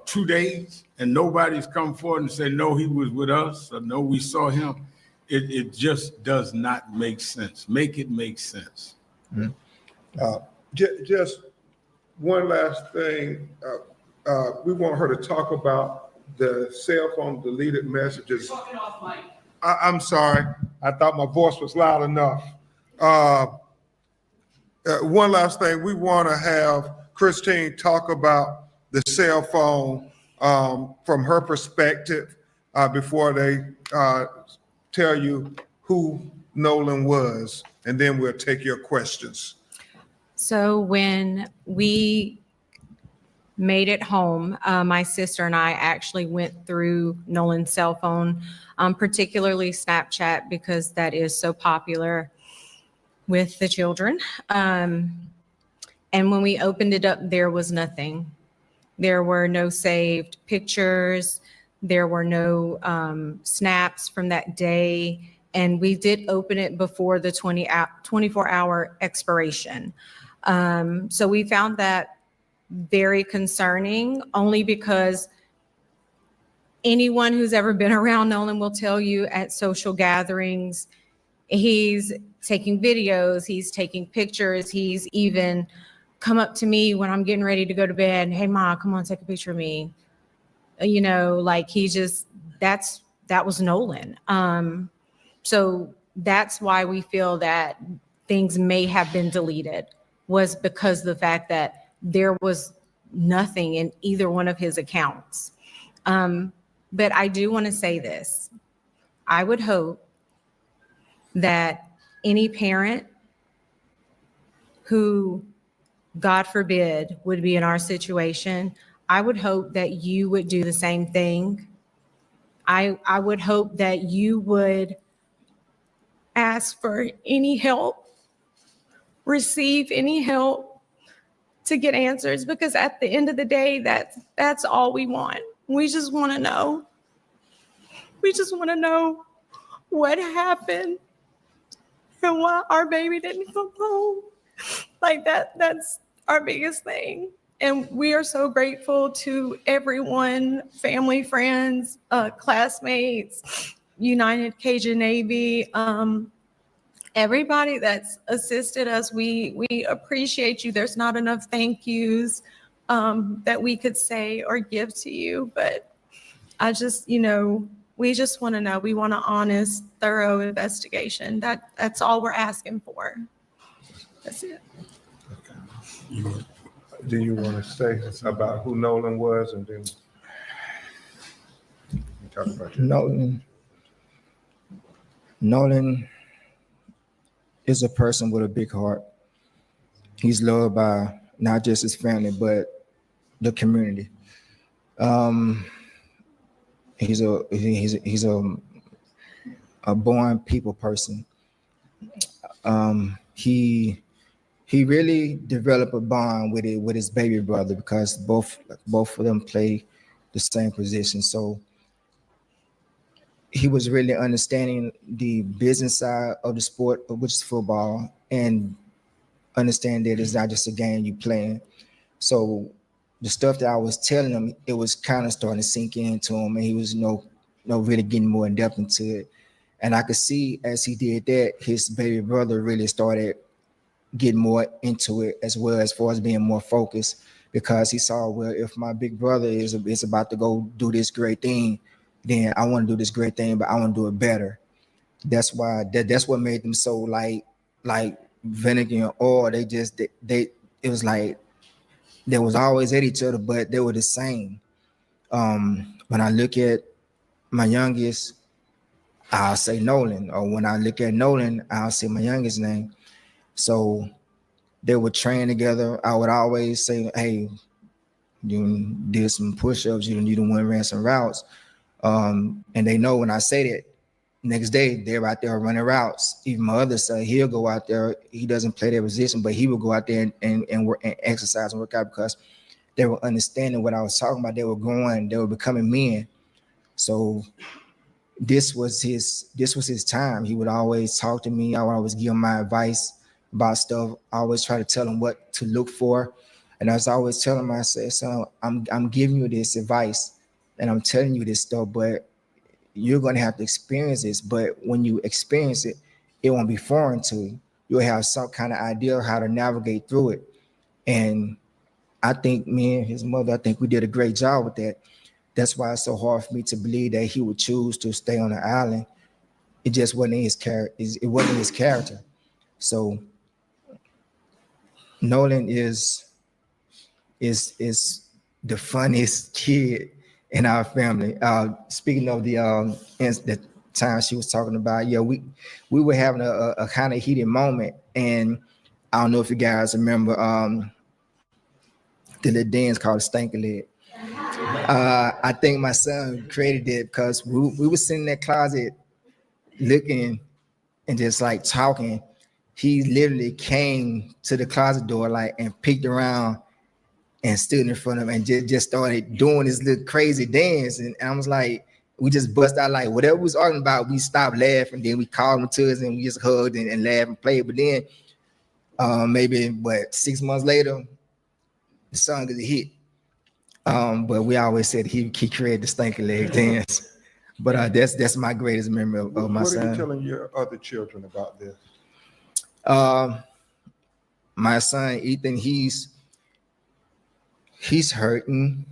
2 days and nobody's come forward and said, no, he was with us, or no, we saw him. It just does not make sense. Make it make sense. Just one last thing. We want her to talk about the cell phone deleted messages. I'm sorry. I thought my voice was loud enough. One last thing. We want to have Christine talk about the cell phone from her perspective before they tell you who Nolan was, and then we'll take your questions. So when we made it home, my sister and I actually went through Nolan's cell phone, particularly Snapchat, because that is so popular with the children. And when we opened it up, there was nothing. There were no saved pictures. There were no snaps from that day. And we did open it before the 24-hour expiration. So we found that very concerning, only because anyone who's ever been around Nolan will tell you at social gatherings, he's taking videos, he's taking pictures, he's even come up to me when I'm getting ready to go to bed. Hey, Ma, come on, take a picture of me. You know, like that was Nolan. So that's why we feel that things may have been deleted, was because of the fact that there was nothing in either one of his accounts. But I do want to say this. I would hope that any parent who, God forbid, would be in our situation, I would hope that you would do the same thing. I would hope that you would ask for any help, receive any help to get answers, because at the end of the day, that's all we want. We just want to know. We just want to know what happened and why our baby didn't come home. Like that's our biggest thing. And we are so grateful to everyone, family, friends, classmates, United Cajun Navy, everybody that's assisted us. We appreciate you. There's not enough thank yous that we could say or give to you, but I just, we just want to know. We want an honest, thorough investigation. That's all we're asking for. That's it. Do you want to say about who Nolan was, and then you talk about your Nolan is a person with a big heart. He's loved by not just his family, but the community. He's a born people person. He really developed a bond with his baby brother, because both of them play the same position. So he was really understanding the business side of the sport, which is football, and understand that it's not just a game you playing. So the stuff that I was telling him, it was kind of starting to sink into him, and he was really getting more in depth into it. And I could see as he did that, his baby brother really started getting more into it as well, as far as being more focused, because he saw, well, if my big brother is about to go do this great thing, then I want to do this great thing, but I want to do it better. That's why that's what made them so like vinegar and oil. It was like they was always at each other, but they were the same. When I look at my youngest, I'll say Nolan, or when I look at Nolan, I'll say my youngest name. So they would train together. I would always say, hey, you did some push-ups, you ran some routes. And they know when I say that, next day they're out there running routes. Even my other son, he'll go out there. He doesn't play their position, but he will go out there and work and exercise and work out, because they were understanding what I was talking about. They were growing, they were becoming men. So this was his time. He would always talk to me. I would always give him my advice about stuff. I always try to tell him what to look for. And I was always telling him, I said, son, I'm giving you this advice and I'm telling you this stuff, but you're going to have to experience this. But when you experience it, it won't be foreign to you. You'll have some kind of idea of how to navigate through it. And I think me and his mother, I think we did a great job with that. That's why it's so hard for me to believe that he would choose to stay on the island. It just wasn't in his character. It wasn't his character. So Nolan is the funniest kid in our family. Speaking of the time she was talking about, yeah, we were having a kind of heated moment, and I don't know if you guys remember the little dance called Stanky Leg. I think my son created it because we were sitting in that closet looking and just like talking. He literally came to the closet door and peeked around and stood in front of him and just started doing this little crazy dance. And I was like, we just bust out like whatever we was arguing about, we stopped laughing. Then we called him to us and we just hugged and laughed and played. But then maybe 6 months later, the song is a hit. But we always said he created the Stanky Leg dance. But that's my greatest memory of my son. What are you telling your other children about this? My son Ethan, he's hurting.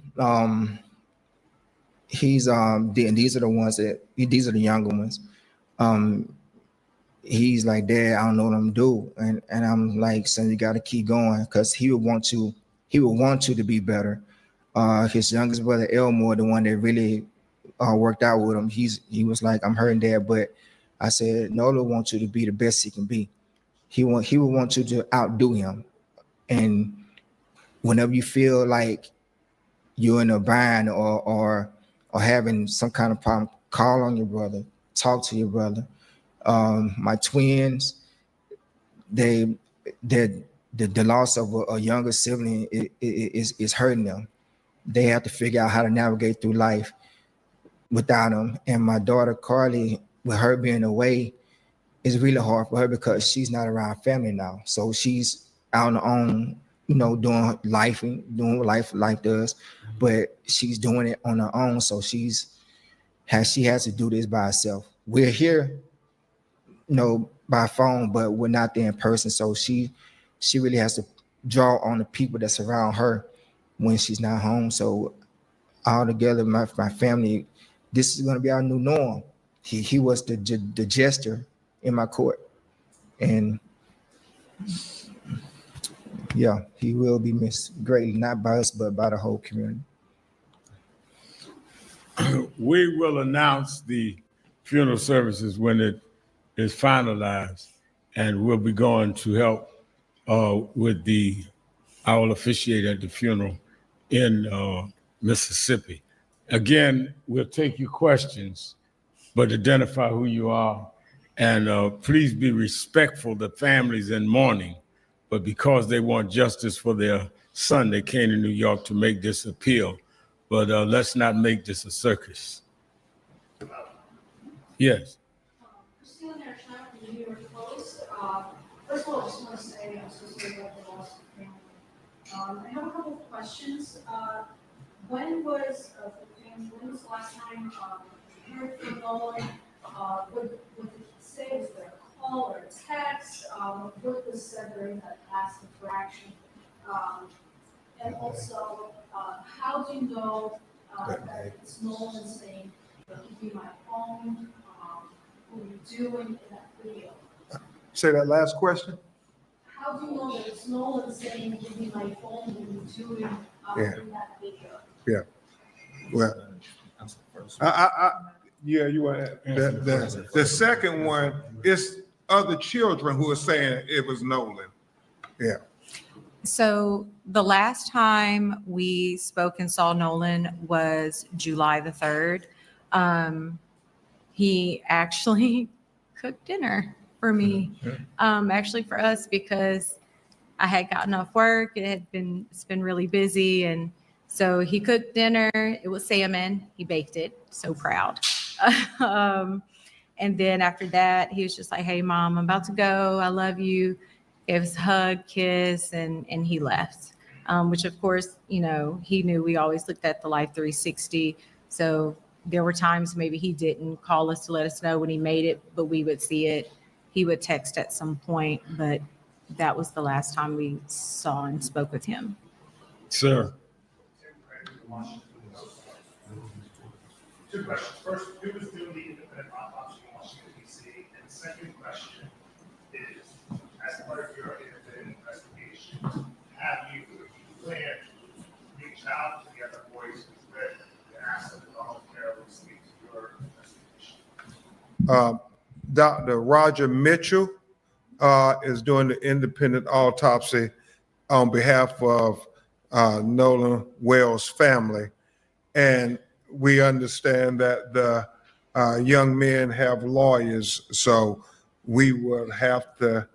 These are the ones these are the younger ones. He's like, Dad, I don't know what I'm doing, and I'm like, son, you got to keep going, because he would want you to be better. His youngest brother Elmore, the one that really worked out with him, he was like, I'm hurting, Dad, but I said, Nola wants you to be the best he can be. He would want you to outdo him, and whenever you feel like you're in a bind or having some kind of problem, call on your brother, talk to your brother. My twins, the loss of a younger sibling is hurting them. They have to figure out how to navigate through life without them. And my daughter Carly, with her being away, it's really hard for her because she's not around family now. So she's out on her own, doing life and doing what life does, but she's doing it on her own. So she has to do this by herself. We're here, by phone, but we're not there in person. So she really has to draw on the people that's around her when she's not home. So all together, my family, this is going to be our new norm. He was the jester in my court, and yeah, he will be missed greatly, not by us, but by the whole community. We will announce the funeral services when it is finalized, and we'll be going to help with I will officiate at the funeral in Mississippi. Again, we'll take your questions, but identify who you are, and please be respectful to families in mourning, but because they want justice for their son, they came to New York to make this appeal, but let's not make this a circus. Yes. First of all, I just want to say I'm so sorry about the loss of the family. I have a couple of questions. When was the last time you heard from Nolan? What did he say? Was there a call or a text? What was said during that last interaction? And also, how do you know that it's Nolan saying, give me my phone, what are you doing in that video? Say that last question. How do you know that it's Nolan saying, give me my phone, what are you doing in that video? Yeah. Well, you want the second one is other children who are saying it was Nolan. Yeah. So the last time we spoke and saw Nolan was July the 3rd. He actually cooked dinner for me, actually for us, because I had gotten off work. It's been really busy. And so he cooked dinner. It was salmon. He baked it. So proud. And then after that, he was just like, hey, Mom, I'm about to go. I love you. Gave us a hug, kiss, and he left. Which, of course, he knew we always looked at the Life 360. So there were times maybe he didn't call us to let us know when he made it, but we would see it. He would text at some point, but that was the last time we saw and spoke with him. Sir. Two questions. First, who was doing the independent autopsy in Washington, D.C.? And the second question is, as part of your independent investigation, have you planned to reach out to the other voices that ask them to voluntarily speak to your investigation? Dr. Roger Mitchell is doing the independent autopsy on behalf of Nolan Wells' family. And we understand that the young men have lawyers, so we will have to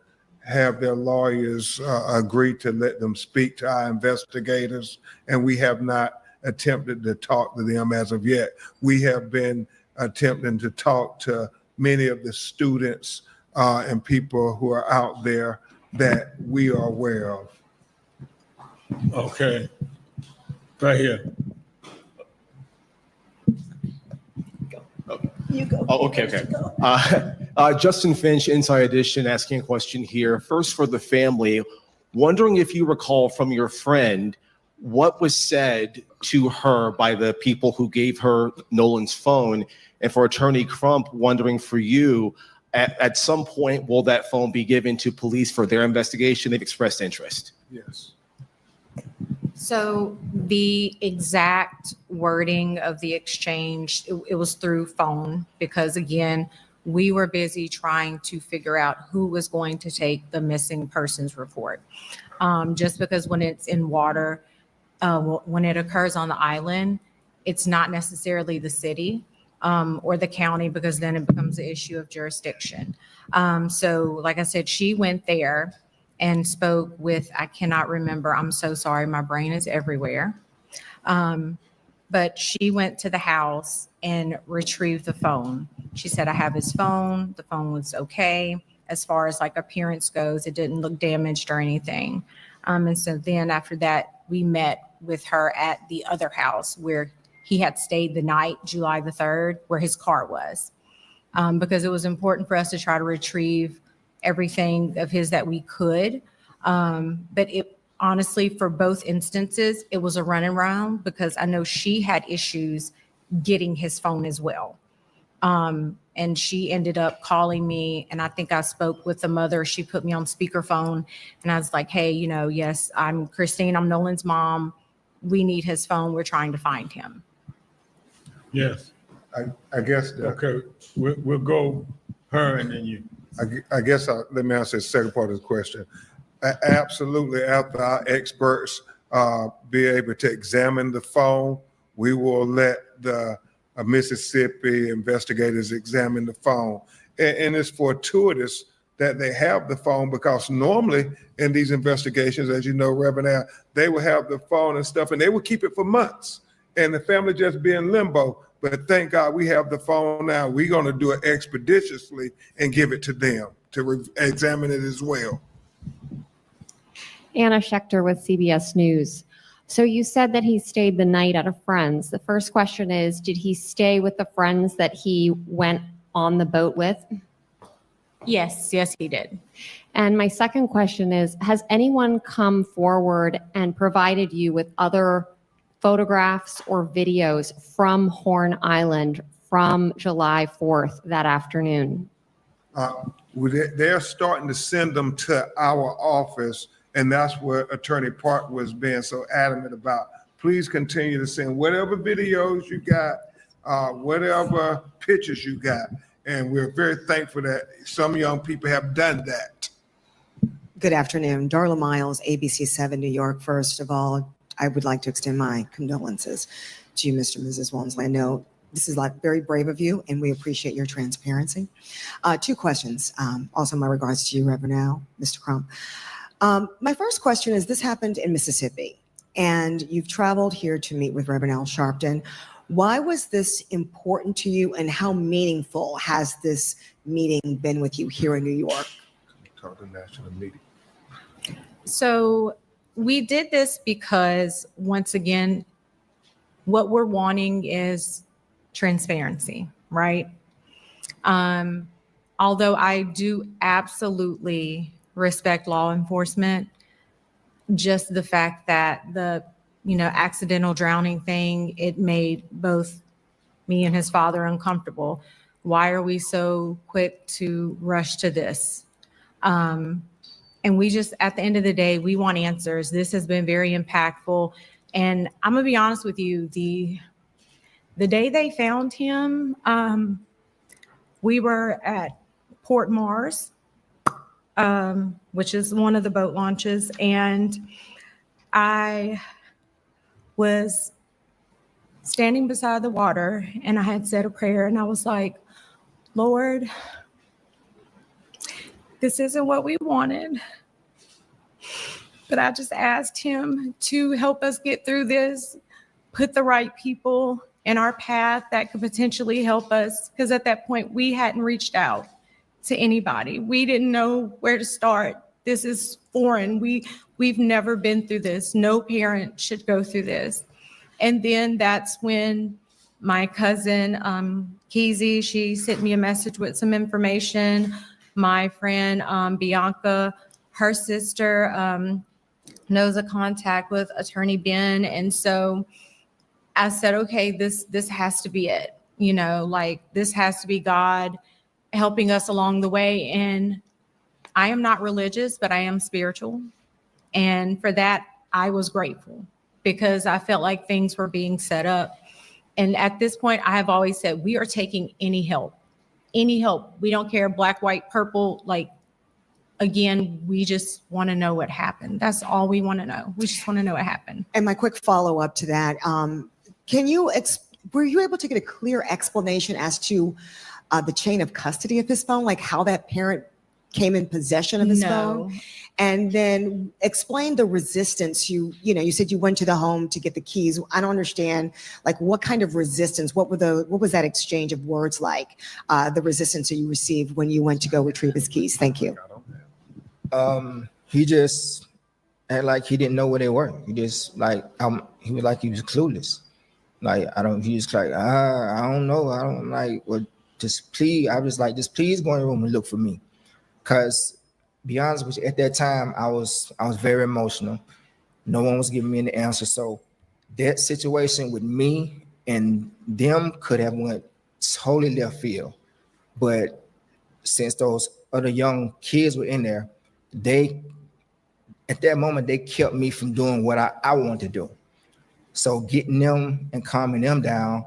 have their lawyers agree to let them speak to our investigators, and we have not attempted to talk to them as of yet. We have been attempting to talk to many of the students and people who are out there that we are aware of. Okay. Right here. You go. Oh, okay. Justin Finch, Inside Edition, asking a question here. First, for the family, wondering if you recall from your friend what was said to her by the people who gave her Nolan's phone, and for Attorney Crump, wondering for you, at some point, will that phone be given to police for their investigation? They've expressed interest. Yes. So the exact wording of the exchange, it was through phone, because again, we were busy trying to figure out who was going to take the missing persons report. Just because when it's in water, when it occurs on the island, it's not necessarily the city or the county, because then it becomes an issue of jurisdiction. So like I said, she went there and spoke with, I cannot remember, I'm so sorry, my brain is everywhere. But she went to the house and retrieved the phone. She said, I have his phone. The phone was okay. As far as like appearance goes, it didn't look damaged or anything. And so then after that, we met with her at the other house where he had stayed the night, July the 3rd, where his car was. Because it was important for us to try to retrieve everything of his that we could. But it honestly, for both instances, it was a run around, because I know she had issues getting his phone as well. And she ended up calling me, and I think I spoke with the mother. She put me on speakerphone, and I was like, hey, yes, I'm Christine. I'm Nolan's mom. We need his phone. We're trying to find him. Yes. I guess. Okay, we'll go her and then you. I guess let me answer the second part of the question. Absolutely, after our experts be able to examine the phone, we will let the Mississippi investigators examine the phone. And it's fortuitous that they have the phone, because normally in these investigations, as you know, Reverend Al, they will have the phone and stuff, and they will keep it for months, and the family just be in limbo. But thank God we have the phone now. We're going to do it expeditiously and give it to them to examine it as well. Anna Schechter with CBS News. So you said that he stayed the night at a friend's. The first question is, did he stay with the friends that he went on the boat with? Yes, he did. And my second question is, has anyone come forward and provided you with other photographs or videos from Horn Island from July 4th that afternoon? They're starting to send them to our office, and that's what Attorney Park was being so adamant about. Please continue to send whatever videos you got, whatever pictures you got, and we're very thankful that some young people have done that. Good afternoon. Darla Miles, ABC 7 New York. First of all, I would like to extend my condolences to you, Mr. and Mrs. Walmsley. I know this is very brave of you, and we appreciate your transparency. Two questions. Also, my regards to you, Reverend Al, Mr. Crump. My first question is, this happened in Mississippi, and you've traveled here to meet with Reverend Al Sharpton. Why was this important to you, and how meaningful has this meeting been with you here in New York? Talk to national meeting. So we did this because, once again, what we're wanting is transparency, right? Although I do absolutely respect law enforcement, just the fact that the accidental drowning thing, it made both me and his father uncomfortable. Why are we so quick to rush to this? And we just, at the end of the day, we want answers. This has been very impactful. And I'm gonna be honest with you, the day they found him, we were at Port Mars, which is one of the boat launches. And I was standing beside the water, and I had said a prayer, and I was like, Lord, this isn't what we wanted, but I just asked him to help us get through this, put the right people in our path that could potentially help us. Because at that point, we hadn't reached out to anybody. We didn't know where to start. This is foreign. We've never been through this. No parent should go through this. And then that's when my cousin, Keezy, she sent me a message with some information. My friend, Bianca, her sister, knows a contact with Attorney Ben. And so I said, okay, this has to be it. This has to be God helping us along the way. And I am not religious, but I am spiritual. And for that, I was grateful, because I felt like things were being set up. And at this point, I have always said, we are taking any help. We don't care, black, white, purple, again, we just want to know what happened. That's all we want to know. We just want to know what happened. And my quick follow-up to that, were you able to get a clear explanation as to the chain of custody of his phone, like how that parent came in possession of his phone? And then explain the resistance. You said you went to the home to get the keys. I don't understand, like, what kind of resistance, what was that exchange of words like, the resistance that you received when you went to go retrieve his keys? Thank you. He just acted like he didn't know where they were. He just he was like he was clueless. He was like, I don't know. I don't like, well, just please. I was like, just please go in the room and look for me. Cause be honest with you, at that time, I was very emotional. No one was giving me an answer. So that situation with me and them could have went totally left field. But since those other young kids were in there, at that moment, they kept me from doing what I wanted to do. So getting them and calming them down,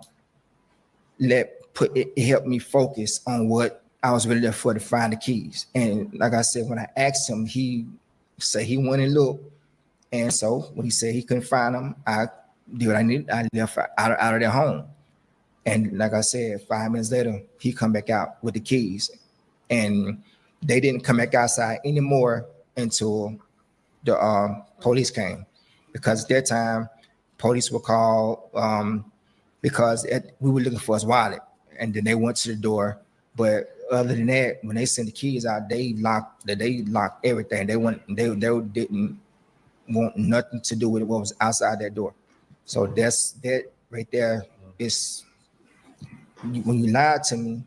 it helped me focus on what I was really there for, to find the keys. And like I said, when I asked him, he said he went and looked. And so when he said he couldn't find them, I did what I needed. I left out of their home. And like I said, 5 minutes later, he come back out with the keys. And they didn't come back outside anymore until the police came. Because at that time, police were called because we were looking for his wallet. And then they went to the door. But other than that, when they sent the keys out, they locked everything. They didn't want nothing to do with what was outside that door. So that right there is, when you lied to me,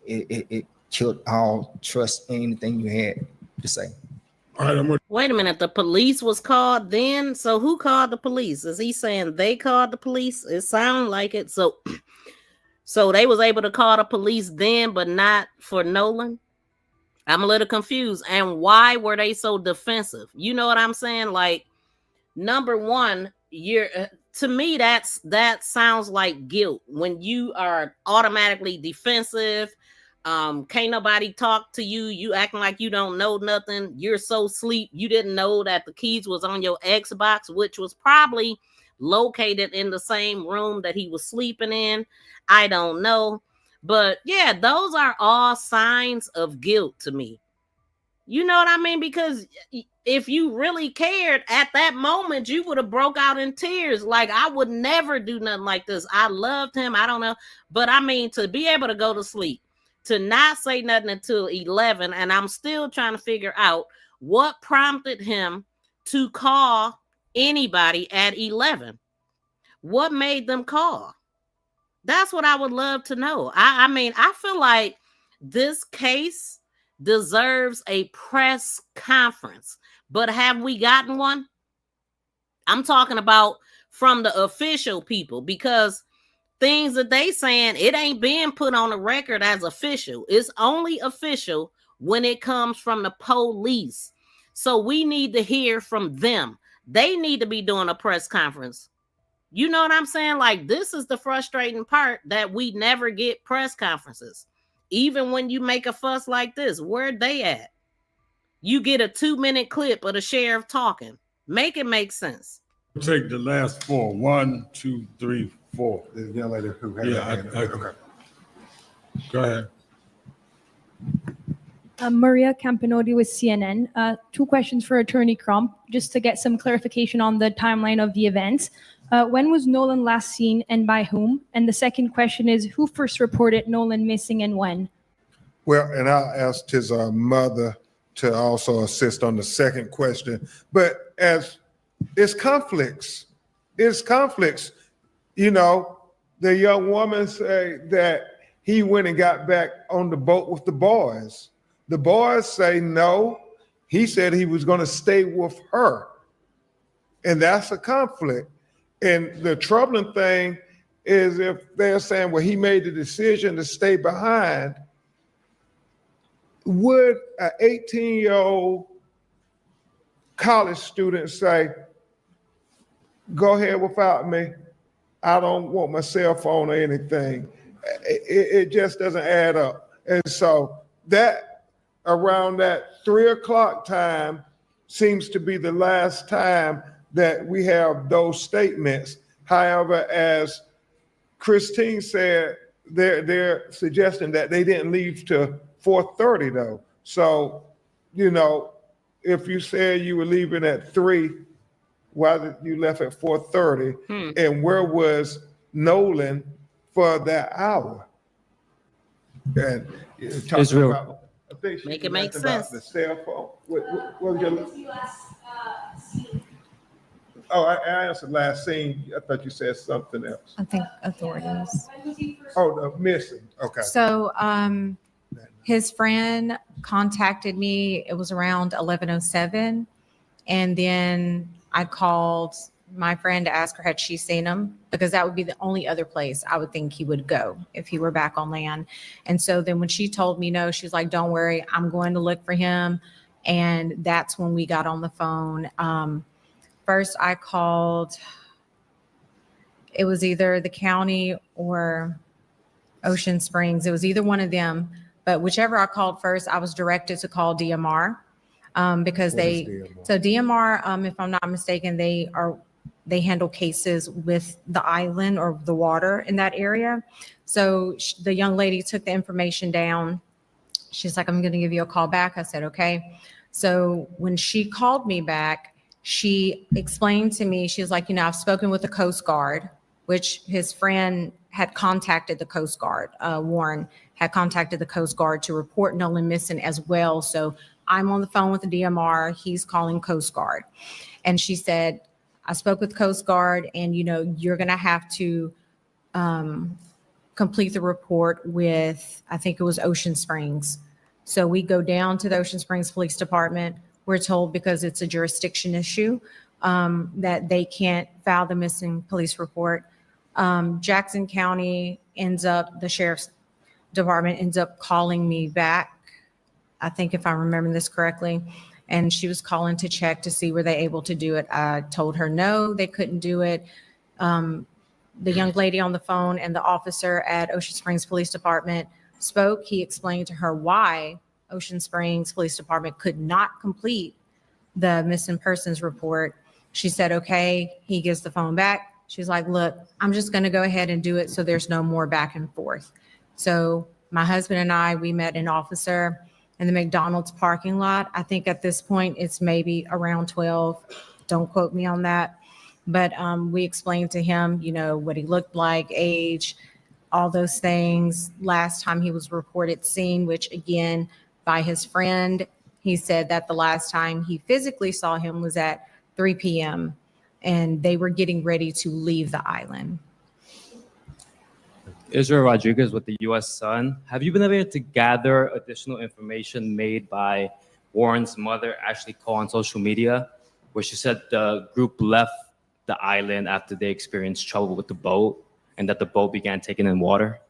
it killed all trust in anything you had to say. Wait a minute, the police was called then? So who called the police? Is he saying they called the police? It sounds like it. So they was able to call the police then, but not for Nolan? I'm a little confused. And why were they so defensive? You know what I'm saying? Like, number one, to me, that sounds like guilt. When you are automatically defensive, can't nobody talk to you, you acting like you don't know nothing, you're so asleep, you didn't know that the keys was on your Xbox, which was probably located in the same room that he was sleeping in. I don't know. But yeah, those are all signs of guilt to me. You know what I mean? Because if you really cared at that moment, you would have broke out in tears. Like, I would never do nothing like this. I loved him. I don't know. But I mean, to be able to go to sleep, to not say nothing until 11, and I'm still trying to figure out what prompted him to call anybody at 11. What made them call? That's what I would love to know. I mean, I feel like this case deserves a press conference, but have we gotten one? I'm talking about from the official people, because things that they saying, it ain't being put on the record as official. It's only official when it comes from the police. So we need to hear from them. They need to be doing a press conference. You know what I'm saying? Like, this is the frustrating part, that we never get press conferences. Even when you make a fuss like this, where they at? You get a 2-minute clip of the sheriff talking. Make it make sense. Take the last four. 1, 2, 3, 4. The young lady who had okay. Go ahead. Maria Campanodi with CNN. 2 questions for Attorney Crump, just to get some clarification on the timeline of the events. When was Nolan last seen and by whom? And the second question is, who first reported Nolan missing and when? Well, and I asked his mother to also assist on the second question. But as it's conflicts, you know, the young woman say that he went and got back on the boat with the boys. The boys say no. He said he was going to stay with her. And that's a conflict. And the troubling thing is, if they're saying, well, he made the decision to stay behind, would an 18-year-old college student say, go ahead without me, I don't want my cell phone or anything? It just doesn't add up. And so that around that 3 o'clock time seems to be the last time that we have those statements. However, as Christine said, they're suggesting that they didn't leave to 4:30 though. So, you know, if you said you were leaving at 3, why did you left at 4:30? And where was Nolan for that hour? And talking Israel. about, I think she Make it was make asking about sense. the cell phone. What was your? Oh, I answered last scene. I thought you said something else. I think authorities. Oh, the missing. Okay. So his friend contacted me. It was around 11:07. And then I called my friend to ask her had she seen him, because that would be the only other place I would think he would go if he were back on land. And so then when she told me no, she was like, don't worry, I'm going to look for him. And that's when we got on the phone. First I called, it was either the county or Ocean Springs. It was either one of them, but whichever I called first, I was directed to call DMR. Because so DMR, if I'm not mistaken, they handle cases with the island or the water in that area. So the young lady took the information down. She's like, I'm going to give you a call back. I said, okay. So when she called me back, she explained to me, she was like, I've spoken with the Coast Guard, which his friend had contacted the Coast Guard. Warren had contacted the Coast Guard to report Nolan missing as well. So I'm on the phone with the DMR. He's calling Coast Guard. And she said, I spoke with Coast Guard and, you're going to have to complete the report with, I think it was Ocean Springs. So we go down to the Ocean Springs Police Department. We're told because it's a jurisdiction issue that they can't file the missing police report. Jackson County the Sheriff's Department ends up calling me back, I think if I'm remembering this correctly, and she was calling to check to see were they able to do it. I told her no, they couldn't do it. The young lady on the phone and the officer at Ocean Springs Police Department spoke. He explained to her why Ocean Springs Police Department could not complete the missing persons report. She said, okay. He gives the phone back. She's like, look, I'm just going to go ahead and do it so there's no more back and forth. So my husband and I, we met an officer in the McDonald's parking lot. I think at this point it's maybe around 12. Don't quote me on that. But we explained to him, what he looked like, age, all those things. Last time he was reported seen, which again, by his friend, he said that the last time he physically saw him was at 3 p.m. and they were getting ready to leave the island. Israel Rodriguez with the U.S. Sun. Have you been able to gather additional information made by Warren's mother, Ashley Cole, on social media, where she said the group left the island after they experienced trouble with the boat and that the boat began taking in water?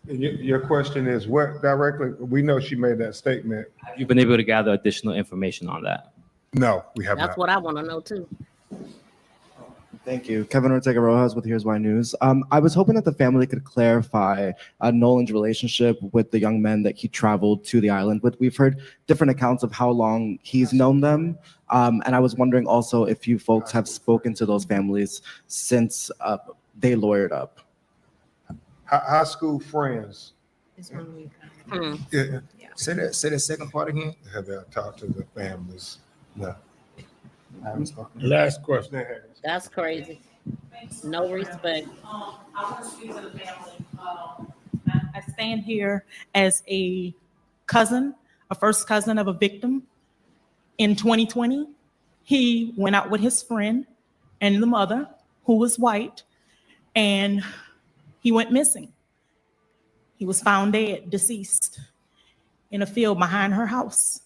Your question is what directly? We know she made that statement. Have you been able to gather additional information on that? No, we have That's not. what I want to know too. Thank you. Kevin Ortega Rojas with Here's Why News. I was hoping that the family could clarify Nolan's relationship with the young men that he traveled to the island with. We've heard different accounts of how long he's known them. And I was wondering also if you folks have spoken to those families since they lawyered up. High school friends. Yeah. Say the second part again. Have they talked to the families? No. I haven't spoken. Last question. That's crazy. No respect. I want to speak to the family. I stand here as a cousin, a first cousin of a victim. In 2020, he went out with his friend and the mother, who was white, and he went missing. He was found dead, deceased, in a field behind her house.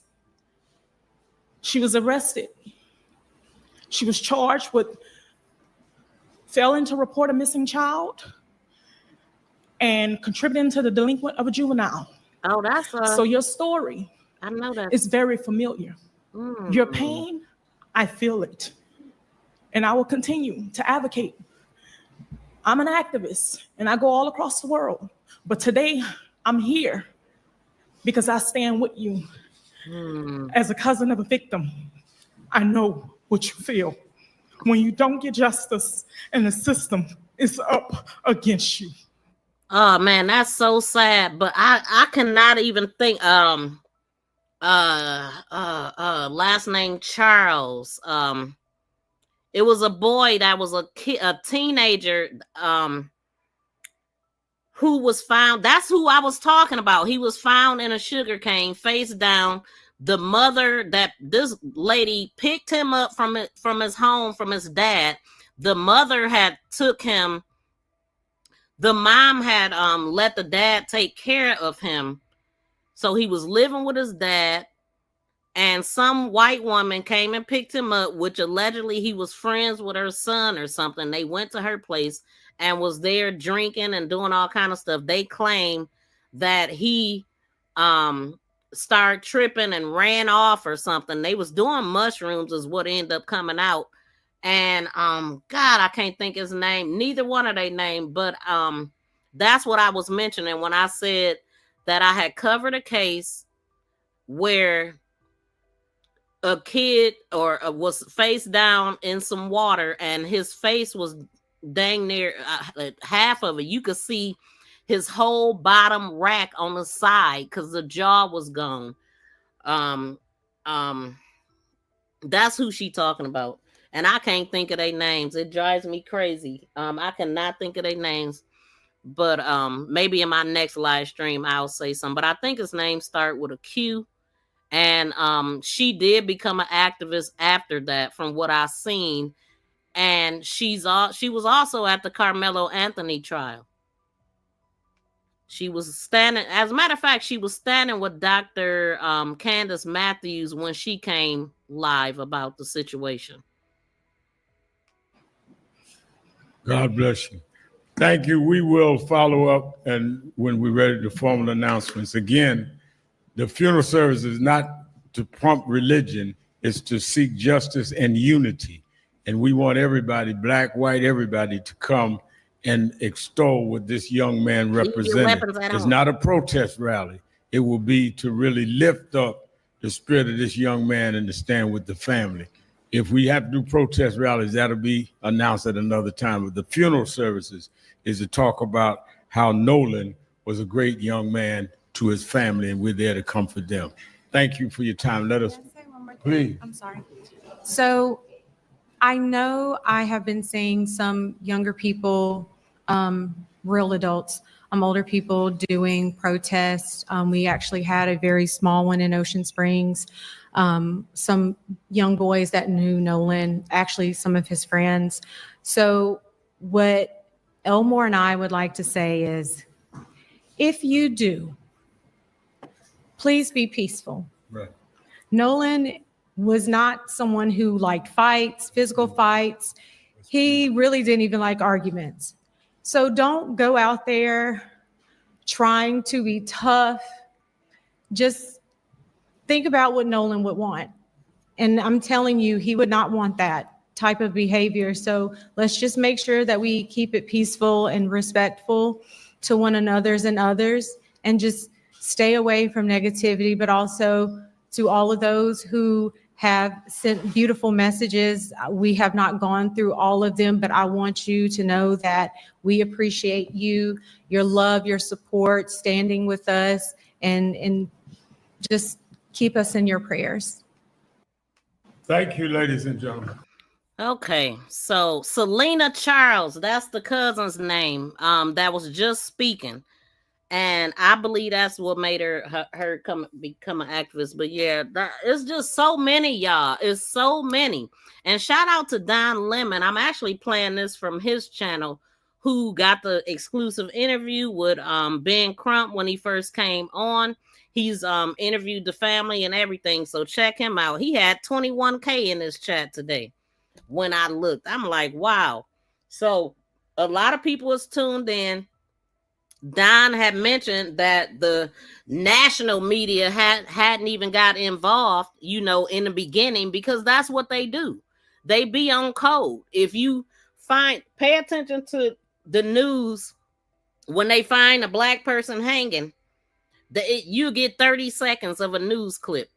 She was arrested. She was charged with failing to report a missing child and contributing to the delinquent of a juvenile. Oh, that's so your story. I know that. It's very familiar. Your pain, I feel it. And I will continue to advocate. I'm an activist and I go all across the world. But today I'm here because I stand with you. As a cousin of a victim, I know what you feel when you don't get justice and the system is up against you. Oh man, that's so sad. But I cannot even think. Last name Charles. It was a boy that was a teenager. Who was found. That's who I was talking about. He was found in a sugarcane, face down. The mother that this lady picked him up from his home, from his dad. The mother had took him. The mom had let the dad take care of him. So he was living with his dad. And some white woman came and picked him up, which allegedly he was friends with her son or something. They went to her place and was there drinking and doing all kind of stuff. They claim that he started tripping and ran off or something. They was doing mushrooms is what ended up coming out. And God, I can't think his name. Neither one of their name, but that's what I was mentioning when I said that I had covered a case where a kid was face down in some water and his face was dang near half of it. You could see his whole bottom rack on the side because the jaw was gone. That's who she talking about. And I can't think of their names. It drives me crazy. I cannot think of their names. But maybe in my next live stream I'll say something. But I think his name start with a Q. And she did become an activist after that, from what I've seen. And she was also at the Carmelo Anthony trial. She was standing, as a matter of fact, she was standing with Dr. Candace Matthews when she came live about the situation. God bless you. Thank you. We will follow up, and when we're ready to formal announcements. Again, the funeral service is not to prompt religion, it's to seek justice and unity. And we want everybody, black, white, everybody, to come and extol what this young man represented. It's not a protest rally. It will be to really lift up the spirit of this young man and to stand with the family. If we have to do protest rallies, that'll be announced at another time. But the funeral services is to talk about how Nolan was a great young man to his family, and we're there to comfort them. Thank you for your time. Let us, please. I'm sorry. So I know I have been seeing some younger people, real adults, older people doing protests. We actually had a very small one in Ocean Springs. Some young boys that knew Nolan, actually some of his friends. So what Elmore and I would like to say is, if you do, please be peaceful. Right. Nolan was not someone who liked fights, physical fights. He really didn't even like arguments. So don't go out there trying to be tough. Just think about what Nolan would want. And I'm telling you, he would not want that type of behavior. So let's just make sure that we keep it peaceful and respectful to one another's and others, and just stay away from negativity, but also to all of those who have sent beautiful messages. We have not gone through all of them, but I want you to know that we appreciate you, your love, your support, standing with us, and just keep us in your prayers. Thank you, ladies and gentlemen. Okay, so Selena Charles, that's the cousin's name, that was just speaking. And I believe that's what made her become an activist. But yeah, it's just so many, y'all. It's so many. And shout out to Don Lemon. I'm actually playing this from his channel, who got the exclusive interview with Ben Crump when he first came on. He's interviewed the family and everything. So check him out. He had 21K in his chat today. When I looked, I'm like, wow. So a lot of people was tuned in. Don had mentioned that the national media hadn't even got involved, in the beginning, because that's what they do. They be on code. If you pay attention to the news, when they find a black person hanging, You get 30 seconds of a news clip.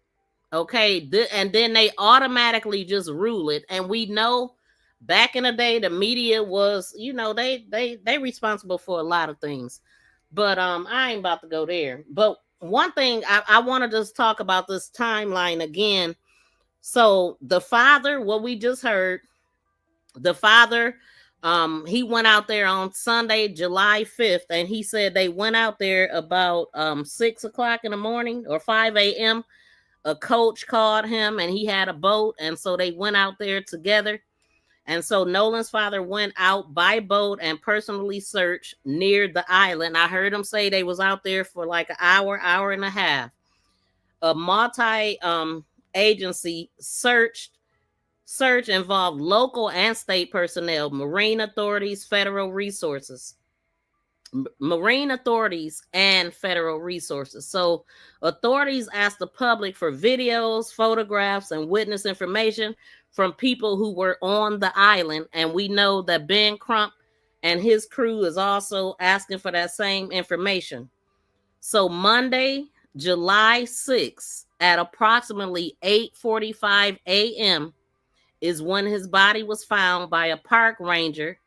Okay, and then they automatically just rule it. And we know back in the day, the media was, they responsible for a lot of things. But I ain't about to go there. But one thing I want to just talk about this timeline again. So the father, what we just heard, the father, he went out there on Sunday, July 5th, and he said they went out there about 6 o'clock in the morning or 5 a.m. A coach called him and he had a boat, and so they went out there together. And so Nolan's father went out by boat and personally searched near the island. I heard him say they was out there for like an hour and a half. A multi agency search involved local and state personnel, marine authorities, federal resources. Marine authorities and federal resources. So authorities asked the public for videos, photographs, and witness information from people who were on the island. And we know that Ben Crump and his crew is also asking for that same information. So Monday, July 6th at approximately 8:45 a.m. is when his body was found by a park ranger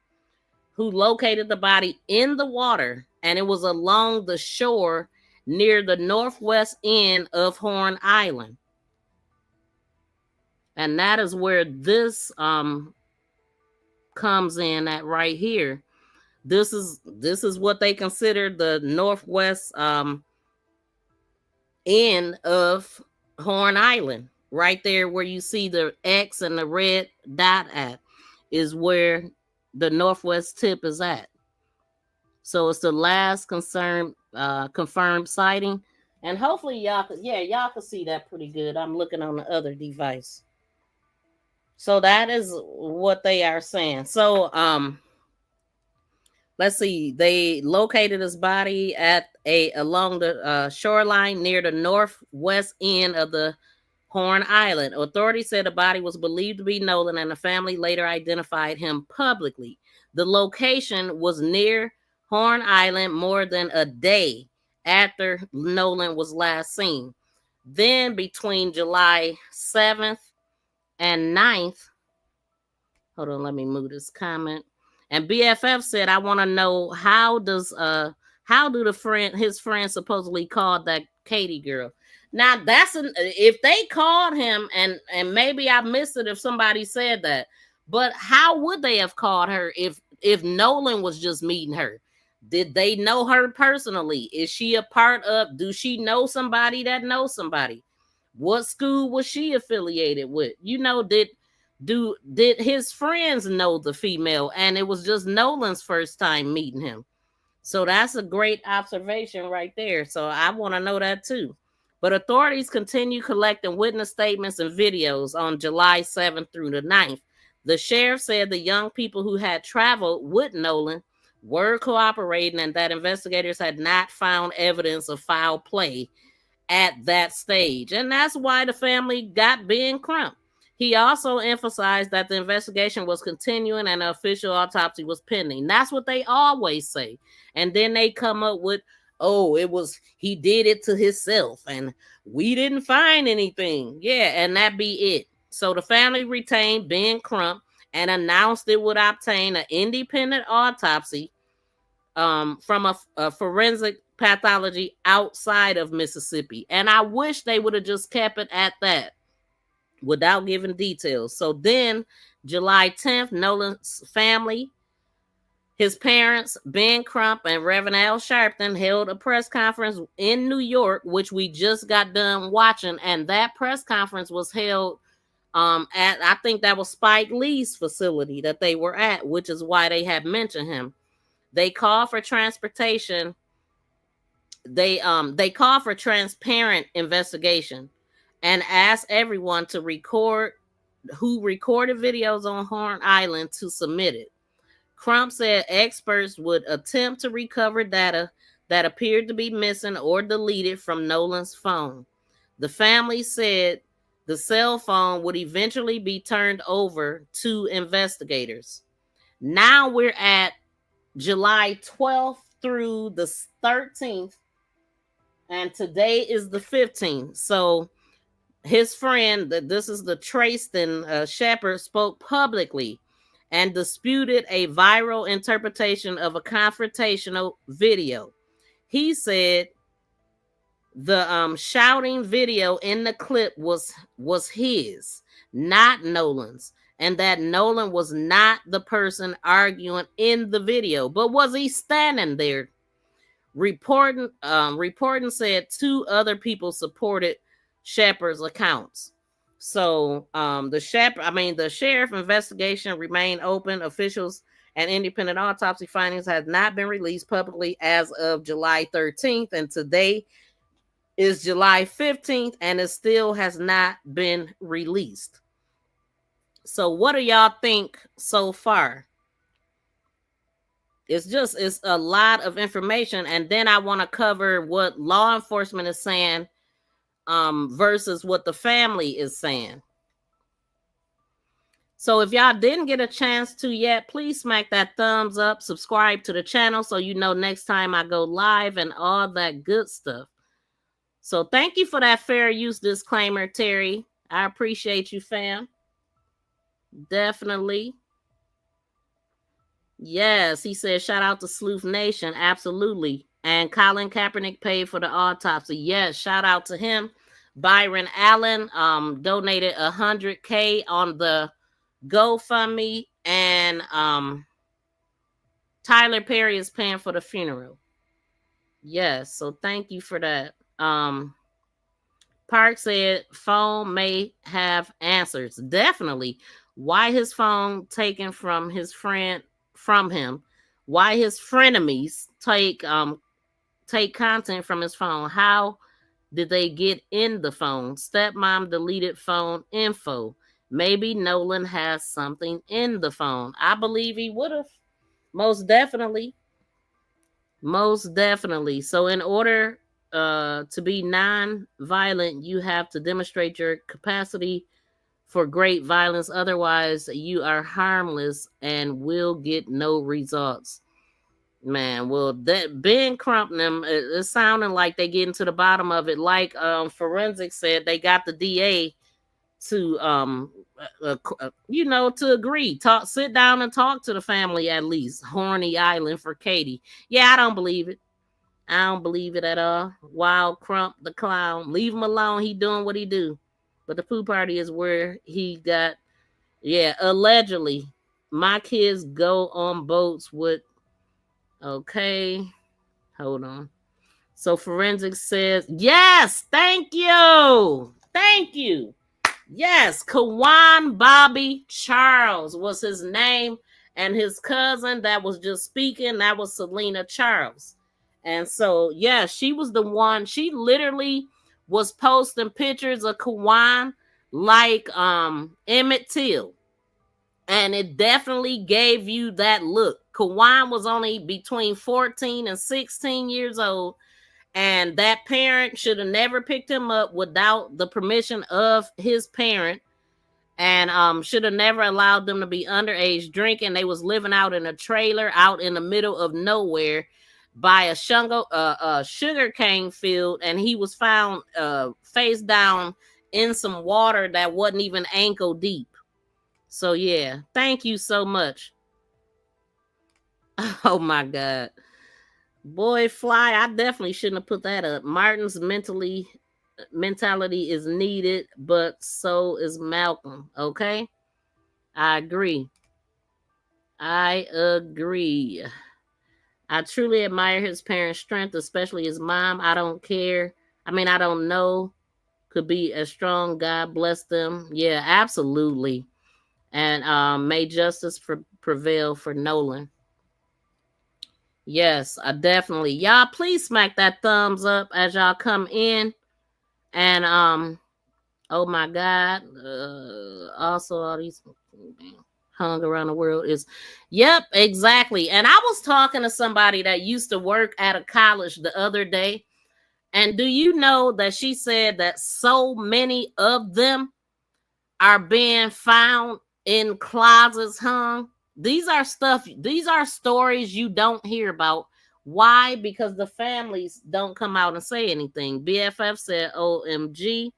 who located the body in the water, and it was along the shore near the northwest end of Horn Island. And that is where this comes in at right here. This is what they consider the northwest end of Horn Island. Right there where you see the X and the red dot at is where the northwest tip is at. So it's the last confirmed sighting. And hopefully y'all can see that pretty good. I'm looking on the other device. So that is what they are saying. So let's see. They located his body along the shoreline near the northwest end of the Horn Island. Authorities said the body was believed to be Nolan, and the family later identified him publicly. The location was near Horn Island more than a day after Nolan was last seen. Then between July 7th and 9th, hold on, let me move this comment. And BFF said, I want to know how do his friend supposedly called that Katie girl. Now if they called him, and maybe I missed it if somebody said that, but how would they have called her if Nolan was just meeting her? Did they know her personally? Is she a part of? Do she know somebody that knows somebody? What school was she affiliated with? Did his friends know the female, and it was just Nolan's first time meeting him? So that's a great observation right there. So I want to know that too. But authorities continue collecting witness statements and videos on July 7th through the 9th. The sheriff said the young people who had traveled with Nolan were cooperating and that investigators had not found evidence of foul play at that stage. And that's why the family got Ben Crump. He also emphasized that the investigation was continuing and an official autopsy was pending. That's what they always say. And then they come up with, he did it to himself and we didn't find anything. Yeah, and that be it. So the family retained Ben Crump and announced it would obtain an independent autopsy from a forensic pathology outside of Mississippi. And I wish they would have just kept it at that without giving details. So then July 10th, Nolan's family, his parents, Ben Crump and Reverend Al Sharpton, held a press conference in New York, which we just got done watching. And that press conference was held at, I think that was Spike Lee's facility that they were at, which is why they had mentioned him. They called for transportation. They called for transparent investigation and asked everyone to record who recorded videos on Horn Island to submit it. Crump said experts would attempt to recover data that appeared to be missing or deleted from Nolan's phone. The family said the cell phone would eventually be turned over to investigators. Now we're at July 12th through the 13th, And today is the 15th. So his friend, this is the Trayston Shepherd, spoke publicly and disputed a viral interpretation of a confrontational video. He said the shouting video in the clip was his, not Nolan's, and that Nolan was not the person arguing in the video. But was he standing there? Reporting said 2 other people supported Shepard's accounts. So the sheriff investigation remained open. Officials and independent autopsy findings have not been released publicly as of July 13th, and today is July 15th, and it still has not been released. So what do y'all think so far? It's a lot of information, and then I want to cover what law enforcement is saying versus what the family is saying. So if y'all didn't get a chance to yet, please smack that thumbs up, subscribe to the channel so you know next time I go live and all that good stuff. So thank you for that fair use disclaimer, Terry. I appreciate you, fam. Definitely. Yes, he said, shout out to Sleuth Nation. Absolutely. And Colin Kaepernick paid for the autopsy. Yes, shout out to him. Byron Allen donated $100K on the GoFundMe. And Tyler Perry is paying for the funeral. Yes, so thank you for that. Park said phone may have answers. Definitely. Why his phone taken from his friend, from him? Why his frenemies take content from his phone? How did they get in the phone? Stepmom deleted phone info. Maybe Nolan has something in the phone. I believe he would have. Most definitely. Most definitely. So in order to be non-violent, you have to demonstrate your capacity for great violence. Otherwise, you are harmless and will get no results. Man, well, that Ben Crump them, it's sounding like they getting to the bottom of it. Like forensics said, they got the DA to to agree, sit down and talk to the family at least. Horny Island for Katie. Yeah, I don't believe it. I don't believe it at all. Wild Crump the clown, leave him alone. He doing what he do. But the poo party is where he got. Yeah, allegedly, my kids go on boats with. Okay, hold on. So forensics says yes. Thank you. Thank you. Yes, Kawan Bobby Charles was his name, and his cousin that was just speaking, that was Selena Charles. And so, yeah, she was the one. She literally was posting pictures of Kawan like Emmett Till. And it definitely gave you that look. Kawan was only between 14 and 16 years old. And that parent should have never picked him up without the permission of his parent, and should have never allowed them to be underage drinking. They was living out in a trailer out in the middle of nowhere by a sugarcane field, and he was found face down in some water that wasn't even ankle deep. So yeah, thank you so much. Oh my God. Boy, Fly, I definitely shouldn't have put that up. Martin's mentality is needed, but so is Malcolm. Okay? I agree. I truly admire his parents' strength, especially his mom. I don't know. Could be as strong. God bless them. Yeah, absolutely. And may justice prevail for Nolan. Yes, I definitely. Y'all, please smack that thumbs up as y'all come in. And oh my God. Also all these hung around the world is, yep, exactly. And I was talking to somebody that used to work at a college the other day. And do you know that she said that so many of them are being found in closets hung? These are stories you don't hear about Why? Because the families don't come out and say anything. BFF said, OMG.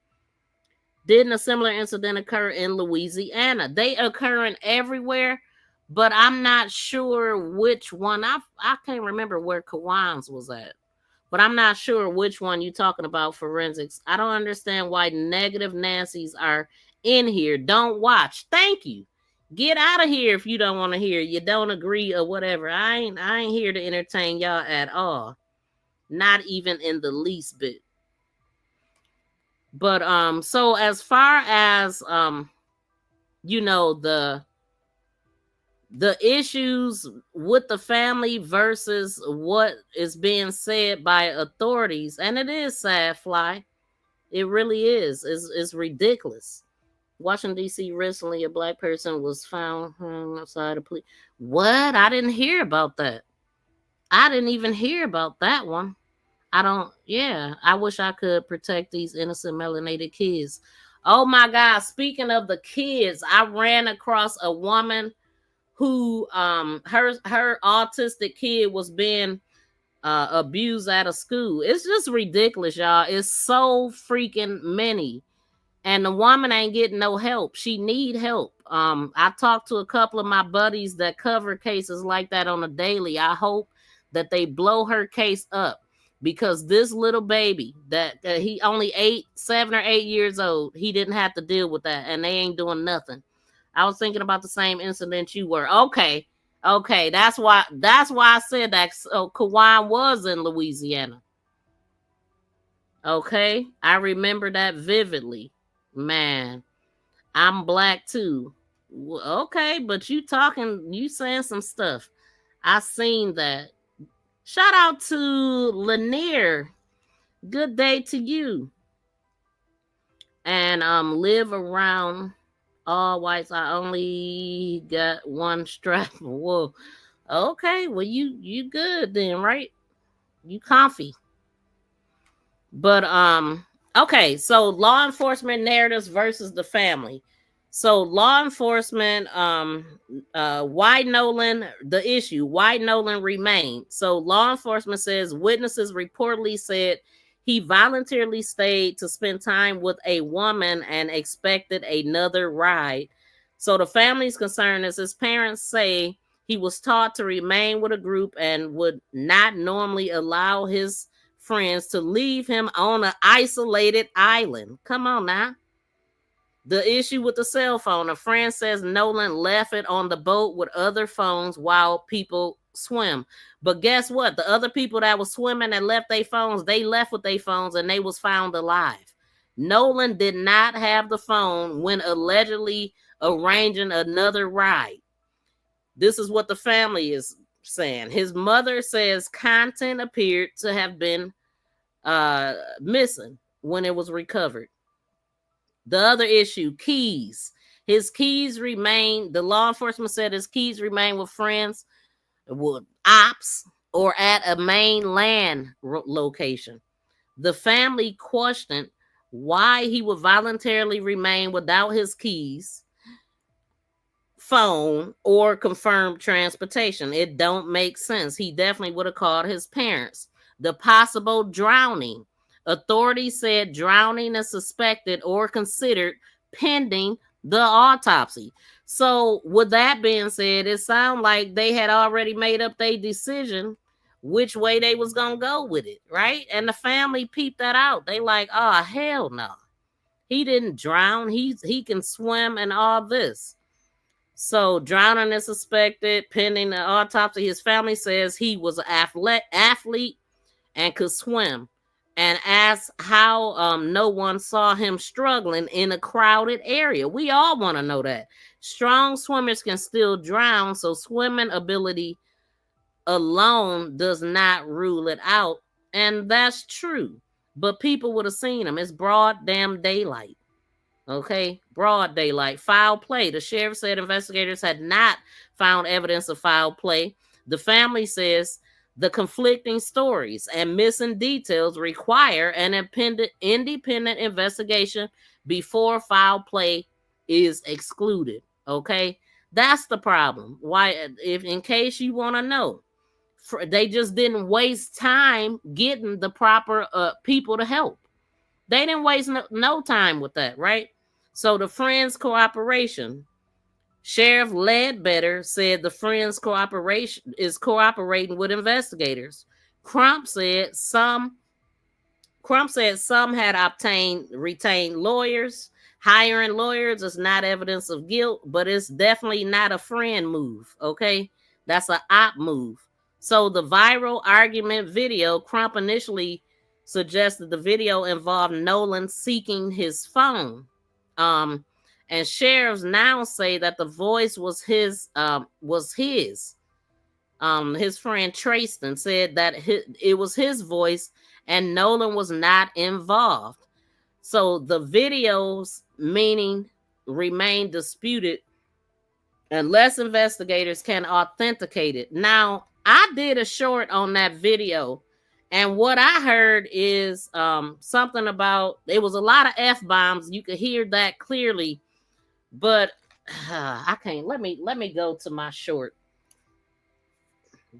Didn't a similar incident occur in Louisiana? They occurring everywhere, but I'm not sure which one. I can't remember where Kawan's was at, but I'm not sure which one you're talking about, forensics. I don't understand why negative Nancy's are in here. Don't watch. Thank you. Get out of here if you don't want to hear. You don't agree or whatever. I ain't here to entertain y'all at all. Not even in the least bit. But so as far as you know, the issues with the family versus what is being said by authorities, and it is sad, Fly. It really is. It's ridiculous. Washington, D.C. recently, a black person was found outside of police. What? I didn't hear about that. I didn't even hear about that one. I wish I could protect these innocent melanated kids. Oh my God. Speaking of the kids, I ran across a woman who her autistic kid was being abused at a school. It's just ridiculous, y'all. It's so freaking many. And the woman ain't getting no help. She need help. I talked to a couple of my buddies that cover cases like that on a daily. I hope that they blow her case up, because this little baby that he only 7 or 8 years old, he didn't have to deal with that, and they ain't doing nothing. I was thinking about the same incident you were. Okay, that's why I said that. So Kawan was in Louisiana. Okay, I remember that vividly. Man, I'm black too. Okay, but you saying some stuff. I seen that. Shout out to Lanier. Good day to you. And live around all whites. I only got one strap. Whoa. Okay, well you good then, right? You comfy. But okay, so law enforcement narratives versus the family. So law enforcement, why Nolan, the issue, why Nolan remained. So law enforcement says witnesses reportedly said he voluntarily stayed to spend time with a woman and expected another ride. So the family's concern is his parents say he was taught to remain with a group and would not normally allow his friends to leave him on an isolated island. Come on now. The issue with the cell phone, a friend says Nolan left it on the boat with other phones while people swim. But guess what? The other people that was swimming and left their phones, they left with their phones and they was found alive. Nolan did not have the phone when allegedly arranging another ride. This is what the family is saying. His mother says content appeared to have been missing when it was recovered. The other issue, keys. His keys remain, the law enforcement said his keys remain with friends, with ops, or at a main land location. The family questioned why he would voluntarily remain without his keys, phone, or confirmed transportation. It don't make sense. He definitely would have called his parents. The possible drowning. Authorities said drowning is suspected or considered pending the autopsy. So with that being said, it sounds like they had already made up their decision which way they was going to go with it, right? And the family peeped that out. They like, oh, hell no. He didn't drown. He can swim and all this. So drowning is suspected pending the autopsy. His family says he was an athlete and could swim, and asked how no one saw him struggling in a crowded area. We all want to know that. Strong swimmers can still drown, so swimming ability alone does not rule it out. And that's true. But people would have seen him. It's broad damn daylight. Okay, broad daylight. Foul play. The sheriff said investigators had not found evidence of foul play. The family says the conflicting stories and missing details require an independent investigation before foul play is excluded. Okay, that's the problem. Why, if in case you want to know, They just didn't waste time getting the proper people to help. They didn't waste no time with that, right? So the friends' cooperation. Sheriff Ledbetter said the friends' cooperation is cooperating with investigators. Crump said some had retained lawyers. Hiring lawyers is not evidence of guilt, but it's definitely not a friend move. Okay, that's an op move. So the viral argument video, Crump initially suggested the video involved Nolan seeking his phone. And sheriffs now say that the voice was his. His friend Trayston said that it was his voice and Nolan was not involved. So the videos meaning remain disputed unless investigators can authenticate it. Now, I did a short on that video, and what I heard is something about, it was a lot of F-bombs. You could hear that clearly, but I can't. Let me go to my short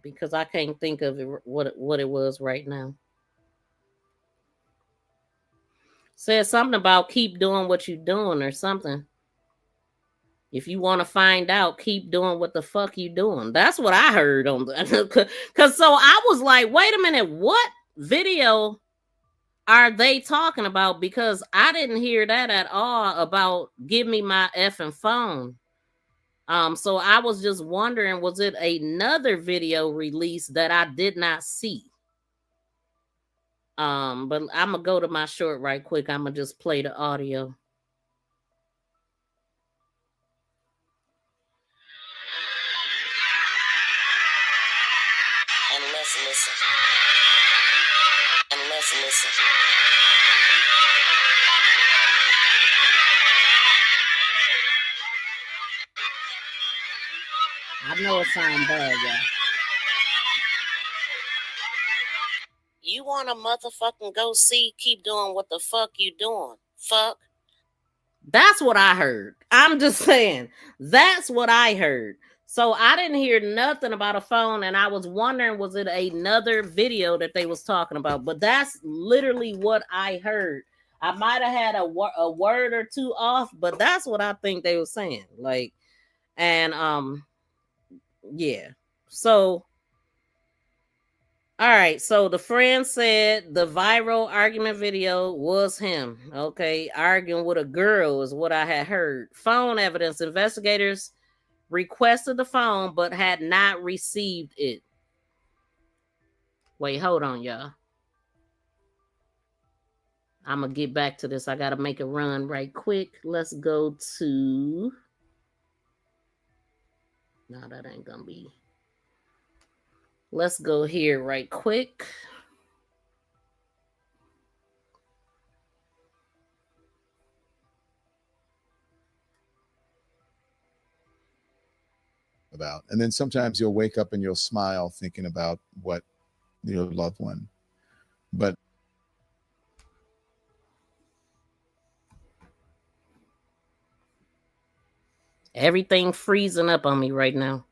because I can't think of it, what it was right now. Said something about keep doing what you're doing or something. If you want to find out, keep doing what the fuck you doing. That's what I heard on the because so I was like, wait a minute, what video are they talking about? Because I didn't hear that at all about give me my effing phone. So I was just wondering, was it another video release that I did not see? But I'm gonna go to my short right quick. I'm gonna just play the audio. And let's listen. I know it sounds bad, y'all. You want to motherfucking go see, keep doing what the fuck you doing. Fuck. That's what I heard. I'm just saying. That's what I heard. So I didn't hear nothing about a phone, and I was wondering, was it another video that they was talking about? But that's literally what I heard. I might have had a word or two off, but that's what I think they were saying. Like, and yeah. So all right, so the friend said the viral argument video was him. Okay, arguing with a girl is what I had heard. Phone evidence. Investigators requested the phone but had not received it. Wait, hold on, y'all. I'm going to get back to this. I got to make a run right quick. Let's go to... No, that ain't going to be... Let's go here right quick. About. And then sometimes you'll wake up and you'll smile thinking about what your loved one. But everything freezing up on me right now.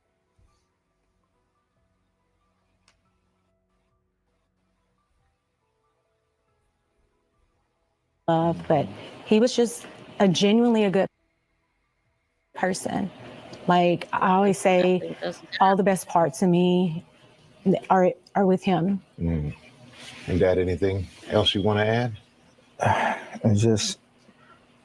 But he was just genuinely a good person. Like I always say, all the best parts of me are with him. Mm. And Dad, anything else you want to add? It's just,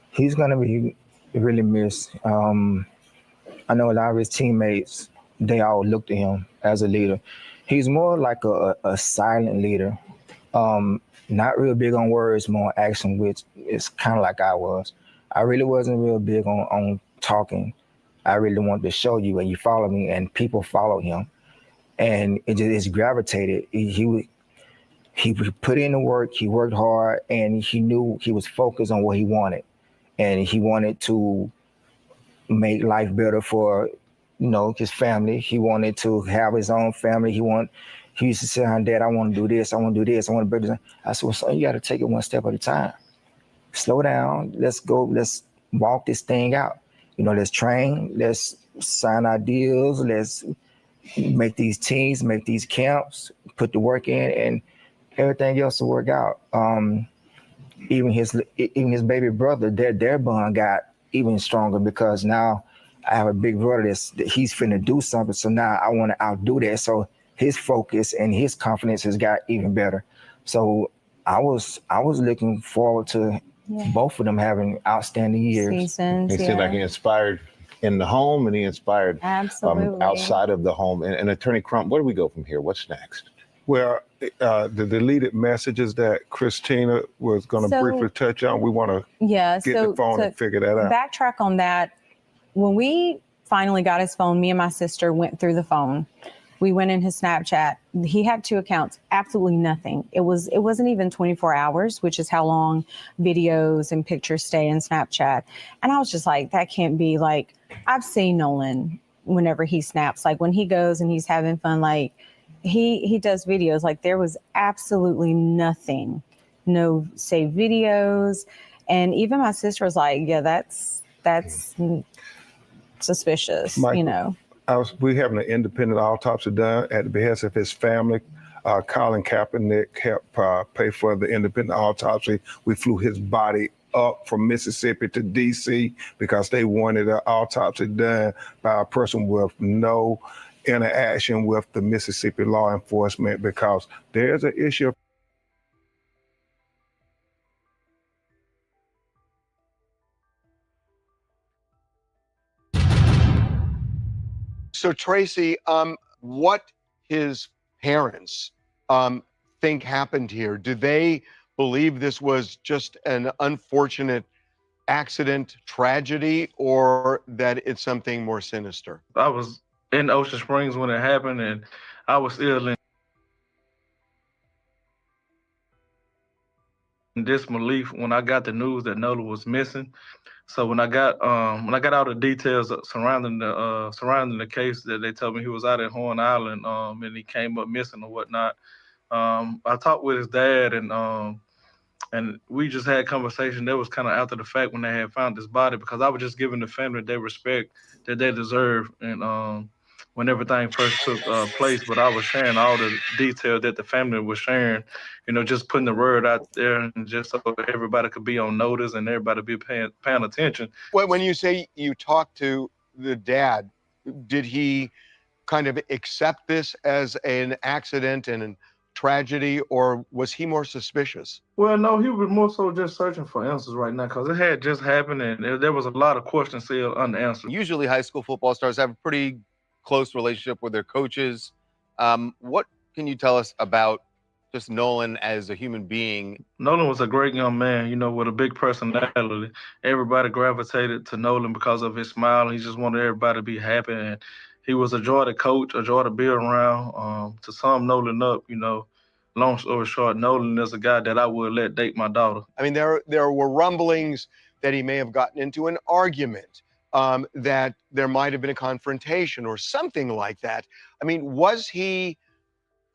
he's going to be really missed. I know a lot of his teammates, they all look to him as a leader. He's more like a silent leader. Not real big on words, more action, which is kind of like I was. I really wasn't real big on talking. I really wanted to show you and you follow me, and people follow him. And it's gravitated. He put in the work, he worked hard, and he knew he was focused on what he wanted. And he wanted to make life better for, his family. He wanted to have his own family. He used to say, Dad, I want to do this. I want to do this. I want to do this. I said, well, son, you got to take it one step at a time. Slow down. Let's go. Let's walk this thing out. Let's train. Let's sign our deals. Let's, make these teams, make these camps, put the work in, and everything else will work out. Even his baby brother, their bond got even stronger because now I have a big brother that he's finna do something. So now I want to outdo that. So his focus and his confidence has got even better. So I was looking forward to both of them having outstanding years. Seasons, He seemed like he inspired in the home and he inspired Absolutely. outside of the home. And Attorney Crump, where do we go from here? What's next? Well, the deleted messages that Christina was going to So- briefly touch on, we want to get the phone and figure that out. Backtrack on that. When we finally got his phone, me and my sister went through the phone. We went in his Snapchat. He had 2 accounts, absolutely nothing. It wasn't even 24 hours, which is how long videos and pictures stay in Snapchat. And I was just like, that can't be. Like, I've seen Nolan whenever he snaps, like when he goes and he's having fun, like he does videos. Like, there was absolutely nothing, no saved videos. And even my sister was like, yeah, that's suspicious, Michael, you know. We having an independent autopsy done at the behest of his family. Colin Kaepernick helped pay for the independent autopsy. We flew his body up from Mississippi to D.C. because they wanted an autopsy done by a person with no interaction with the Mississippi law enforcement, because there's an issue of So Tracy, what his parents think happened here? Do they believe this was just an unfortunate accident, tragedy, or that it's something more sinister? I was in Ocean Springs when it happened, and I was still in disbelief when I got the news that Nolan was missing. So when I got all the details surrounding the case, that they told me he was out at Horn Island, and he came up missing or whatnot. I talked with his dad, and we just had a conversation. That was kind of after the fact when they had found his body, because I was just giving the family their respect that they deserve, and when everything first took place. But I was sharing all the detail that the family was sharing, just putting the word out there, and just so everybody could be on notice and everybody be paying attention. When you say you talked to the dad, did he kind of accept this as an accident and a tragedy, or was he more suspicious? Well, no, he was more so just searching for answers right now, because it had just happened and there was a lot of questions still unanswered. Usually high school football stars have a pretty close relationship with their coaches. What can you tell us about just Nolan as a human being? Nolan was a great young man, with a big personality. Everybody gravitated to Nolan because of his smile. He just wanted everybody to be happy, and he was a joy to coach, a joy to be around. To sum Nolan up, long story short, Nolan is a guy that I would let date my daughter. I mean, there were rumblings that he may have gotten into an argument, that there might have been a confrontation or something like that. I mean, was he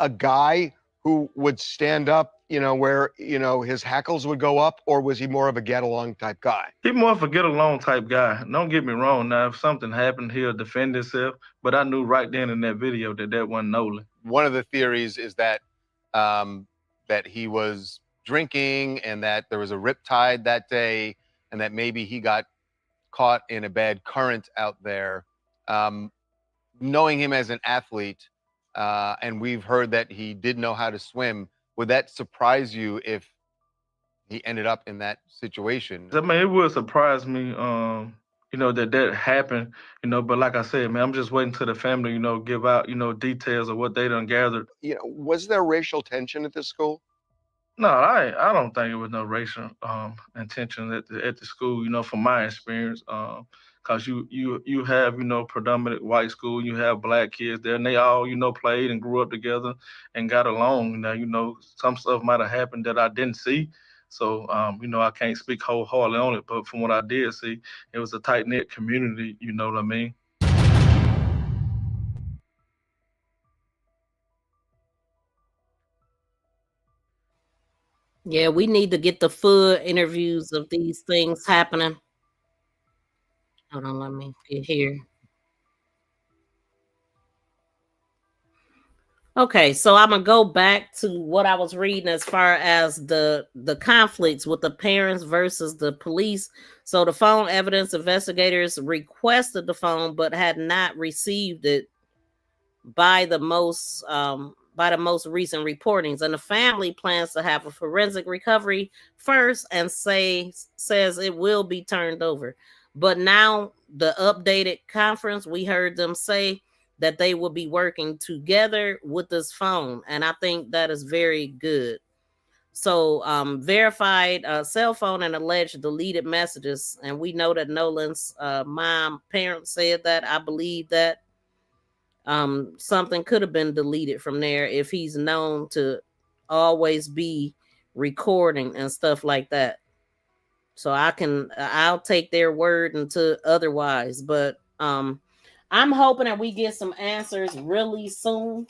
a guy who would stand up, where, his hackles would go up, or was he more of a get-along type guy? He's more of a get-along type guy. Don't get me wrong. Now, if something happened, he'll defend himself. But I knew right then in that video that wasn't Nolan. One of the theories is that that he was drinking and that there was a riptide that day, and that maybe he got caught in a bad current out there. Knowing him as an athlete, and we've heard that he did know how to swim, would that surprise you if he ended up in that situation? I mean, it would surprise me, that happened, but like I said, man, I'm just waiting till the family, give out, details of what they done gathered. Was there racial tension at this school? No, I don't think it was no racial intention at the school, from my experience. Cause you have, predominant white school, you have black kids there, and they all, played and grew up together and got along. Now, some stuff might have happened that I didn't see. So, I can't speak wholeheartedly on it, but from what I did see, it was a tight-knit community, you know what I mean? Yeah, we need to get the full interviews of these things happening. Hold on, let me get here. Okay, so I'm gonna go back to what I was reading as far as the conflicts with the parents versus the police. So the phone evidence investigators requested the phone but had not received it by the most recent reportings, and the family plans to have a forensic recovery first and says it will be turned over. But now the updated conference, we heard them say that they will be working together with this phone, and I think that is very good. So verified cell phone and alleged deleted messages, and we know that Nolan's parents said that. I believe that something could have been deleted from there if he's known to always be recording and stuff like that. So I'll take their word until otherwise. But I'm hoping that we get some answers really soon.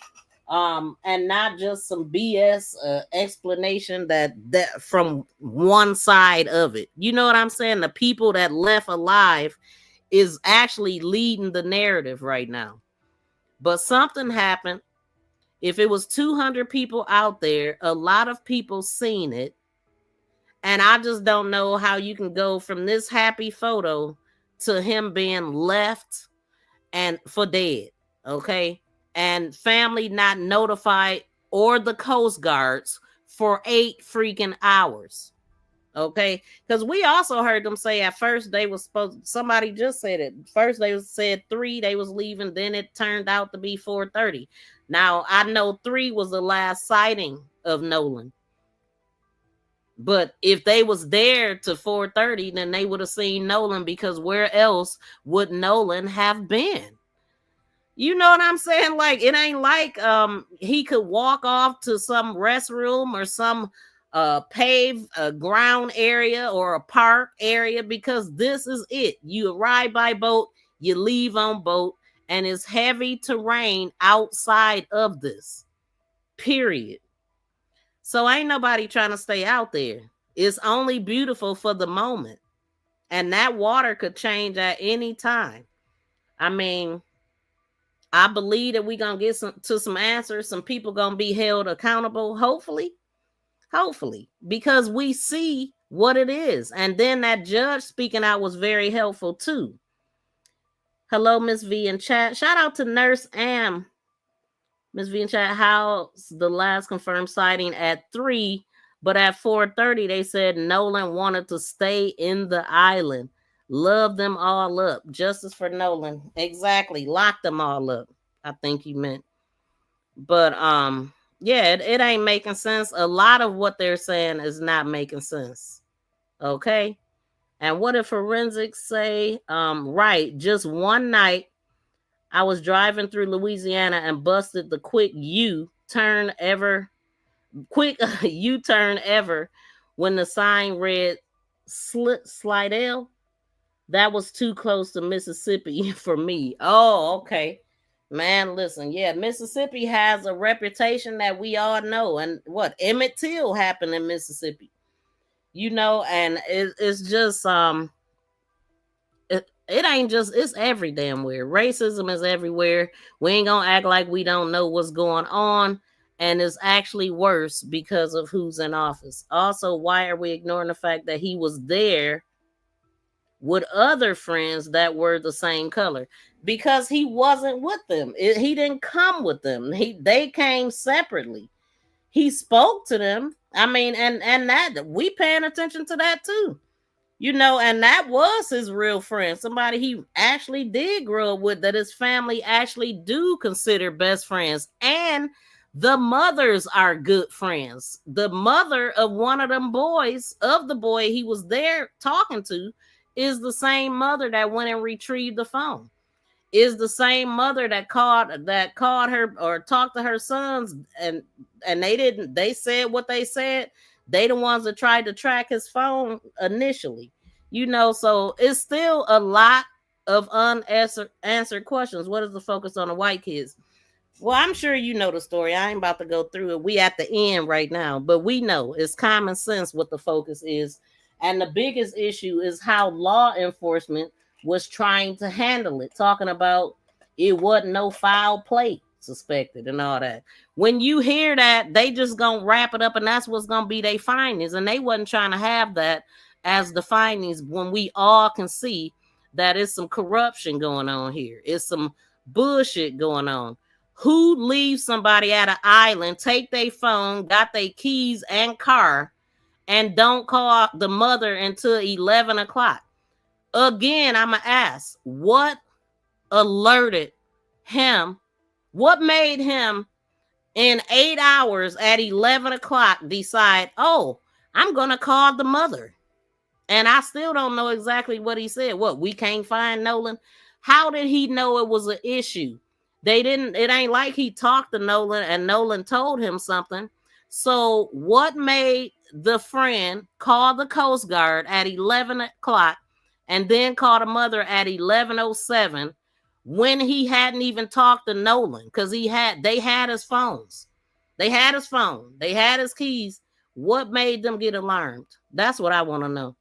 And not just some BS explanation that from one side of it. You know what I'm saying? The people that left alive is actually leading the narrative right now. But something happened. If it was 200 people out there, a lot of people seen it. And I just don't know how you can go from this happy photo to him being left and for dead. Okay. And family not notified or the Coast Guards for 8 freaking hours. Okay, because we also heard them say at first they was supposed, somebody just said it first, they said 3 they was leaving, then it turned out to be 4:30. Now I know 3 was the last sighting of Nolan, but if they was there to 4:30, then they would have seen Nolan, because where else would Nolan have been? You know what I'm saying? Like, it ain't like he could walk off to some restroom or some paved ground area or a park area, because this is it. You arrive by boat, you leave on boat, and it's heavy terrain outside of this. Period. So ain't nobody trying to stay out there. It's only beautiful for the moment. And that water could change at any time. I mean, I believe that we're gonna get some answers. Some people gonna be held accountable, hopefully, because we see what it is. And then that judge speaking out was very helpful too. Hello, Miss V in chat. Shout out to Nurse Am. Miss V in chat. How's the last confirmed sighting at 3, but at 4:30 they said Nolan wanted to stay in the island. Love them all up. Justice for Nolan. Exactly. Lock them all up, I think you meant. But yeah, it ain't making sense. A lot of what they're saying is not making sense. Okay. And what did forensics say? Right, just one night I was driving through Louisiana and busted the quick U-turn ever when the sign read Slidell. That was too close to Mississippi for me. Oh, okay. Man, listen, yeah, Mississippi has a reputation that we all know. And what Emmett Till happened in Mississippi, you know, and it's just it ain't just, it's every damn where. Racism is everywhere. We ain't gonna act like we don't know what's going on. And it's actually worse because of who's in office. Also, why are we ignoring the fact that he was there with other friends that were the same color? Because he wasn't with them. He didn't come with them. They came separately. He spoke to them. I mean, and that we paying attention to that too. You know, and that was his real friend, somebody he actually did grow up with, that his family actually do consider best friends. And the mothers are good friends. The mother of one of them boys, of the boy he was there talking to, is the same mother that went and retrieved the phone. Is the same mother that called her or talked to her sons, and they said what they said. They the ones that tried to track his phone initially, you know. So it's still a lot of unanswered questions. What is the focus on the white kids? Well, I'm sure you know the story. I ain't about to go through it. We at the end right now, but we know it's common sense what the focus is. And the biggest issue is how law enforcement was trying to handle it, talking about it wasn't no foul play. suspected and all that. When you hear that, they just gonna wrap it up, and that's what's gonna be their findings. And they wasn't trying to have that as the findings when we all can see that it's some corruption going on here. It's some bullshit going on. Who leaves somebody at an island, take their phone, got their keys and car, and don't call the mother until 11 o'clock? Again, I'm going to ask, what alerted him? What made him in 8 hours at 11 o'clock decide, oh, I'm going to call the mother? And I still don't know exactly what he said. What, we can't find Nolan? How did he know it was an issue? It ain't like he talked to Nolan and Nolan told him something. So what made the friend call the Coast Guard at 11 o'clock and then call the mother at 11:07 when he hadn't even talked to Nolan? Because they had his phones. They had his phone. They had his keys. What made them get alarmed? That's what I want to know.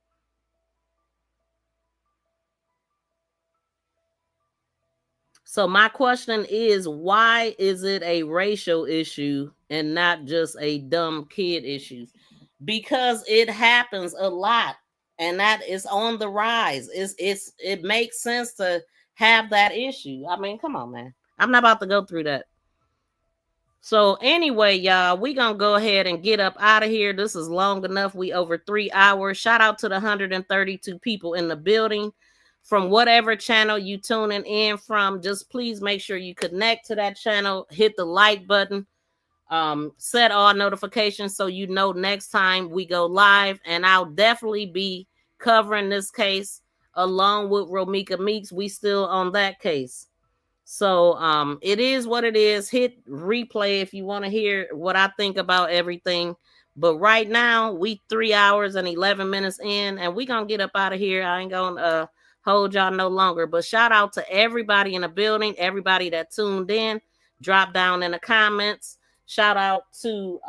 So my question is, why is it a racial issue and not just a dumb kid issue? Because it happens a lot, and that is on the rise. It makes sense to have that issue. I mean, come on, man. I'm not about to go through that. So anyway, y'all, we gonna go ahead and get up out of here. This is long enough. We over 3 hours. Shout out to the 132 people in the building. From whatever channel you tuning in from, just please make sure you connect to that channel, hit the like button, set all notifications so you know next time we go live. And I'll definitely be covering this case along with Romika Meeks. We still on that case. So it is what it is. Hit replay if you want to hear what I think about everything. But right now, we 3 hours and 11 minutes in, and we gonna get up out of here. I ain't gonna hold y'all no longer, but shout out to everybody in the building, everybody that tuned in. Drop down in the comments. Shout out to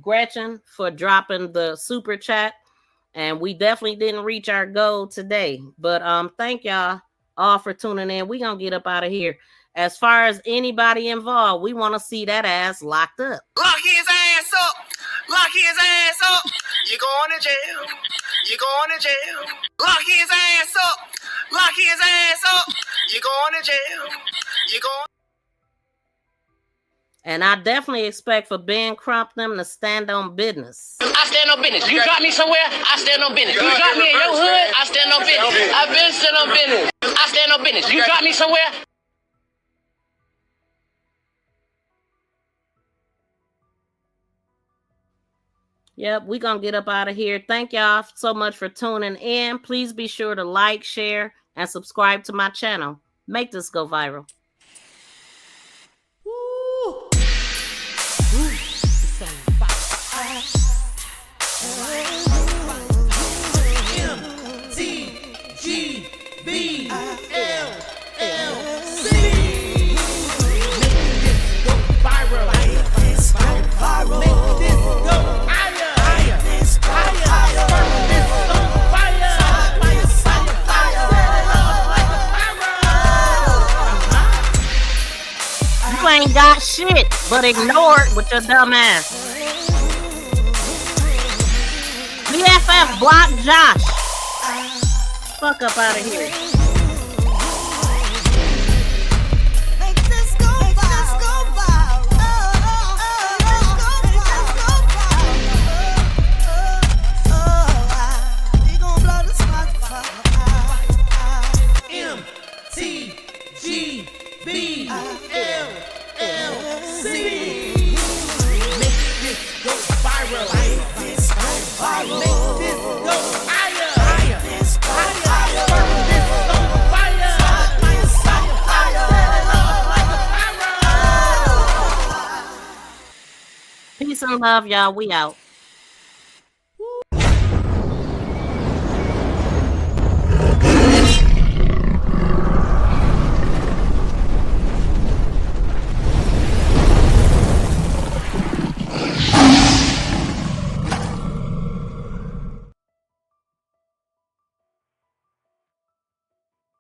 Gretchen for dropping the super chat, and we definitely didn't reach our goal today, but thank y'all all for tuning in. We gonna get up out of here. As far as anybody involved, we want to see that ass locked up. Lock his ass up. Lock his ass up. You going to jail. You going to jail. Lock his ass up. Lock his ass up. You going to jail. You going. And I definitely expect for Ben Crump them to stand on business. I stand on business. You drop me somewhere, I stand on business. You drop me in your hood, I stand on business. I've been stand on business. I stand on business. You drop me somewhere. Yep, we're going to get up out of here. Thank y'all so much for tuning in. Please be sure to like, share, and subscribe to my channel. Make this go viral. Ain't got shit, but ignore it with your dumb ass. BFF block Josh. Fuck up out of here. Peace and love, y'all. We out.